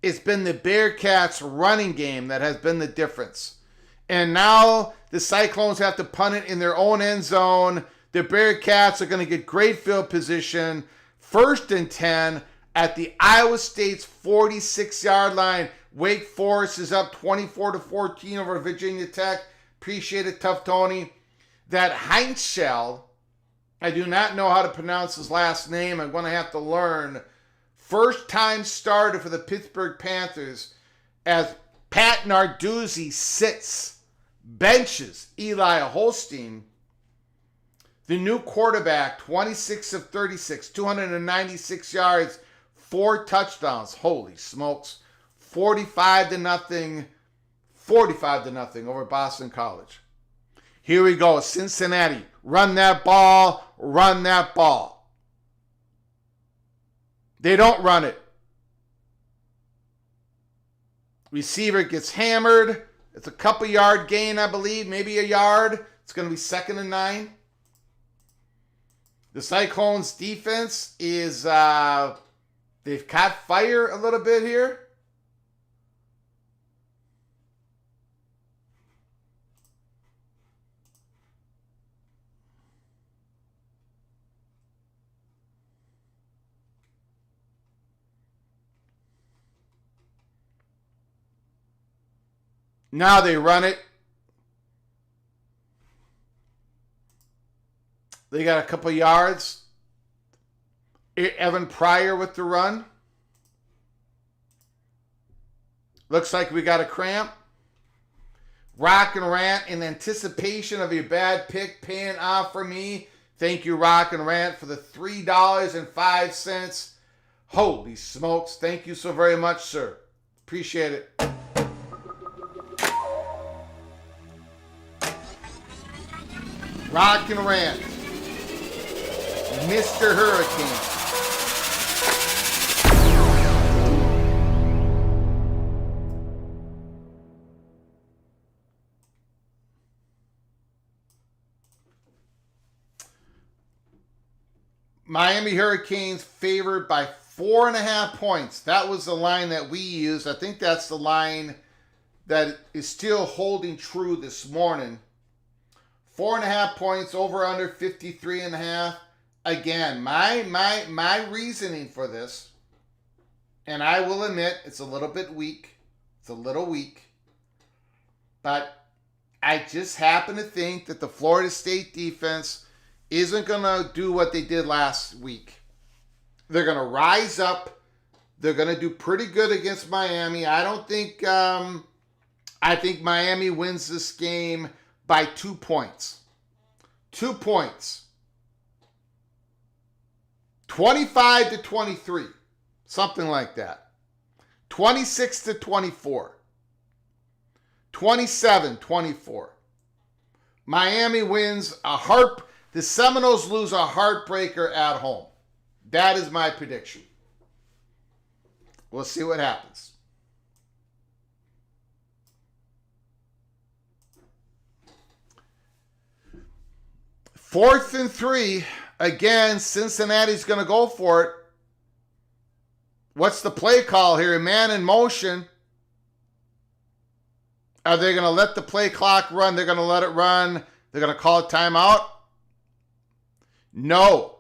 It's been the Bearcats' running game that has been the difference. And now the Cyclones have to punt it in their own end zone. The Bearcats are going to get great field position. 1st and 10 at the Iowa State's 46-yard line. Wake Forest is up 24-14 over Virginia Tech. Appreciate it, Tough Tony. That Heinzschel, I do not know how to pronounce his last name. I'm going to have to learn. First-time starter for the Pittsburgh Panthers as Pat Narduzzi benches Eli Holstein. The new quarterback, 26 of 36, 296 yards, 4 touchdowns. Holy smokes. 45-0 over Boston College. Here we go. Cincinnati. Run that ball. Run that ball. They don't run it. Receiver gets hammered. It's a couple yard gain, I believe. Maybe a yard. It's going to be 2nd and 9. The Cyclones defense is, they've caught fire a little bit here. Now they run it. They got a couple yards. Evan Pryor with the run. Looks like we got a cramp. Rock and Rant, in anticipation of your bad pick paying off for me. Thank you, Rock and Rant, for the $3.05. Holy smokes. Thank you so very much, sir. Appreciate it. Rock and Rant. Mr. Hurricane. Miami Hurricanes favored by 4.5 points. That was the line that we used. I think that's the line that is still holding true this morning. 4.5 points, over under 53.5. Again, my reasoning for this, and I will admit it's a little bit weak. It's a little weak. But I just happen to think that the Florida State defense isn't going to do what they did last week. They're going to rise up. They're going to do pretty good against Miami. I think Miami wins this game by 2 points. 2 points. 25-23. Something like that. 26-24. 27-24. Miami wins the Seminoles lose a heartbreaker at home. That is my prediction. We'll see what happens. Fourth and 3. Again, Cincinnati's going to go for it. What's the play call here? Man in motion. Are they going to let the play clock run? They're going to let it run. They're going to call a timeout? No.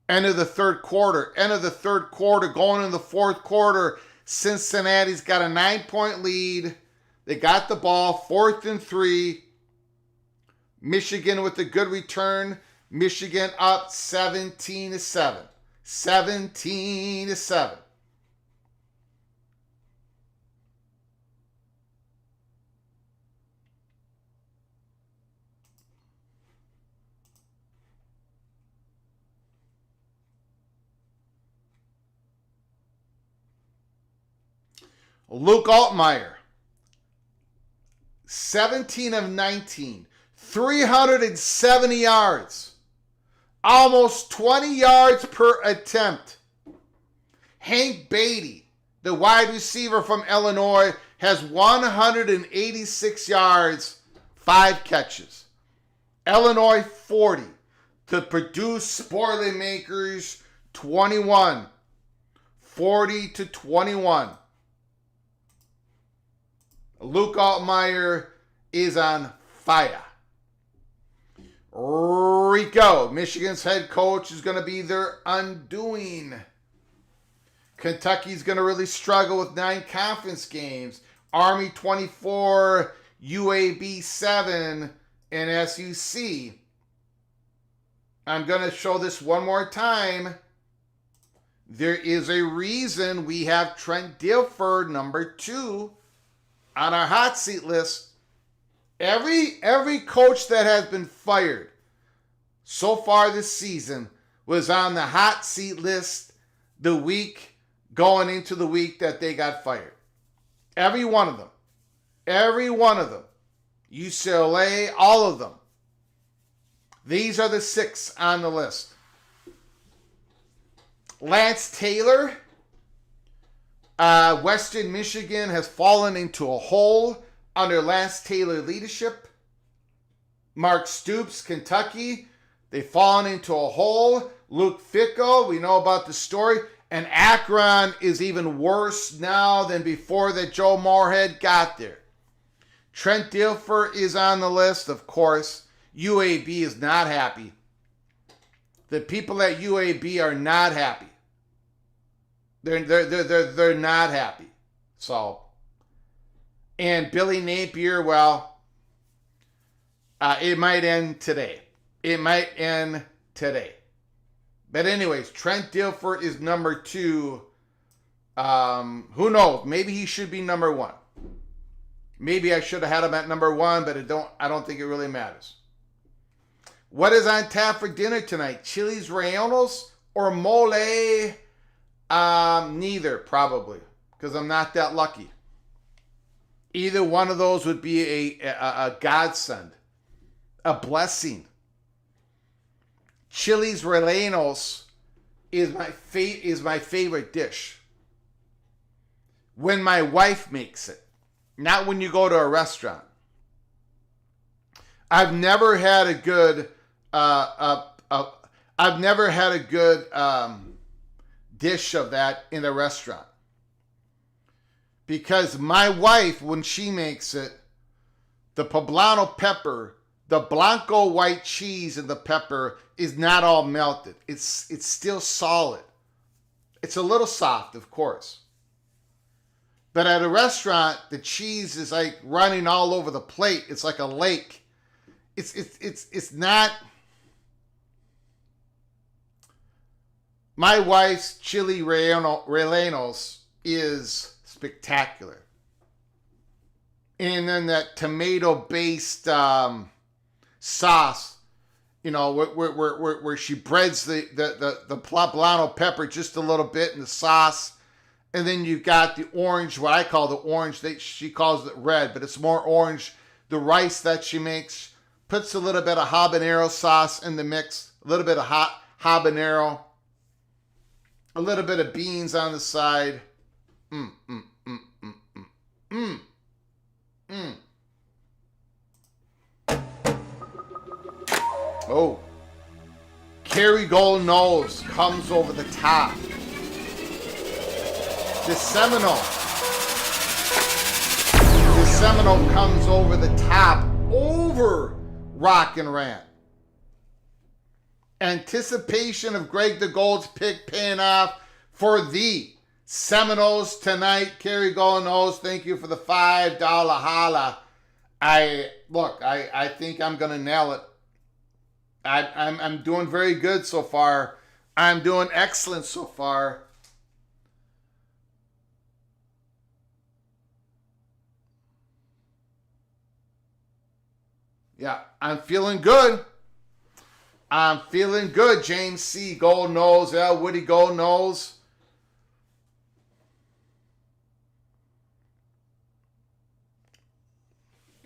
End of the third quarter. End of the third quarter. Going in the fourth quarter. Cincinnati's got a 9-point lead. They got the ball. 4th and 3. Michigan with a good return. Michigan up 17-7. 17-7. Luke Altmaier, 17 of 19, 370 yards, almost 20 yards per attempt. Hank Beatty, the wide receiver from Illinois, has 186 yards, 5 catches. Illinois 40. The Purdue Spoilermakers 21. 40-21. Luke Altmaier is on fire. Rico, Michigan's head coach, is going to be their undoing. Kentucky's going to really struggle with 9 conference games. Army 24, UAB 7, and SUC. I'm going to show this one more time. There is a reason we have Trent Dilfer, number 2, on our hot seat list. Every coach that has been fired so far this season was on the hot seat list the week going into the week that they got fired. Every one of them. Every one of them. UCLA, all of them. These are the 6 on the list. Lance Taylor, Western Michigan has fallen into a hole under Lance Taylor leadership. Mark Stoops, Kentucky, they've fallen into a hole. Luke Fickell, we know about the story. And Akron is even worse now than before that Joe Moorhead got there. Trent Dilfer is on the list, of course. UAB is not happy. The people at UAB are not happy. They're not happy. So And Billy Napier, well, it might end today. It might end today. But anyways, Trent Dilfer is number 2. Who knows? Maybe he should be number 1. Maybe I should have had him at number 1, but I don't think it really matters. What is on tap for dinner tonight? Chili's rellenos or mole? Neither, probably, because I'm not that lucky. Either one of those would be a godsend, a blessing. Chili's rellenos is my favorite dish. When my wife makes it, not when you go to a restaurant. I've never had a good dish of that in a restaurant. Because my wife, when she makes it, the poblano pepper, the blanco white cheese and the pepper is not all melted. It's still solid. It's a little soft, of course. But at a restaurant, the cheese is like running all over the plate. It's like a lake. It's not. My wife's chili rellenos is spectacular. And then that tomato-based sauce, you know, where she breads the poblano pepper just a little bit in the sauce. And then you've got the orange, what I call the orange. She calls it red, but it's more orange. The rice that she makes, puts a little bit of habanero sauce in the mix, a little bit of hot habanero, a little bit of beans on the side. Oh, Kerry Golden Nose comes over the top. The Seminole comes over the top, over Rockin' Rant. Anticipation of Greg the Gold's pick paying off for the Seminoles tonight. Kerry Golden Nose, thank you for the $5 holla. I think I'm gonna nail it. I'm doing very good so far. I'm doing excellent so far. Yeah, I'm feeling good. I'm feeling good. James C. Gold Nose. L. Woody Gold Nose.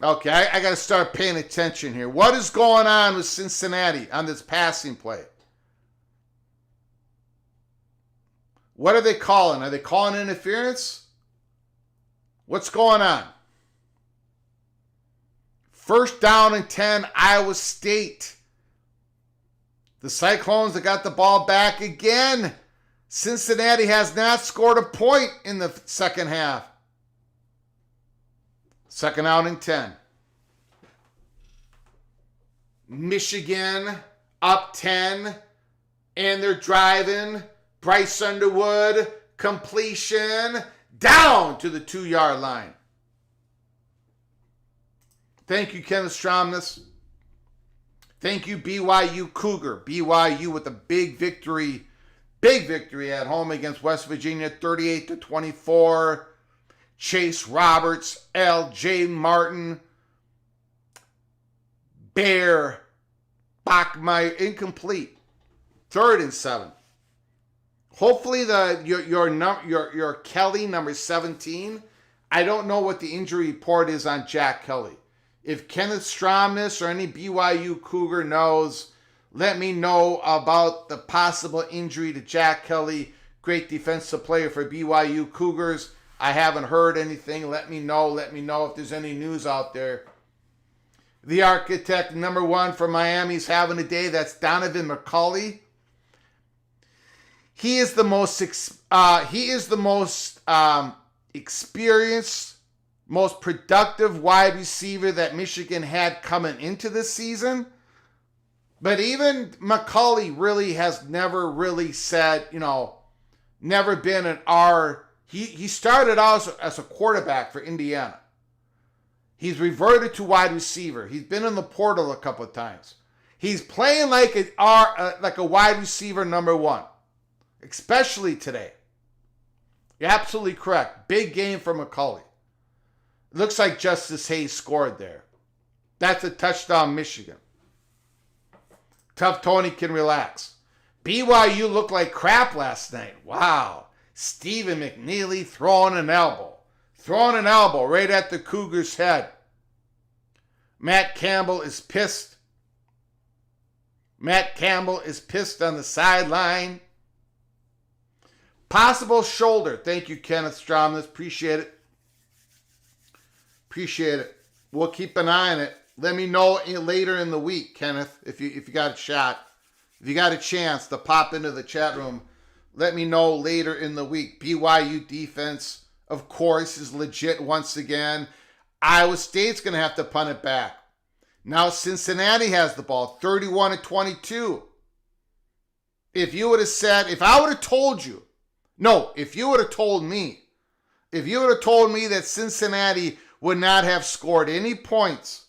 Okay, I got to start paying attention here. What is going on with Cincinnati on this passing play? What are they calling? Are they calling interference? What's going on? First down and 10, Iowa State. The Cyclones have got the ball back again. Cincinnati has not scored a point in the second half. Second out and 10. Michigan up 10. And they're driving. Bryce Underwood, completion, down to the 2-yard line. Thank you, Kenneth Stromness. Thank you, BYU Cougar. BYU with a big victory at home against West Virginia, 38-24. Chase Roberts, L.J. Martin, Bear, Bachmeier, incomplete. 3rd and 7. Hopefully your Kelly, number 17. I don't know what the injury report is on Jack Kelly. If Kenneth Stromness or any BYU Cougar knows, let me know about the possible injury to Jack Kelly, great defensive player for BYU Cougars. I haven't heard anything. Let me know. Let me know if there's any news out there. The architect, number 1 for Miami's having a day. That's Donovan McCulley. He is the most experienced, most productive wide receiver that Michigan had coming into this season. But even McCulley really has never really said, never been an R. He started out as a quarterback for Indiana. He's reverted to wide receiver. He's been in the portal a couple of times. He's playing like a wide receiver number one, especially today. You're absolutely correct. Big game for McCulley. Looks like Justice Hayes scored there. That's a touchdown, Michigan. Tough Tony can relax. BYU looked like crap last night. Wow. Stephen McNeely throwing an elbow. Throwing an elbow right at the Cougars' head. Matt Campbell is pissed. Matt Campbell is pissed on the sideline. Possible shoulder. Thank you, Kenneth Stromness. Appreciate it. Appreciate it. We'll keep an eye on it. Let me know later in the week, Kenneth, if you got a shot. If you got a chance to pop into the chat room, let me know later in the week. BYU defense, of course, is legit once again. Iowa State's going to have to punt it back. Now Cincinnati has the ball, 31-22. If you would have said, if I would have told you, no, if you would have told me that Cincinnati would not have scored any points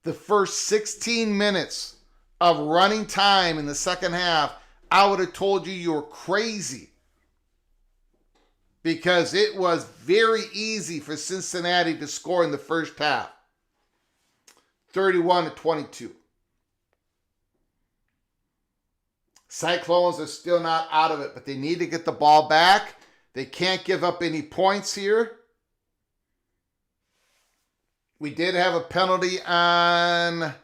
the first 16 minutes of running time in the second half, I would have told you were crazy. Because it was very easy for Cincinnati to score in the first half. 31-22. Cyclones are still not out of it, but they need to get the ball back. They can't give up any points here. We did have a penalty on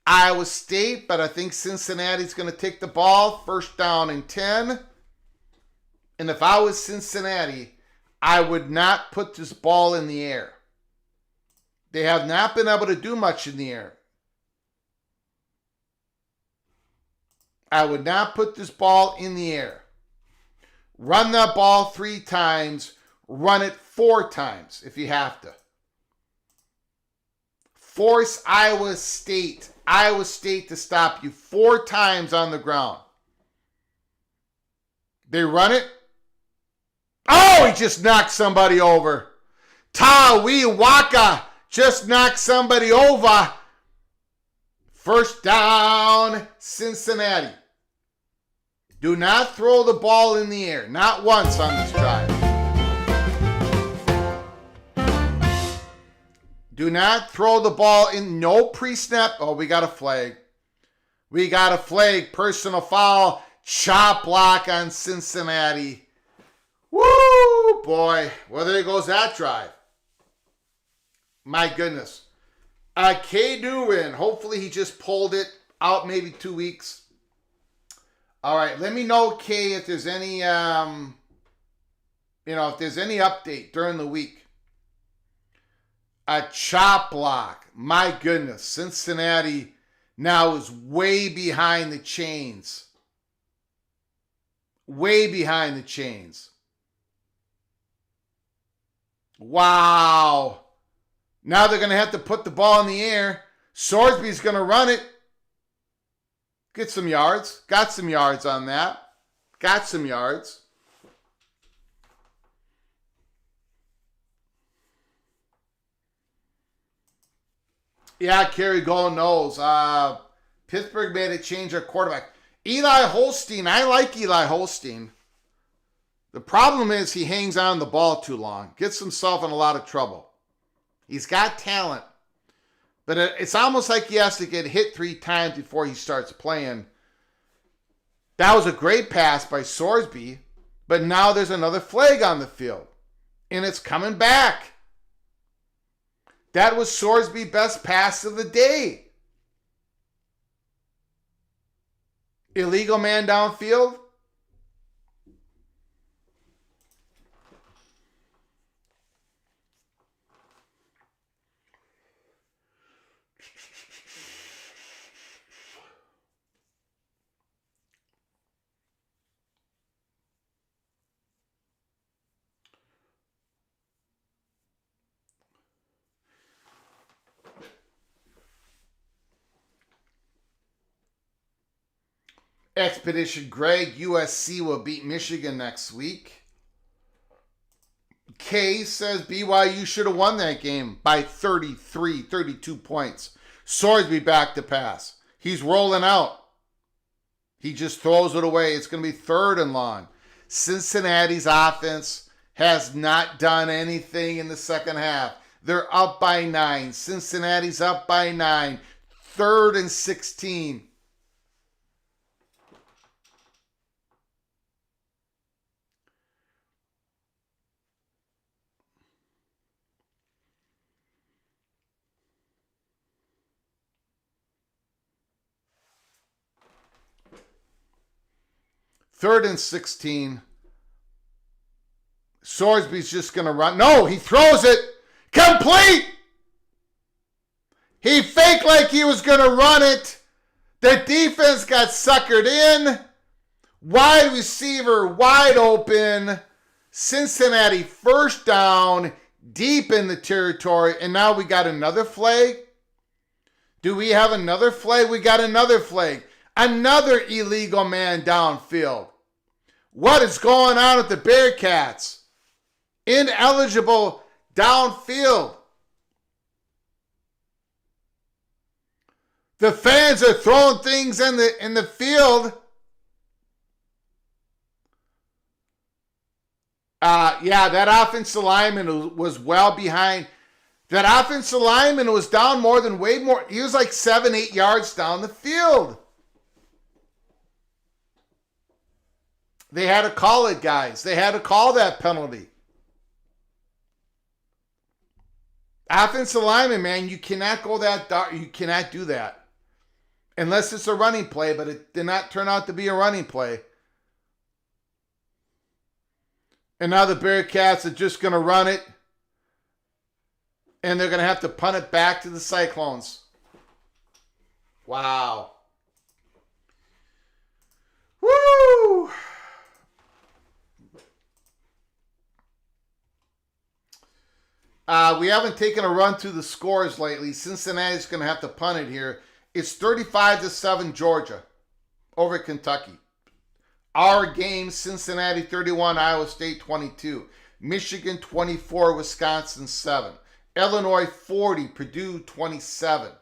Iowa State, but I think Cincinnati's going to take the ball. First down and 10. And if I was Cincinnati, I would not put this ball in the air. They have not been able to do much in the air. I would not put this ball in the air. Run that ball 3 times. Run it 4 times if you have to. Force Iowa State to stop you 4 times on the ground. They run it. Oh, he just knocked somebody over. Tawi Waka just knocked somebody over. First down, Cincinnati. Do not throw the ball in the air. Not once on this drive. Do not throw the ball in. No pre-snap. Oh, we got a flag. We got a flag. Personal foul. Chop block on Cincinnati. Woo, boy. Well, there goes that drive. My goodness. K Newin. Hopefully he just pulled it out maybe 2 weeks. All right. Let me know, K, if there's any, if there's any update during the week. A chop block. My goodness. Cincinnati now is way behind the chains. Way behind the chains. Wow. Now they're going to have to put the ball in the air. Sorsby's going to run it. Get some yards. Got some yards on that. Got some yards. Yeah, Kerry Gold knows. Pittsburgh made a change at quarterback. Eli Holstein. I like Eli Holstein. The problem is he hangs on the ball too long. Gets himself in a lot of trouble. He's got talent. But it's almost like he has to get hit 3 times before he starts playing. That was a great pass by Sorsby. But now there's another flag on the field. And it's coming back. That was Sorsby's best pass of the day. Illegal man downfield. Expedition Greg, USC will beat Michigan next week. Kay says BYU should have won that game by 32 points. Sorsby back to pass. He's rolling out. He just throws it away. It's going to be 3rd and long. Cincinnati's offense has not done anything in the second half. They're up by 9. Cincinnati's up by 9. 3rd and 16. Third and 16. Sorsby's just going to run. No, he throws it. Complete! He faked like he was going to run it. The defense got suckered in. Wide receiver, wide open. Cincinnati 1st down, deep in the territory. And now we got another flag. Do we have another flag? We got another flag. Another illegal man downfield. What is going on with the Bearcats? Ineligible downfield. The fans are throwing things in the field. Yeah, that offensive lineman was well behind. That offensive lineman was down way more. He was like 7-8 yards down the field. They had to call it, guys. They had to call that penalty. Offensive lineman, man, you cannot go that dark. You cannot do that. Unless it's a running play, but it did not turn out to be a running play. And now the Bearcats are just going to run it. And they're going to have to punt it back to the Cyclones. Wow. Woo! We haven't taken a run through the scores lately. Cincinnati's going to have to punt it here. It's 35-7 Georgia over Kentucky. Our game, Cincinnati 31, Iowa State 22. Michigan 24, Wisconsin 7. Illinois 40, Purdue 27.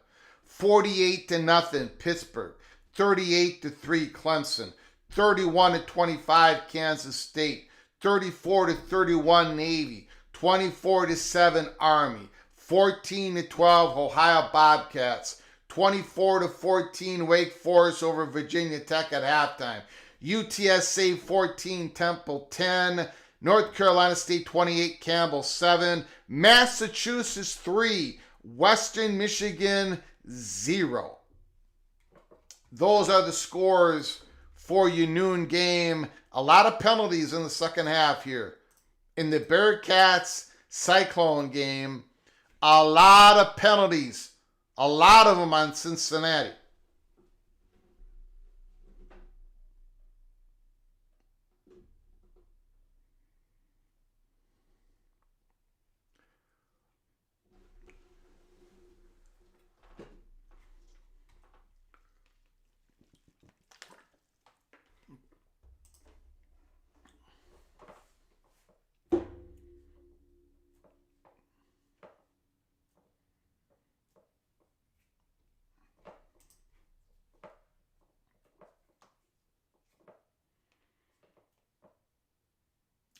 48-0 Pittsburgh. 38-3 Clemson. 31-25 Kansas State. 34-31 Navy. 24-7 Army. 14-12 Ohio Bobcats. 24-14 Wake Forest over Virginia Tech at halftime. UTSA 14, Temple 10. North Carolina State 28, Campbell 7. Massachusetts 3, Western Michigan 0. Those are the scores for your noon game. A lot of penalties in the second half here. In the Bearcats Cyclone game, a lot of penalties. A lot of them on Cincinnati.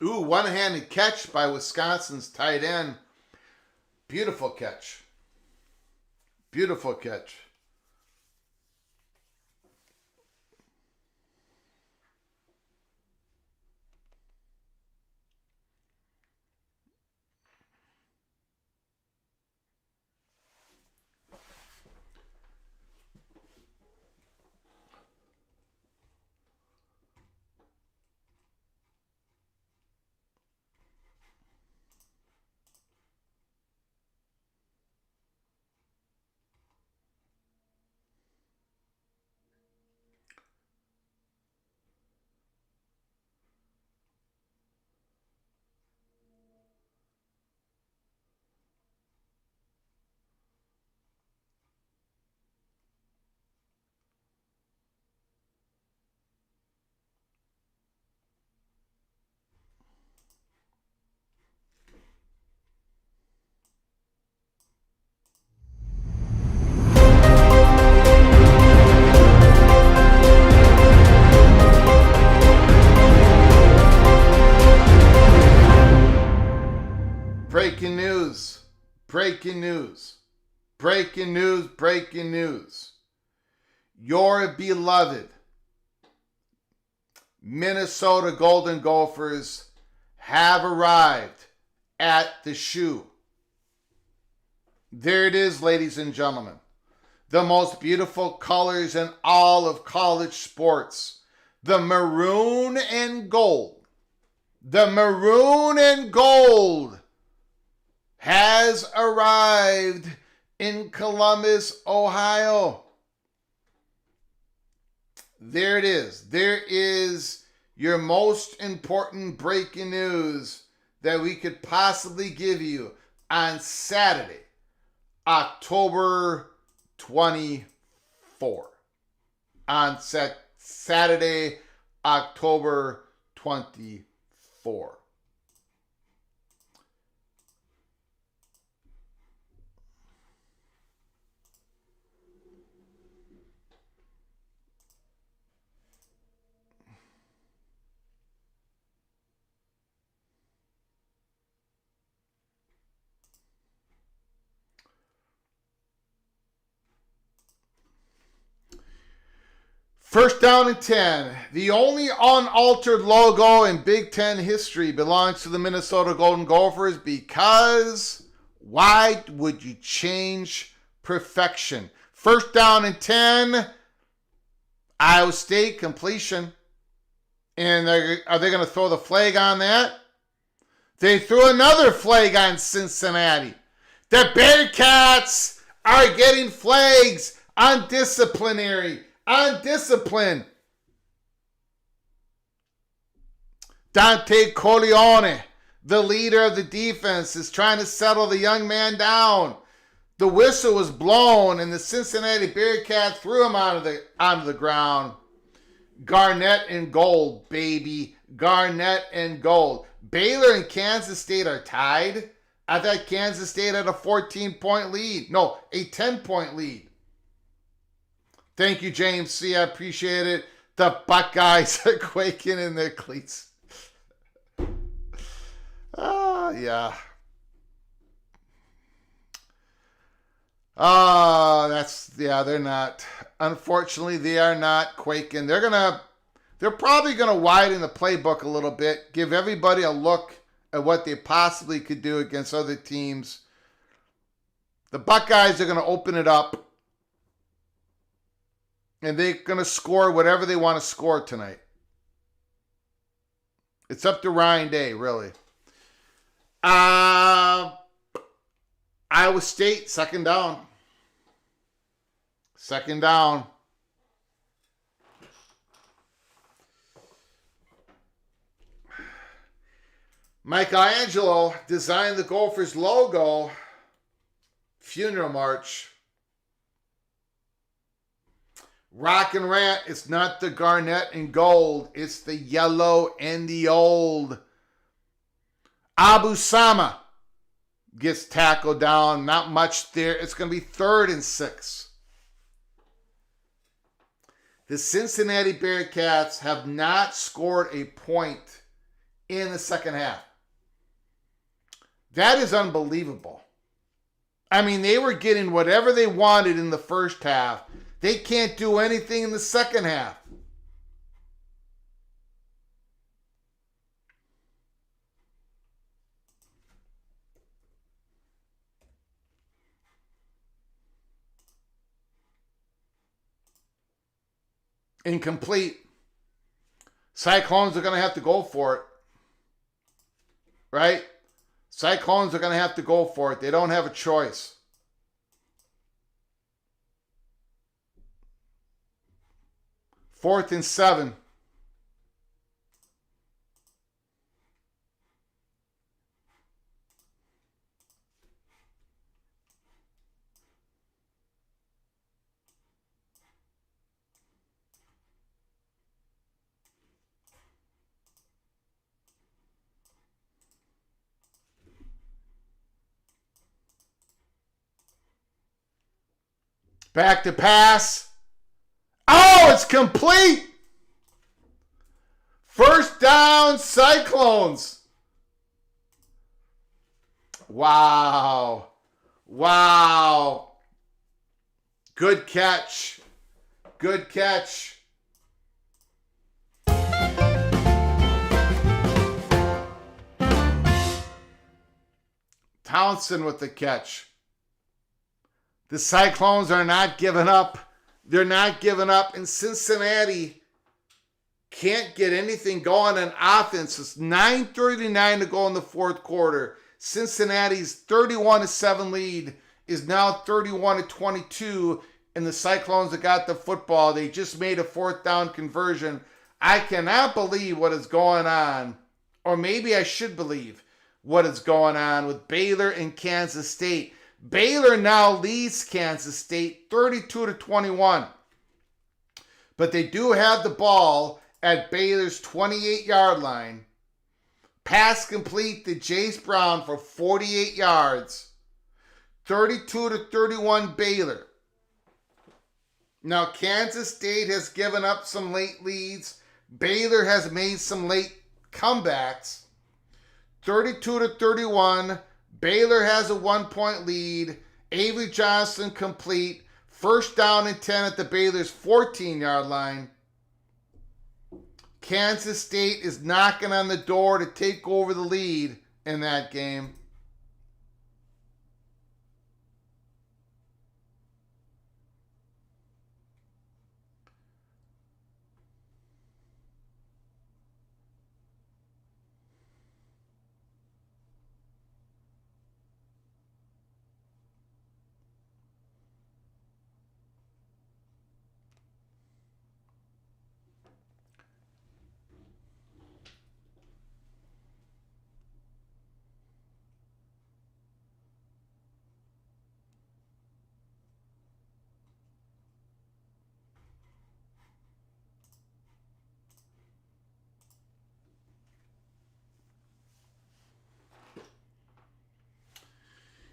Ooh, one-handed catch by Wisconsin's tight end. Beautiful catch. Beautiful catch. breaking news. Breaking news, breaking news. Your beloved Minnesota Golden Gophers have arrived at the shoe. There it is, ladies and gentlemen. The most beautiful colors in all of college sports. The maroon and gold. The maroon and gold has arrived in Columbus, Ohio. There it is. There is your most important breaking news that we could possibly give you on Saturday, October 24. On Saturday, October 24. First down and 10. The only unaltered logo in Big Ten history belongs to the Minnesota Golden Gophers because why would you change perfection? First down and 10. Iowa State completion. And are they going to throw the flag on that? They threw another flag on Cincinnati. The Bearcats are getting flags on disciplinary. On discipline. Dante Corleone, the leader of the defense, is trying to settle the young man down. The whistle was blown and the Cincinnati Bearcats threw him onto the ground. Garnet and gold, baby. Garnet and gold. Baylor and Kansas State are tied. I thought Kansas State had a 14-point lead. No, a 10-point lead. Thank you, James C. I appreciate it. The Buckeyes are quaking in their cleats. Yeah. They're not. Unfortunately, they are not quaking. They're probably gonna widen the playbook a little bit, give everybody a look at what they possibly could do against other teams. The Buckeyes are gonna open it up. And they're going to score whatever they want to score tonight. It's up to Ryan Day, really. Iowa State, second down. Second down. Michelangelo designed the Gophers logo. Funeral march. Rock and Rant, it's not the garnet and gold. It's the yellow and the old. Abu Sama gets tackled down. Not much there. It's going to be 3rd and 6. The Cincinnati Bearcats have not scored a point in the second half. That is unbelievable. I mean, they were getting whatever they wanted in the first half. They can't do anything in the second half. Incomplete. Cyclones are going to have to go for it. Right? Cyclones are going to have to go for it. They don't have a choice. Fourth and 7. Back to pass. Oh, it's complete. First down, Cyclones. Wow. Wow. Good catch. Good catch. Townsend with the catch. The Cyclones are not giving up. They're not giving up. And Cincinnati can't get anything going on offense. It's 9:39 to go in the fourth quarter. Cincinnati's 31-7 lead is now 31-22. And the Cyclones that got the football, they just made a fourth down conversion. I cannot believe what is going on. Or maybe I should believe what is going on with Baylor and Kansas State. Baylor now leads Kansas State 32-21. But they do have the ball at Baylor's 28-yard line. Pass complete to Jace Brown for 48 yards. 32-31 Baylor. Now Kansas State has given up some late leads. Baylor has made some late comebacks. 32-31. Baylor has a 1-point lead. Avery Johnson complete. First down and 10 at the Baylor's 14-yard line. Kansas State is knocking on the door to take over the lead in that game.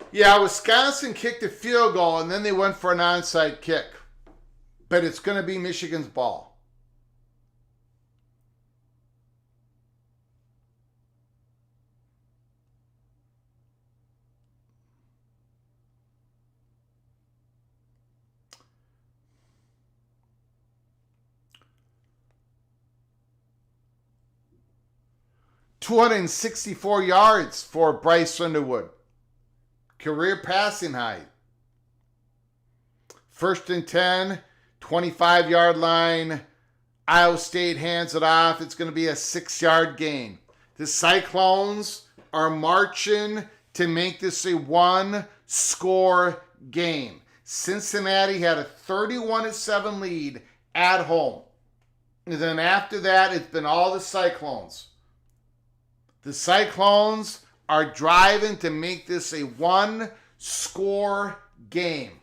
Yeah, Wisconsin kicked a field goal, and then they went for an onside kick. But it's going to be Michigan's ball. .264 yards for Bryce Underwood. Career passing high. First and 10, 25-yard line. Iowa State hands it off. It's going to be a 6-yard gain. The Cyclones are marching to make this a one-score game. Cincinnati had a 31-7 lead at home. And then after that, it's been all the Cyclones. The Cyclones are driving to make this a one-score game.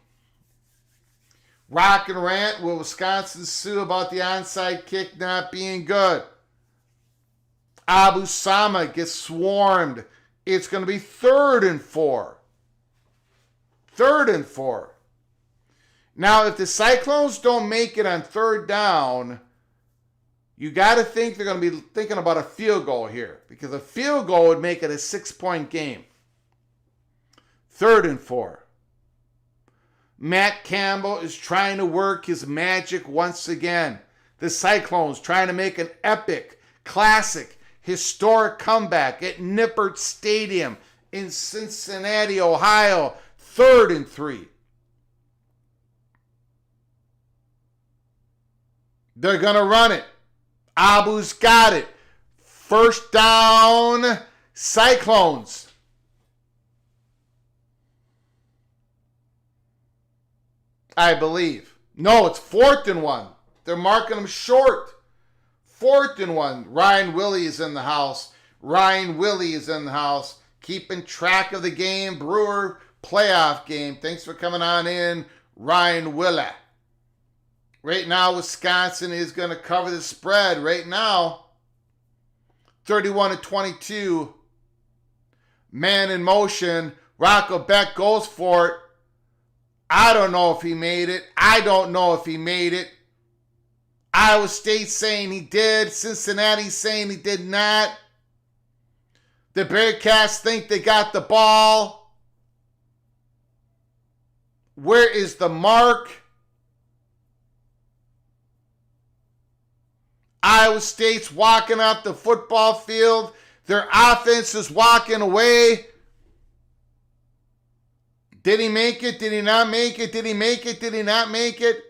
Rock and rant, will Wisconsin sue about the onside kick not being good? Abu Sama gets swarmed. It's going to be 3rd and 4. 3rd and 4. Now, if the Cyclones don't make it on 3rd down, you got to think they're going to be thinking about a field goal here, because a field goal would make it a 6-point game. 3rd and 4. Matt Campbell is trying to work his magic once again. The Cyclones trying to make an epic, classic, historic comeback at Nippert Stadium in Cincinnati, Ohio. 3rd and 3. They're going to run it. Abu's got it. First down, Cyclones. I believe. No, it's 4th and 1. They're marking them short. 4th and 1. Ryan Willie is in the house. Ryan Willie is in the house. Keeping track of the game. Brewer playoff game. Thanks for coming on in, Ryan Willie. Right now, Wisconsin is going to cover the spread. Right now, 31-22. Man in motion. Rocco Beck goes for it. I don't know if he made it. I don't know if he made it. Iowa State saying he did. Cincinnati saying he did not. The Bearcats think they got the ball. Where is the mark? Iowa State's walking off the football field. Their offense is walking away. Did he make it? Did he not make it? Did he make it? Did he not make it?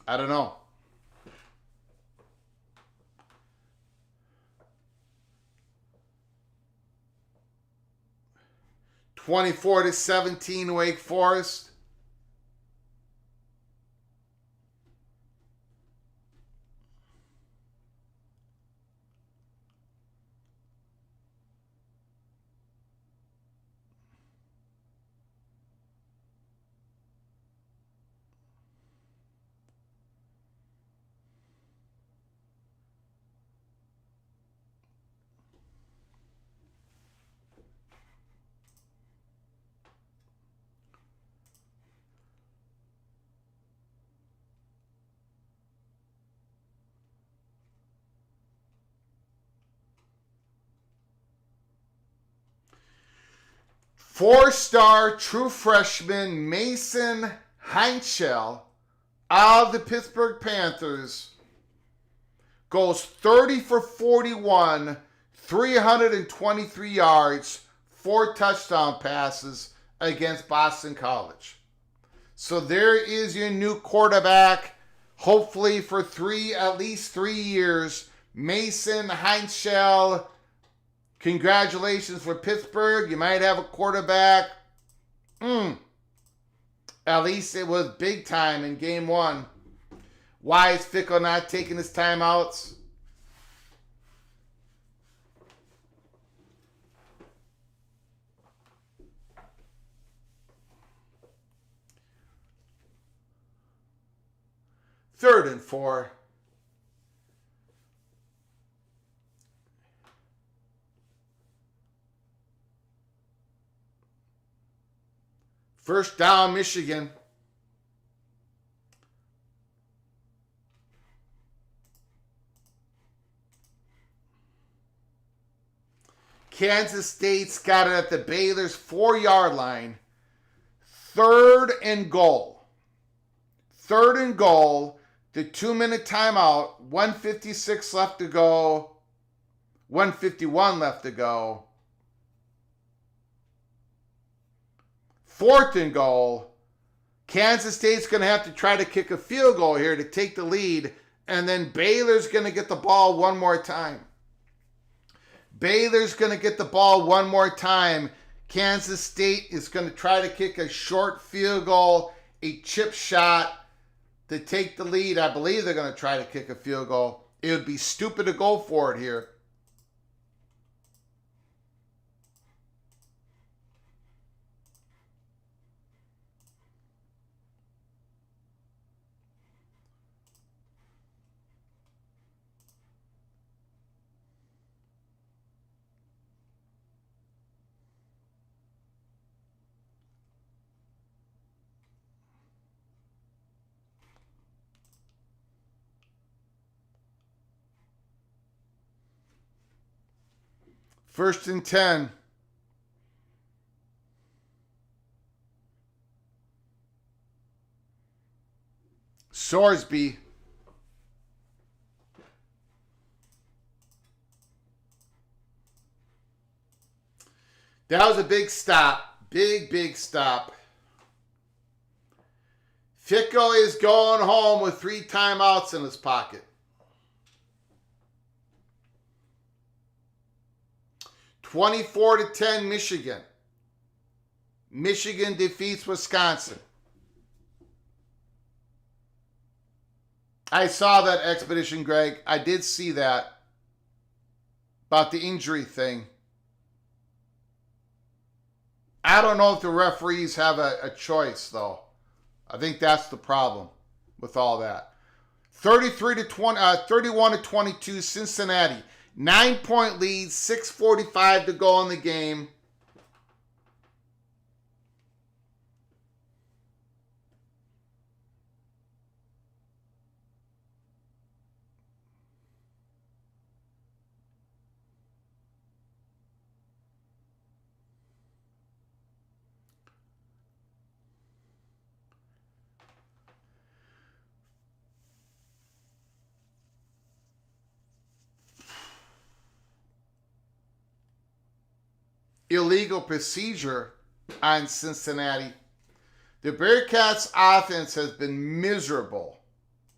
I don't know. (24-17) Wake Forest. Four-star true freshman Mason Heinschel of the Pittsburgh Panthers goes 30 for 41, 323 yards, 4 touchdown passes against Boston College. So there is your new quarterback, hopefully for at least 3 years. Mason Heinschel. Congratulations for Pittsburgh. You might have a quarterback. At least it was big time in game 1. Why is Fickle not taking his timeouts? Third and 4. First down, Michigan. Kansas State's got it at the Baylor's 4-yard line. Third and goal. Third and goal. The 2-minute timeout. 1:56 left to go. 1:51 left to go. Fourth and goal. Kansas State's going to have to try to kick a field goal here to take the lead. And then Baylor's going to get the ball one more time. Baylor's going to get the ball one more time. Kansas State is going to try to kick a short field goal, a chip shot to take the lead. I believe they're going to try to kick a field goal. It would be stupid to go for it here. First and 10. Sorsby. That was a big stop. Big stop. Fickle is going home with 3 timeouts in his pocket. 24-10 Michigan. Michigan defeats Wisconsin. I saw that expedition, Greg. I did see that. About the injury thing. I don't know if the referees have a choice, though. I think that's the problem with all that. 31-22 Cincinnati. 9-point lead, 6:45 to go in the game. illegal procedure on Cincinnati. The Bearcats' offense has been miserable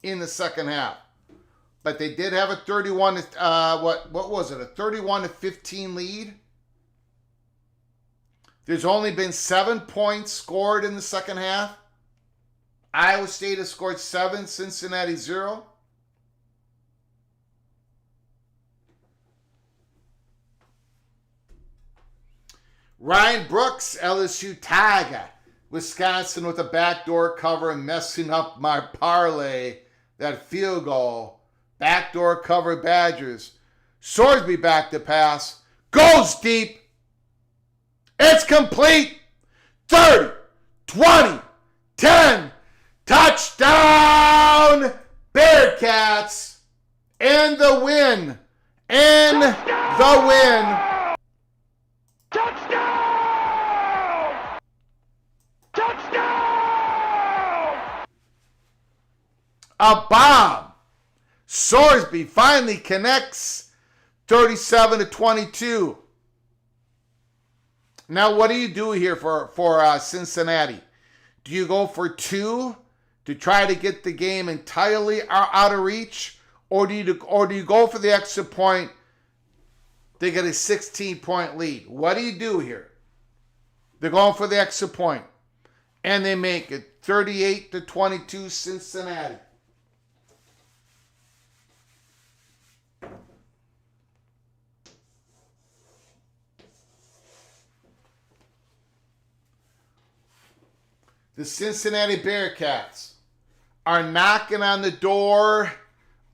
in the second half, but they did have a 31 what was it? A 31-15 lead. There's only been 7 points scored in the second half. Iowa State has scored 7, Cincinnati 0. Ryan Brooks, LSU Tiger. Wisconsin with a backdoor cover and messing up my parlay. That field goal. Backdoor cover Badgers. Sorsby back to pass. Goes deep. It's complete. 30, 20, 10. Touchdown Bearcats. And the win. And the win. Touchdown! Touchdown! A bomb. Sorsby finally connects. 37-22. Now, what do you do here for Cincinnati? Do you go for 2 to try to get the game entirely out of reach, or do you go for the extra point? They get a 16-point lead. What do you do here? They're going for the extra point, and they make it 38-22 Cincinnati. The Cincinnati Bearcats are knocking on the door.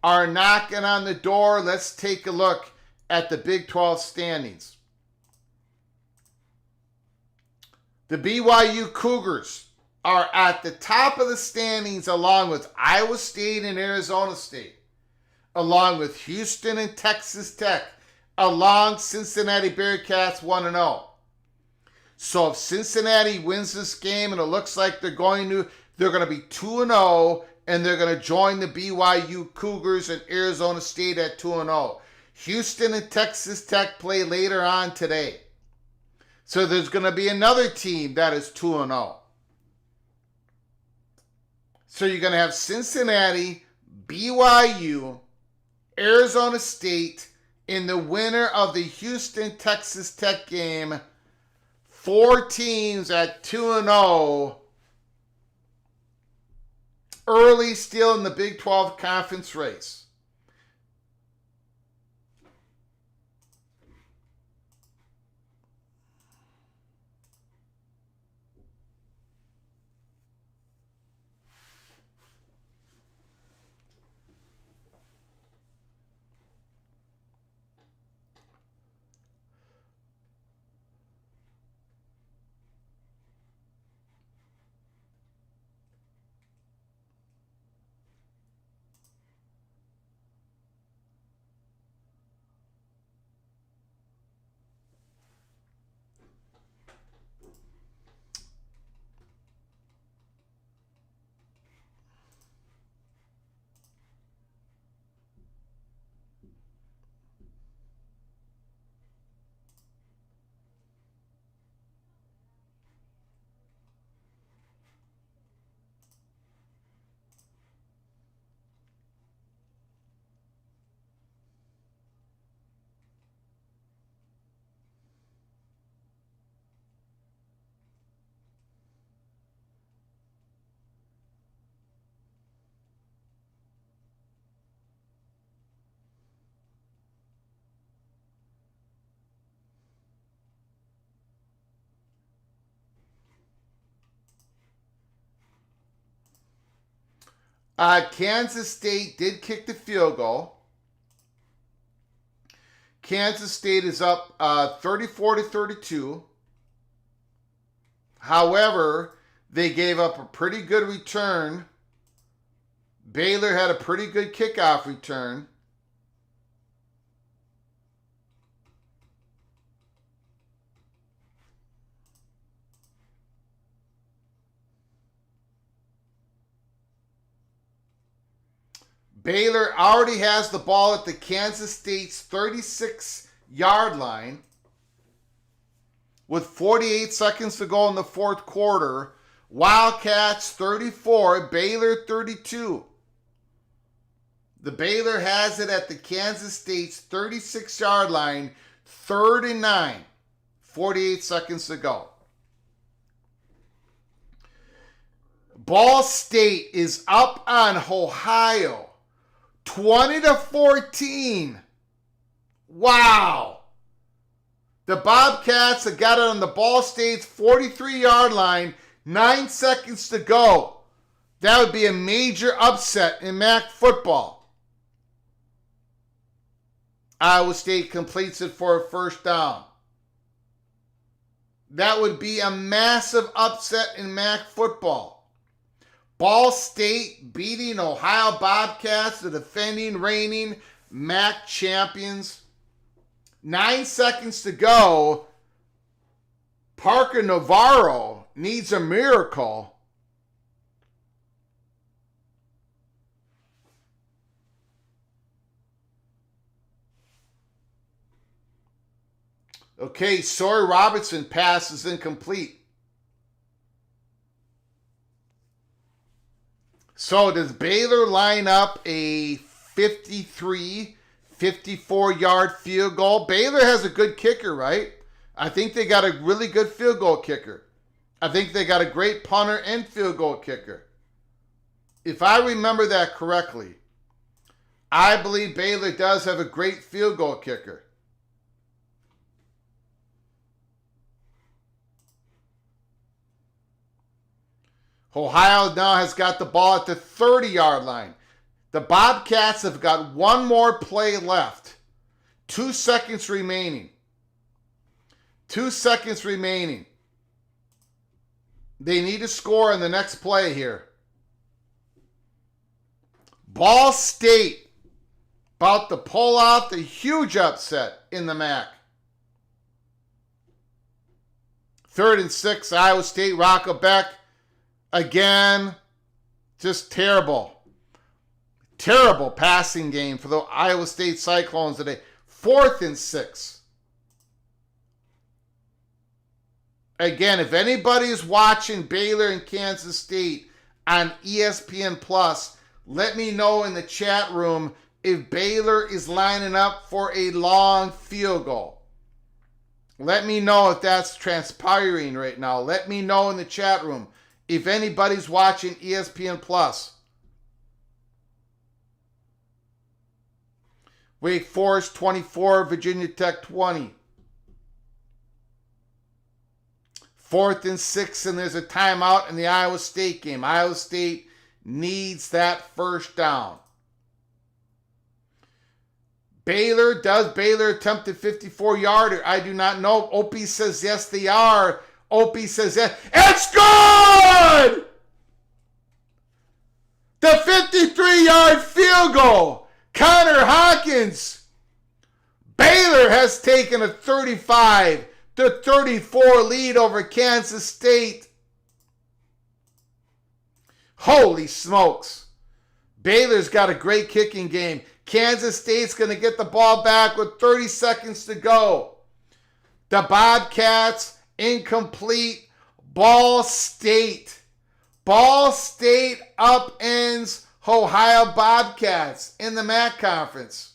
Let's take a look at the Big 12 standings. The BYU Cougars are at the top of the standings along with Iowa State and Arizona State, along with Houston and Texas Tech, along Cincinnati Bearcats 1-0. So if Cincinnati wins this game, and it looks like they're going to be 2-0, and they're going to join the BYU Cougars and Arizona State at 2-0. Houston and Texas Tech play later on today. So there's going to be another team that is 2-0. So you're going to have Cincinnati, BYU, Arizona State in the winner of the Houston-Texas Tech game. 4 teams at 2-0. Early still in the Big 12 conference race. Kansas State did kick the field goal. Kansas State is up 34-32. However, they gave up a pretty good return. Baylor had a pretty good kickoff return. Baylor already has the ball at the Kansas State's 36-yard line. with 48 seconds to go in the fourth quarter. Wildcats 34, Baylor 32. The Baylor has it at the Kansas State's 36-yard line, 3rd and 9, 48 seconds to go. Ball State is up on Ohio, 20-14. Wow. The Bobcats have got it on the Ball State's 43-yard line, 9 seconds to go. That would be a major upset in MAC football. Iowa State completes it for a first down. That would be a massive upset in MAC football. Ball State beating Ohio Bobcats, the defending reigning MAC champions. 9 seconds to go. Parker Navarro needs a miracle. Okay, Sawyer Robertson pass is incomplete. So does Baylor line up a 53, 54-yard field goal? Baylor has a good kicker, right? I think they got a really good field goal kicker. I think they got a great punter and field goal kicker. If I remember that correctly, I believe Baylor does have a great field goal kicker. Ohio now has got the ball at the 30-yard line. The Bobcats have got one more play left. 2 seconds remaining. 2 seconds remaining. They need to score in the next play here. Ball State about to pull off the huge upset in the MAC. 3rd and 6, Iowa State, Rocco Beck. Again, just terrible. Terrible passing game for the Iowa State Cyclones today. 4th and 6. Again, if anybody is watching Baylor and Kansas State on ESPN Plus, let me know in the chat room if Baylor is lining up for a long field goal. Let me know if that's transpiring right now. Let me know in the chat room if anybody's watching ESPN Plus. Wake Forest 24, Virginia Tech 20. 4th and 6, and there's a timeout in the Iowa State game. Iowa State needs that first down. Does Baylor attempt a 54-yarder? I do not know. Opie says yes, they are. Opie says yes. It's good! The 53-yard field goal. Connor Hawkins. Baylor has taken a 35-34 lead over Kansas State. Holy smokes. Baylor's got a great kicking game. Kansas State's going to get the ball back with 30 seconds to go. The Bobcats, incomplete. Ball State. Ball State upends Ohio Bobcats in the MAC Conference.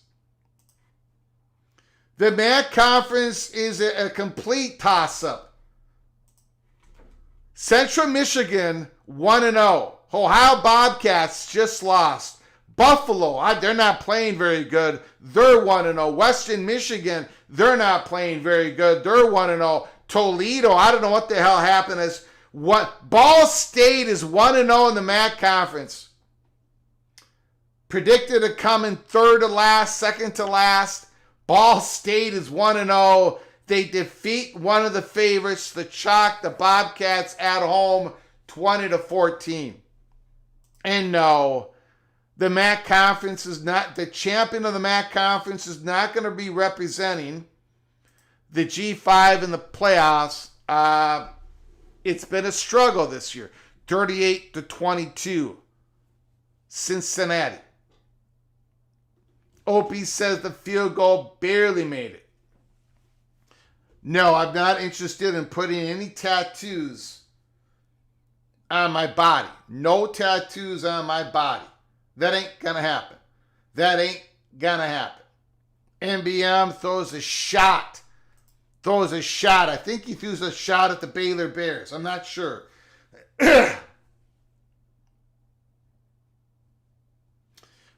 The MAC Conference is a complete toss-up. Central Michigan 1-0. Ohio Bobcats just lost. Buffalo, they're not playing very good. They're 1-0. Western Michigan, they're not playing very good. They're 1-0. Toledo, I don't know what the hell happened. Ball State is 1-0 in the MAC Conference. Predicted to come in 3rd to last, 2nd to last. Ball State is 1-0. They defeat one of the favorites, the Chalk, the Bobcats at home, 20-14. And no, the MAC Conference is not, the champion of the MAC Conference is not going to be representing the G5 in the playoffs. It's been a struggle this year. 38-22. Cincinnati. Opie says the field goal barely made it. No, I'm not interested in putting any tattoos on my body. No tattoos on my body. That ain't gonna happen. That ain't gonna happen. NBM throws a shot. I think he threw a shot at the Baylor Bears. I'm not sure.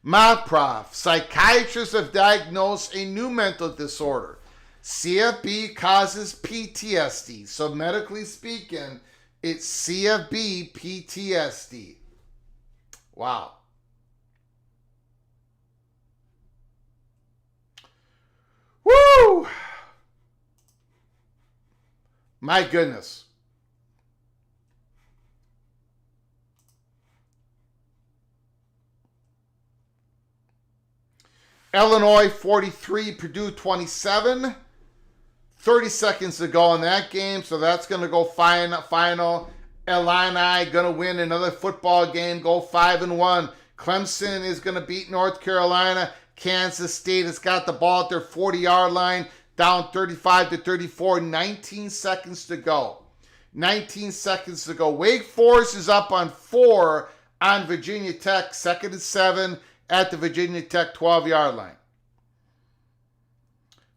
Prof. Psychiatrists have diagnosed a new mental disorder. CFB causes PTSD. So medically speaking, it's CFB PTSD. Wow. Woo! My goodness. Illinois 43, Purdue 27. 30 seconds to go in that game, so that's going to go final. Illini going to win another football game, go 5-1. Clemson is going to beat North Carolina. Kansas State has got the ball at their 40-yard line, down 35-34. 19 seconds to go. 19 seconds to go. Wake Forest is up on 4 on Virginia Tech, 2nd and 7 at the Virginia Tech 12-yard line.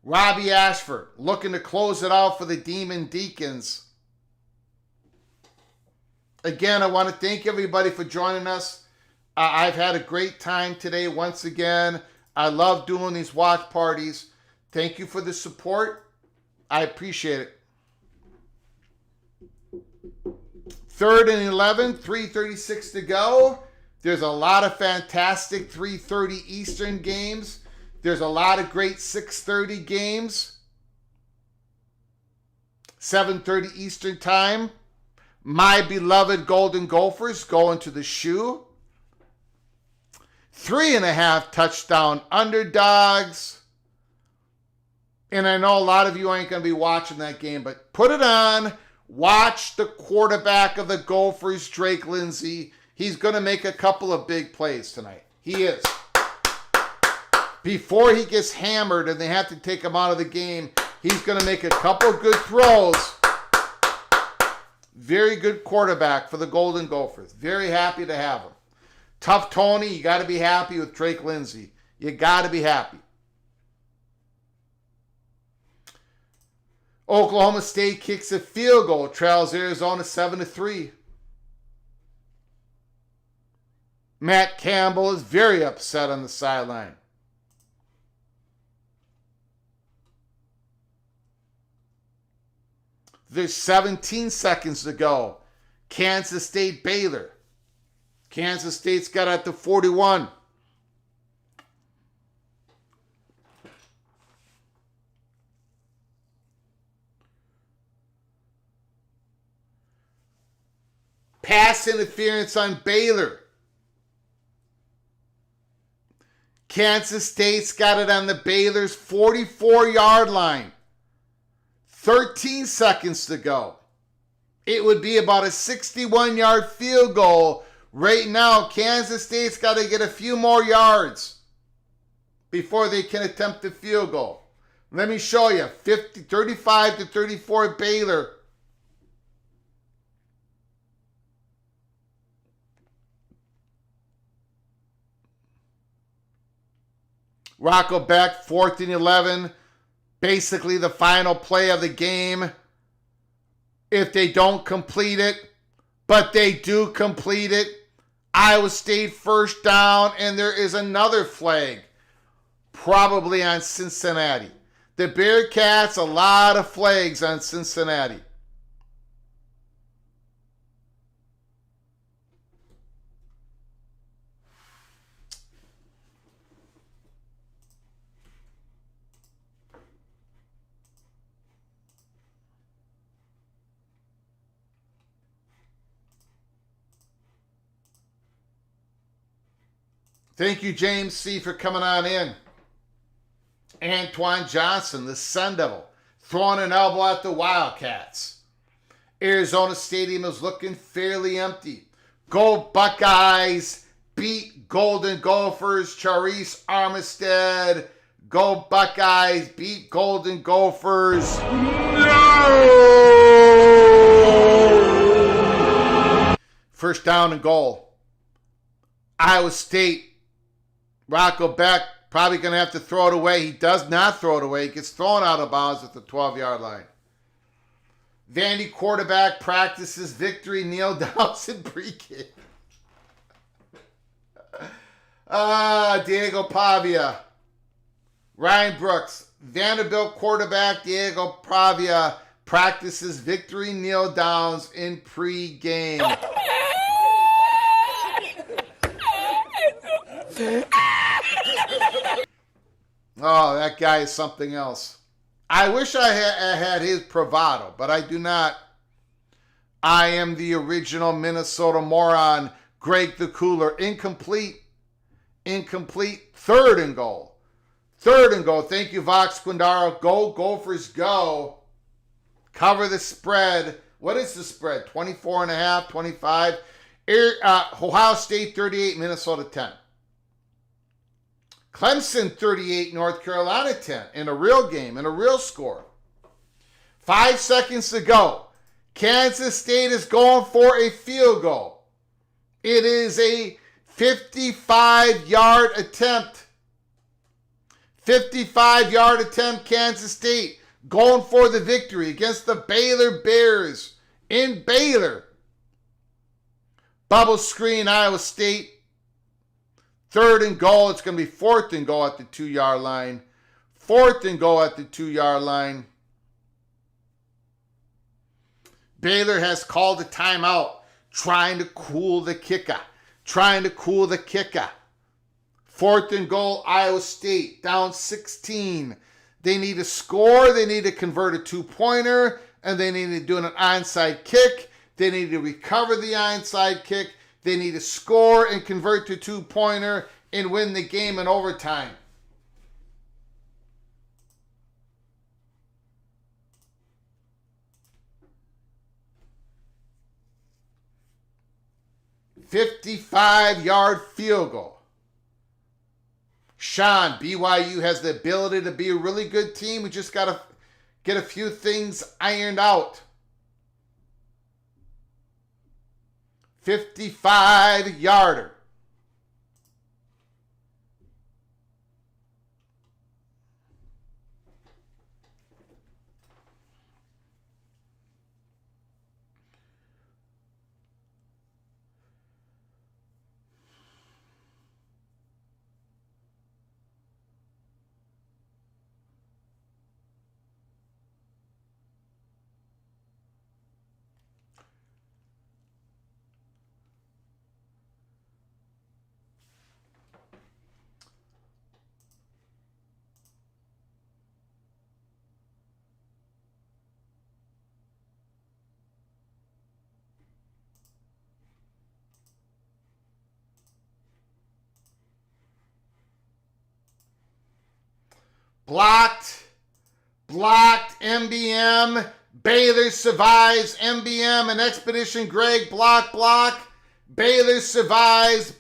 Robbie Ashford looking to close it out for the Demon Deacons. Again, I want to thank everybody for joining us. I've had a great time today once again. I love doing these watch parties. Thank you for the support. I appreciate it. 3rd and 11, 3:36 to go. There's a lot of fantastic 3:30 Eastern games. There's a lot of great 6:30 games. 7:30 Eastern time. My beloved Golden Gophers going to the shoe. 3.5 touchdown underdogs. And I know a lot of you ain't going to be watching that game, but put it on. Watch the quarterback of the Gophers, Drake Lindsay. He's going to make a couple of big plays tonight. He is. Before he gets hammered and they have to take him out of the game, he's going to make a couple of good throws. Very good quarterback for the Golden Gophers. Very happy to have him. Tough Tony, you got to be happy with Drake Lindsay. You got to be happy. Oklahoma State kicks a field goal, trails Arizona 7-3. Matt Campbell is very upset on the sideline. There's 17 seconds to go. Kansas State, Baylor. Kansas State's got at the 41. Pass interference on Baylor. Kansas State's got it on the Baylor's 44-yard line. 13 seconds to go. It would be about a 61-yard field goal. Right now, Kansas State's got to get a few more yards before they can attempt the field goal. Let me show you. 35-34 Baylor. Rocco Beck, 4th and 11. Basically the final play of the game. If they don't complete it, but they do complete it, Iowa State first down, and there is another flag, probably on Cincinnati. The Bearcats, a lot of flags on Cincinnati. Thank you, James C., for coming on in. Antoine Johnson, the Sun Devil, throwing an elbow at the Wildcats. Arizona Stadium is looking fairly empty. Go Buckeyes, beat Golden Gophers. Charisse Armistead Go Buckeyes. Beat Golden Gophers. First down and goal. Iowa State. Rocco Beck probably going to have to throw it away. He does not throw it away. He gets thrown out of bounds at the 12-yard line. Vandy quarterback practices victory kneel downs in pregame. Diego Pavia. Ryan Brooks. Vanderbilt quarterback Diego Pavia practices victory kneel downs in pregame. Oh, that guy is something else. I wish I had his bravado, but I do not. I am the original Minnesota moron, Greg the Cooler. Incomplete. Third and goal. Thank you, Vox Quindaro. Go, Gophers, go. Cover the spread. What is the spread? 24.5, 25. Ohio State 38, Minnesota 10. Clemson 38, North Carolina 10. In a real game, in a real score. 5 seconds to go. Kansas State is going for a field goal. It is a 55-yard attempt. 55-yard attempt, Kansas State going for the victory against the Baylor Bears in Baylor. Bubble screen, Iowa State. Third and goal. It's going to be fourth and goal at the 2-yard line. Fourth and goal at the 2-yard line. Baylor has called a timeout, trying to cool the kicker. Fourth and goal, Iowa State, down 16. They need to score. They need to convert a 2-pointer, and they need to do an onside kick. They need to recover the onside kick. They need to score and convert to 2-pointer and win the game in overtime. $55-yard field goal. Sean, BYU has the ability to be a really good team. We just got to get a few things ironed out. 55-yarder. Blocked, MBM, Baylor survives, MBM and Expedition Greg, block, Baylor survives,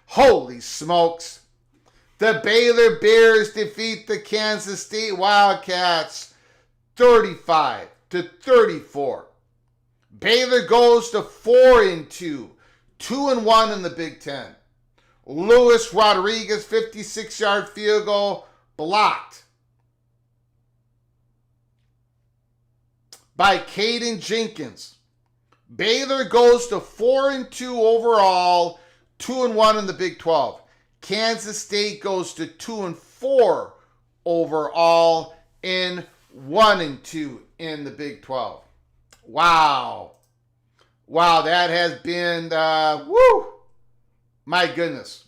holy smokes. The Baylor Bears defeat the Kansas State Wildcats 35-34. Baylor goes to 4-2, 2-1 in the Big Ten. Luis Rodriguez, 56-yard field goal, blocked by Caden Jenkins. Baylor goes to 4-2 overall, 2-1 in the Big 12. Kansas State goes to 2-4 overall and 1-2 in the Big 12. Wow, that has been, my goodness.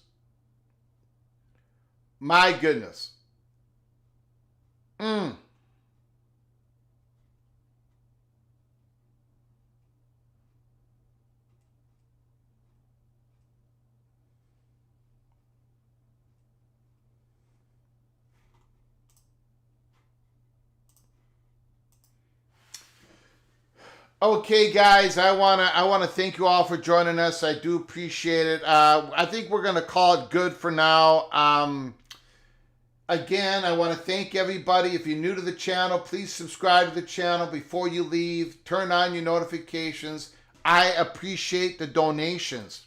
Okay, guys, I wanna thank you all for joining us. I do appreciate it. I think we're gonna call it good for now. Again, I want to thank everybody. If you're new to the channel, please subscribe to the channel before you leave. Turn on your notifications. I appreciate the donations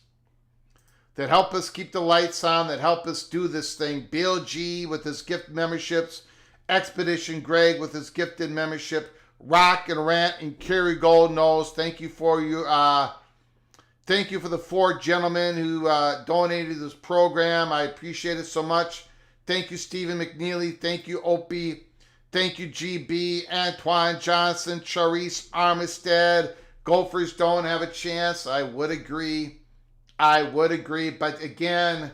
that help us keep the lights on, that help us do this thing. Bill G with his gift memberships, Expedition Greg with his gifted membership, Rock and Rant and Kerry Gold Nose. Thank you for thank you for the 4 gentlemen who donated this program. I appreciate it so much. Thank you, Stephen McNeely. Thank you, Opie. Thank you, GB, Antoine Johnson, Charisse Armistead. Gophers don't have a chance. I would agree. But again,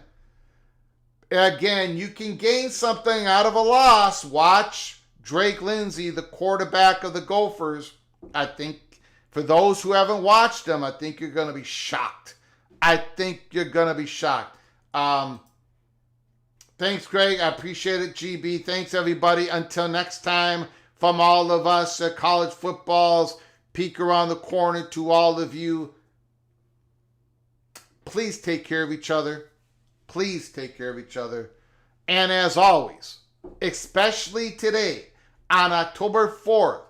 you can gain something out of a loss. Watch Drake Lindsay, the quarterback of the Gophers. I think for those who haven't watched him, I think you're going to be shocked. Thanks, Greg. I appreciate it, GB. Thanks, everybody. Until next time, from all of us at College Football's Peek Around the Corner to all of you, please take care of each other. Please take care of each other. And as always, especially today on October 4th,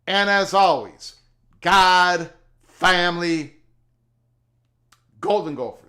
and as always, God, family, Golden Gophers.